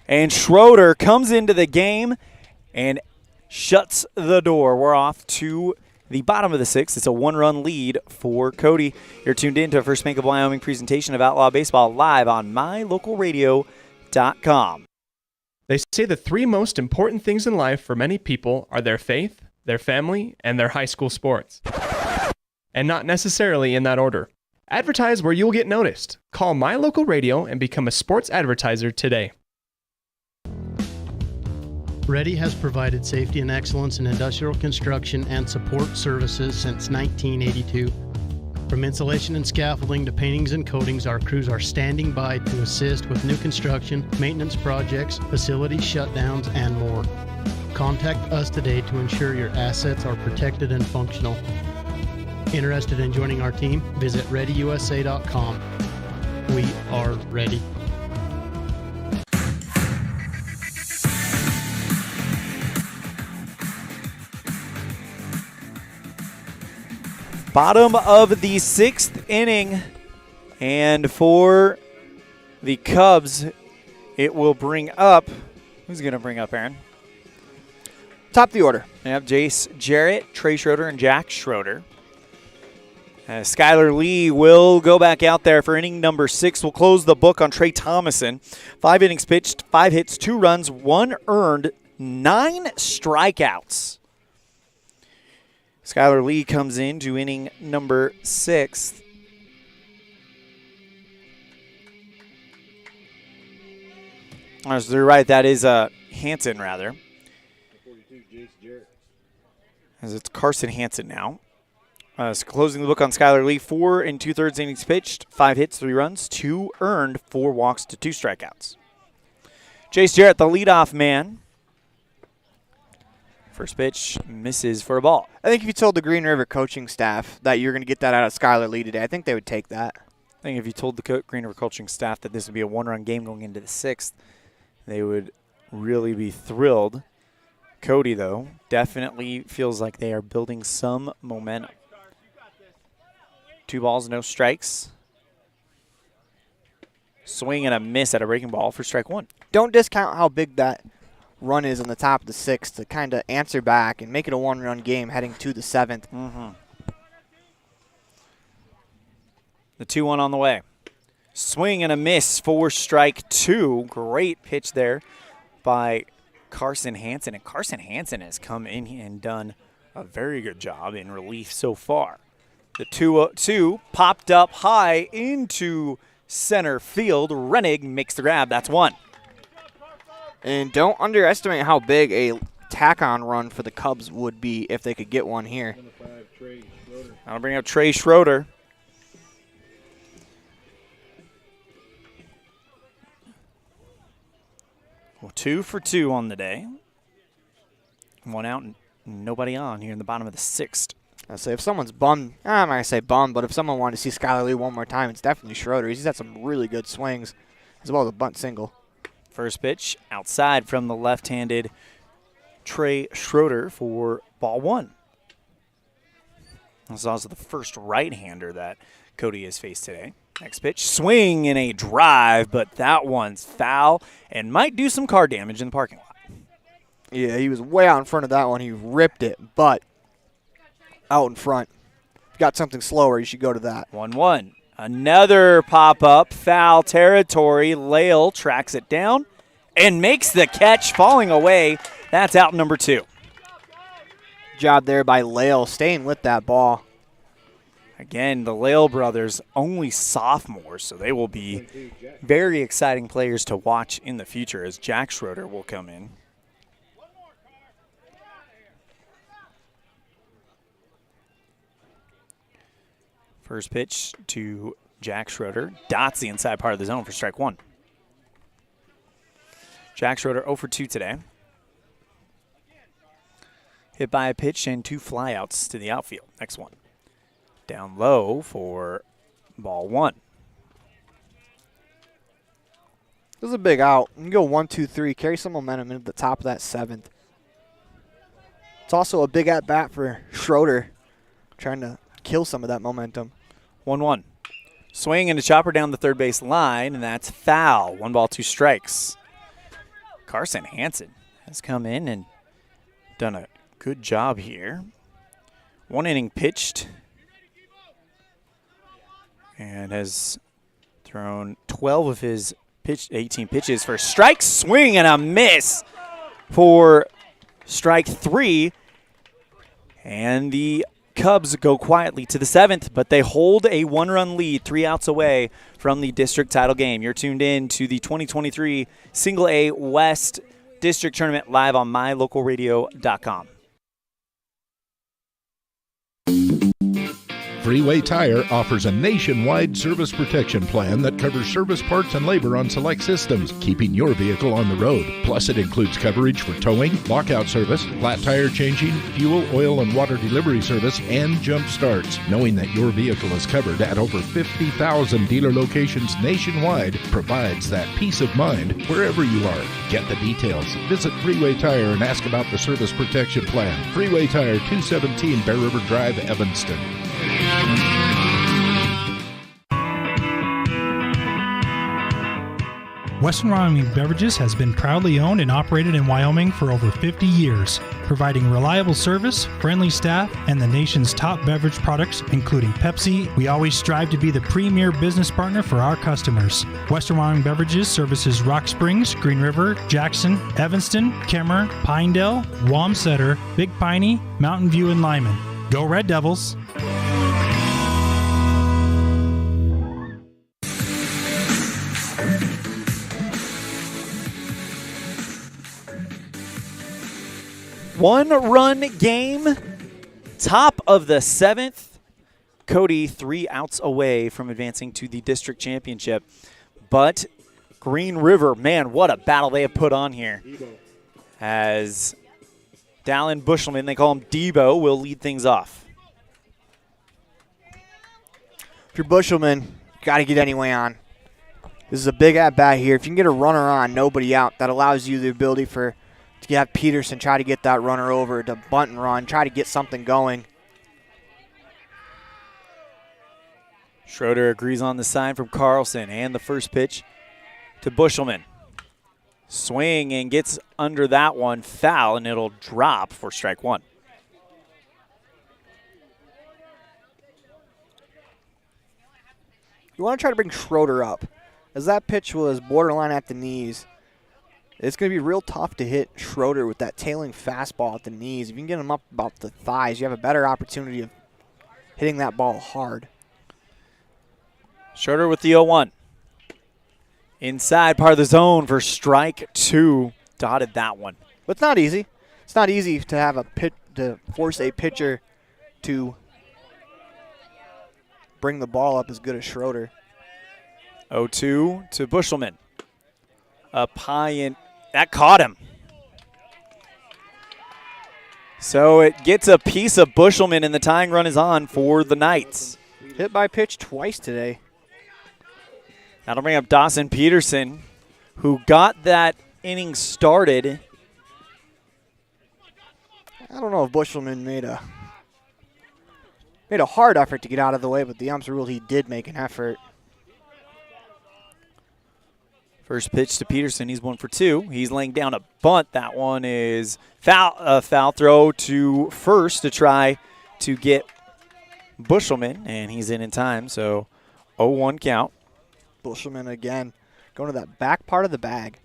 And Schroeder comes into the game and shuts the door. We're off to the bottom of the 6th. It's a 1-run lead for Cody. You're tuned in to a First Bank of Wyoming presentation of Outlaw Baseball live on mylocalradio.com. They say the 3 most important things in life for many people are their faith, their family, and their high school sports. And not necessarily in that order. Advertise where you'll get noticed. Call My Local Radio and become a sports advertiser today. Ready has provided safety and excellence in industrial construction and support services since 1982. From insulation and scaffolding to paintings and coatings, our crews are standing by to assist with new construction, maintenance projects, facility shutdowns, and more. Contact us today to ensure your assets are protected and functional. Interested in joining our team? Visit ReadyUSA.com. We are ready. Bottom of the 6th inning, and for the Cubs, it will bring up, who's going to bring up, Aaron? Top of the order. Yep, Jace Jarrett, Trey Schroeder, and Jack Schroeder. Skylar Lee will go back out there for inning number 6. We'll close the book on Trey Thomason. 5 innings pitched, 5 hits, 2 runs, 1 earned, 9 strikeouts. Skylar Lee comes in to inning number 6. You're right, that is Hansen, rather. As it's Carson Hansen now. So closing the book on Skylar Lee, 4 2/3 innings pitched, 5 hits, 3 runs, 2 earned, 4 walks to 2 strikeouts. Jace Jarrett, the leadoff man. First pitch misses for a ball. I think if you told the Green River coaching staff that you're going to get that out of Skylar Lee today, I think they would take that. I think if you told the Green River coaching staff that this would be a 1-run game going into the 6th, they would really be thrilled. Cody, though, definitely feels like they are building some momentum. 2 balls, no strikes. Swing and a miss at a breaking ball for strike 1. Don't discount how big that run is in the top of the 6th to kind of answer back and make it a 1-run game heading to the 7th. Mm-hmm. The 2-1 on the way. Swing and a miss for strike 2. Great pitch there by Carson Hansen. And Carson Hansen has come in and done a very good job in relief so far. The 2-2 popped up high into center field. Rennig makes the grab. That's one. And don't underestimate how big a tack-on run for the Cubs would be if they could get one here. I'll bring up Trey Schroeder. Well, 2 for 2 on the day. One out and nobody on here in the bottom of the 6th. I'll say if someone's bummed, I'm not going to say bummed, but if someone wanted to see Skylar Lee one more time, it's definitely Schroeder. He's had some really good swings, as well as a bunt single. First pitch outside from the left-handed Trey Schroeder for ball 1. This is also the first right-hander that Cody has faced today. Next pitch, swing and a drive, but that one's foul and might do some car damage in the parking lot. Yeah, he was way out in front of that one. He ripped it, but out in front. If you got something slower, you should go to that. 1-1. Another pop-up, foul territory. Lale tracks it down and makes the catch, falling away. That's out number 2. Job there by Lale, staying with that ball. Again, the Lale brothers only sophomores, so they will be very exciting players to watch in the future as Jack Schroeder will come in. First pitch to Jack Schroeder. Dots the inside part of the zone for strike 1. Jack Schroeder 0 for 2 today. Hit by a pitch and 2 flyouts to the outfield. Next one. Down low for ball 1. This is a big out. You can go 1, 2, 3. Carry some momentum into the top of that 7th. It's also a big at-bat for Schroeder, trying to kill some of that momentum. 1-1. Swing and a chopper down the third base line, and that's foul. 1 ball, 2 strikes. Carson Hansen has come in and done a good job here. 1 inning pitched and has thrown 12 of his 18 pitches for strikes. Swing and a miss for strike 3. And the Cubs go quietly to the 7th, but they hold a 1-run lead, 3 outs away from the district title game. You're tuned in to the 2023 Single A West District Tournament live on mylocalradio.com. Freeway Tire offers a nationwide service protection plan that covers service parts and labor on select systems, keeping your vehicle on the road. Plus, it includes coverage for towing, lockout service, flat tire changing, fuel, oil, and water delivery service, and jump starts. Knowing that your vehicle is covered at over 50,000 dealer locations nationwide provides that peace of mind wherever you are. Get the details. Visit Freeway Tire and ask about the service protection plan. Freeway Tire, 217 Bear River Drive, Evanston. Western Wyoming Beverages has been proudly owned and operated in Wyoming for over 50 years, providing reliable service, friendly staff, and the nation's top beverage products, including Pepsi. We always strive to be the premier business partner for our customers. Western Wyoming Beverages services Rock Springs, Green River, Jackson, Evanston, Kemmer, Pinedale, Wamsutter, Big Piney, Mountain View, and Lyman. Go Red Devils! One-run game, top of the 7th. Cody 3 outs away from advancing to the district championship. But Green River, man, what a battle they have put on here. As Dallin Bushelman, they call him Debo, will lead things off. If you're Bushelman, you got to get anyway on. This is a big at-bat here. If you can get a runner on, nobody out, that allows you the ability to have Peterson try to get that runner over, to bunt and run, try to get something going. Schroeder agrees on the sign from Carlson, and the first pitch to Bushelman. Swing and gets under that one, foul, and it'll drop for strike 1. You want to try to bring Schroeder up, as that pitch was borderline at the knees. It's going to be real tough to hit Schroeder with that tailing fastball at the knees. If you can get him up about the thighs, you have a better opportunity of hitting that ball hard. Schroeder with the 0-1. Inside part of the zone for strike 2. Dotted that one. But it's not easy. It's not easy to have to force a pitcher to bring the ball up as good as Schroeder. 0-2 to Bushelman. Up high and that caught him. So it gets a piece of Bushelman and the tying run is on for the Knights. Hit by pitch twice today. That'll bring up Dawson Peterson, who got that inning started. I don't know if Bushelman made a hard effort to get out of the way, but the umps ruled he did make an effort. First pitch to Peterson. He's 1 for 2. He's laying down a bunt. That one is foul. A foul throw to first to try to get Bushelman, and he's in time. So 0-1 count. Bushelman again going to that back part of the bag.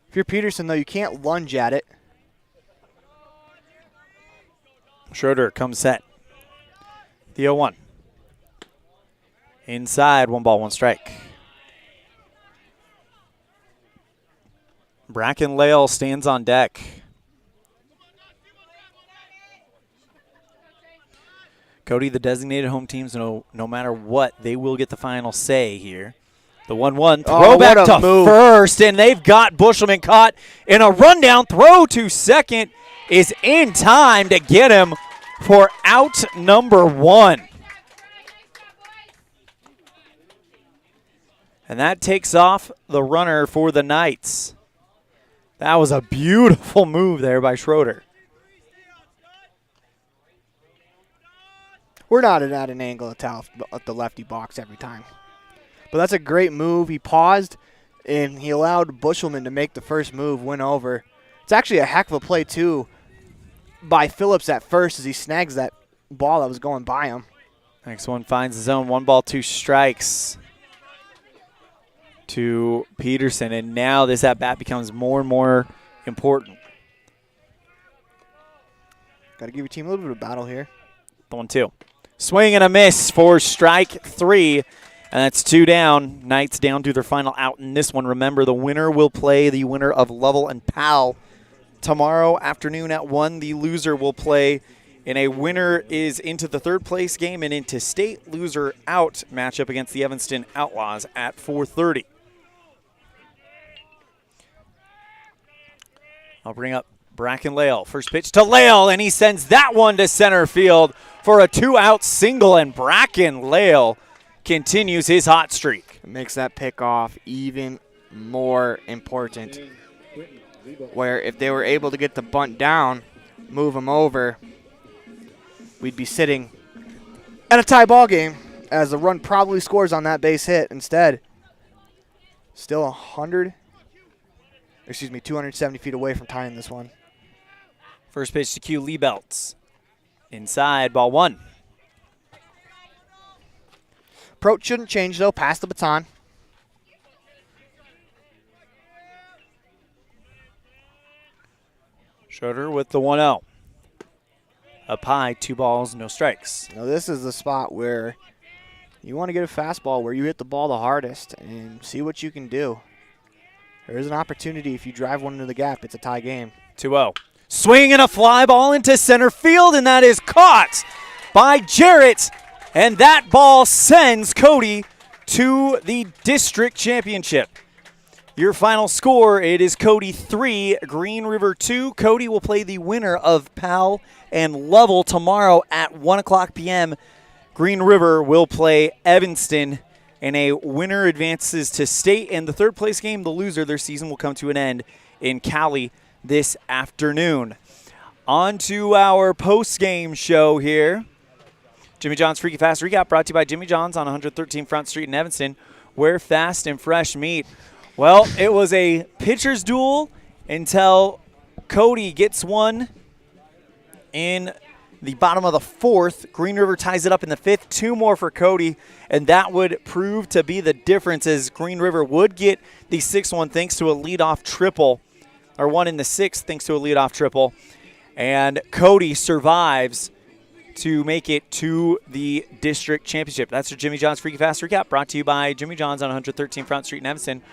If you're Peterson, though, you can't lunge at it. Schroeder comes set. The 0-1. Inside, 1 ball, 1 strike. Bracken Lale stands on deck. Cody, the designated home teams, no matter what, they will get the final say here. The 1-1 throw back to first, and they've got Bushelman caught in a rundown. Throw to second is in time to get him for out number 1. And that takes off the runner for the Knights. That was a beautiful move there by Schroeder. We're not at an angle at the lefty box every time. But that's a great move. He paused, and he allowed Bushelman to make the first move, win over. It's actually a heck of a play, too, by Phillips at first as he snags that ball that was going by him. Next one finds the zone. 1 ball, 2 strikes to Peterson, and now this at-bat becomes more and more important. Got to give your team a little bit of battle here. The 1-2. Swing and a miss for strike 3, and that's 2 down. Knights down to their final out in this one. Remember, the winner will play the winner of Lovell and Powell tomorrow afternoon at 1. The loser will play in a winner is into the 3rd place game and into state loser out matchup against the Evanston Outlaws at 4:30. I'll bring up Bracken Lale. First pitch to Lale, and he sends that one to center field for a 2-out single, and Bracken Lale continues his hot streak. It makes that pickoff even more important, where if they were able to get the bunt down, move him over, we'd be sitting at a tie ball game as the run probably scores on that base hit. Instead, still 270 feet away from tying this one. First pitch to Q Liebelts. Inside, ball 1. Approach shouldn't change, though. Pass the baton. Schroeder with the 1-0. Up high, 2 balls, no strikes. Now this is the spot where you want to get a fastball where you hit the ball the hardest and see what you can do. There is an opportunity if you drive one into the gap. It's a tie game. 2-0. Swing and a fly ball into center field, and that is caught by Jarrett. And that ball sends Cody to the district championship. Your final score, it is Cody 3, Green River 2. Cody will play the winner of Powell and Lovell tomorrow at 1 o'clock p.m. Green River will play Evanston, and a winner advances to state. And the 3rd place game, the loser, their season will come to an end in Cowley this afternoon. On to our post-game show here. Jimmy John's Freaky Fast Recap brought to you by Jimmy John's on 113 Front Street in Evanston, where fast and fresh meat. Well, it was a pitcher's duel until Cody gets one in the bottom of the 4th. Green River ties it up in the 5th. 2 more for Cody, and that would prove to be the difference as Green River would get the 6th one thanks to a leadoff triple, or one in the 6th thanks to a leadoff triple. And Cody survives to make it to the district championship. That's your Jimmy John's Freaky Fast Recap, brought to you by Jimmy John's on 113 Front Street in Evanston,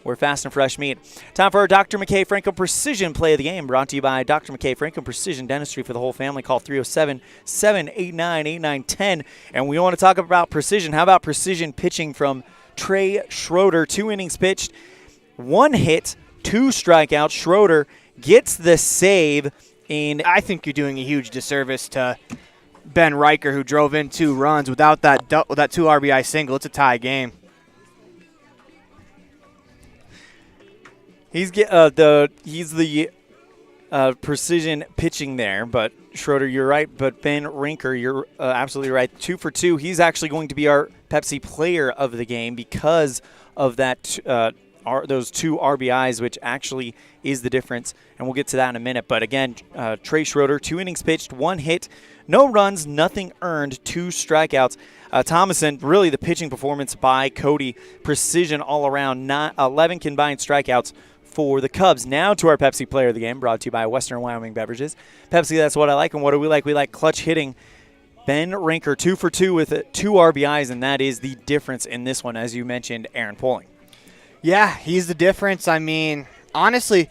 where fast and fresh meat. Time for our Dr. McKay Franklin Precision Play of the Game, brought to you by Dr. McKay Franklin Precision Dentistry for the whole family. Call 307-789-8910. And we want to talk about precision. How about precision pitching from Trey Schroeder? 2 innings pitched, 1 hit, 2 strikeouts. Schroeder gets the save. I think you're doing a huge disservice to Ben Riker, who drove in 2 runs. Without that 2 RBI single, it's a tie game. He's the precision pitching there, but Schroeder, you're right. But Ben Rinker, you're absolutely right. 2 for 2. He's actually going to be our Pepsi Player of the Game because of that those 2 RBIs, which actually is the difference, and we'll get to that in a minute. But again, Trey Schroeder, 2 innings pitched, 1 hit, no runs, nothing earned, 2 strikeouts. Thomason, really the pitching performance by Cody, precision all around, 11 combined strikeouts for the Cubs. Now to our Pepsi Player of the Game, brought to you by Western Wyoming Beverages. Pepsi, that's what I like. And what do we like? We like clutch hitting. Ben Rinker, 2 for 2 with 2 RBIs, and that is the difference in this one, as you mentioned, Aaron Poling. Yeah, he's the difference. I mean, honestly,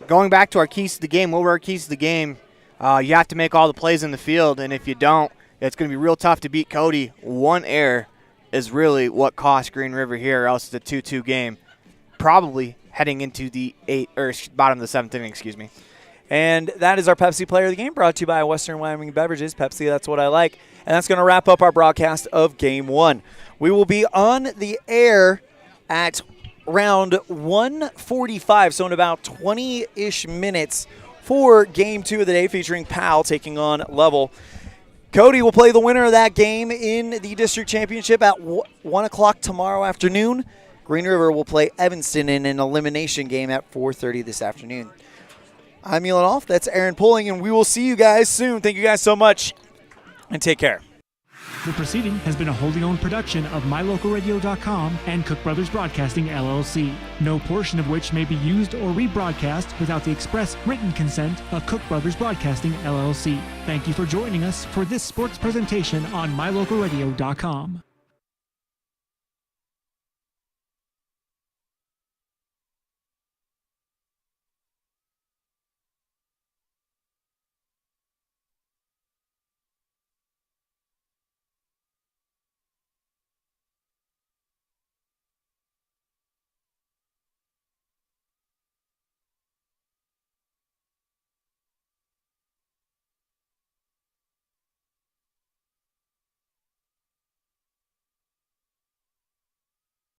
going back to our keys to the game, what were our keys to the game? You have to make all the plays in the field, and if you don't, it's going to be real tough to beat Cody. 1 error is really what cost Green River here, or else it's a 2-2 game. Probably heading into the bottom of the 7th inning, excuse me. And that is our Pepsi Player of the Game, brought to you by Western Wyoming Beverages. Pepsi, that's what I like. And that's going to wrap up our broadcast of Game 1. We will be on the air at round 1:45, so in about 20-ish minutes for Game 2 of the day, featuring Powell taking on Level. Cody will play the winner of that game in the district championship at 1 o'clock tomorrow afternoon. Green River will play Evanston in an elimination game at 4:30 this afternoon. I'm Elan Olliff, that's Aaron Poling, and we will see you guys soon. Thank you guys so much, and take care. The proceeding has been a wholly owned production of MyLocalRadio.com and Cook Brothers Broadcasting, LLC, no portion of which may be used or rebroadcast without the express written consent of Cook Brothers Broadcasting, LLC. Thank you for joining us for this sports presentation on MyLocalRadio.com.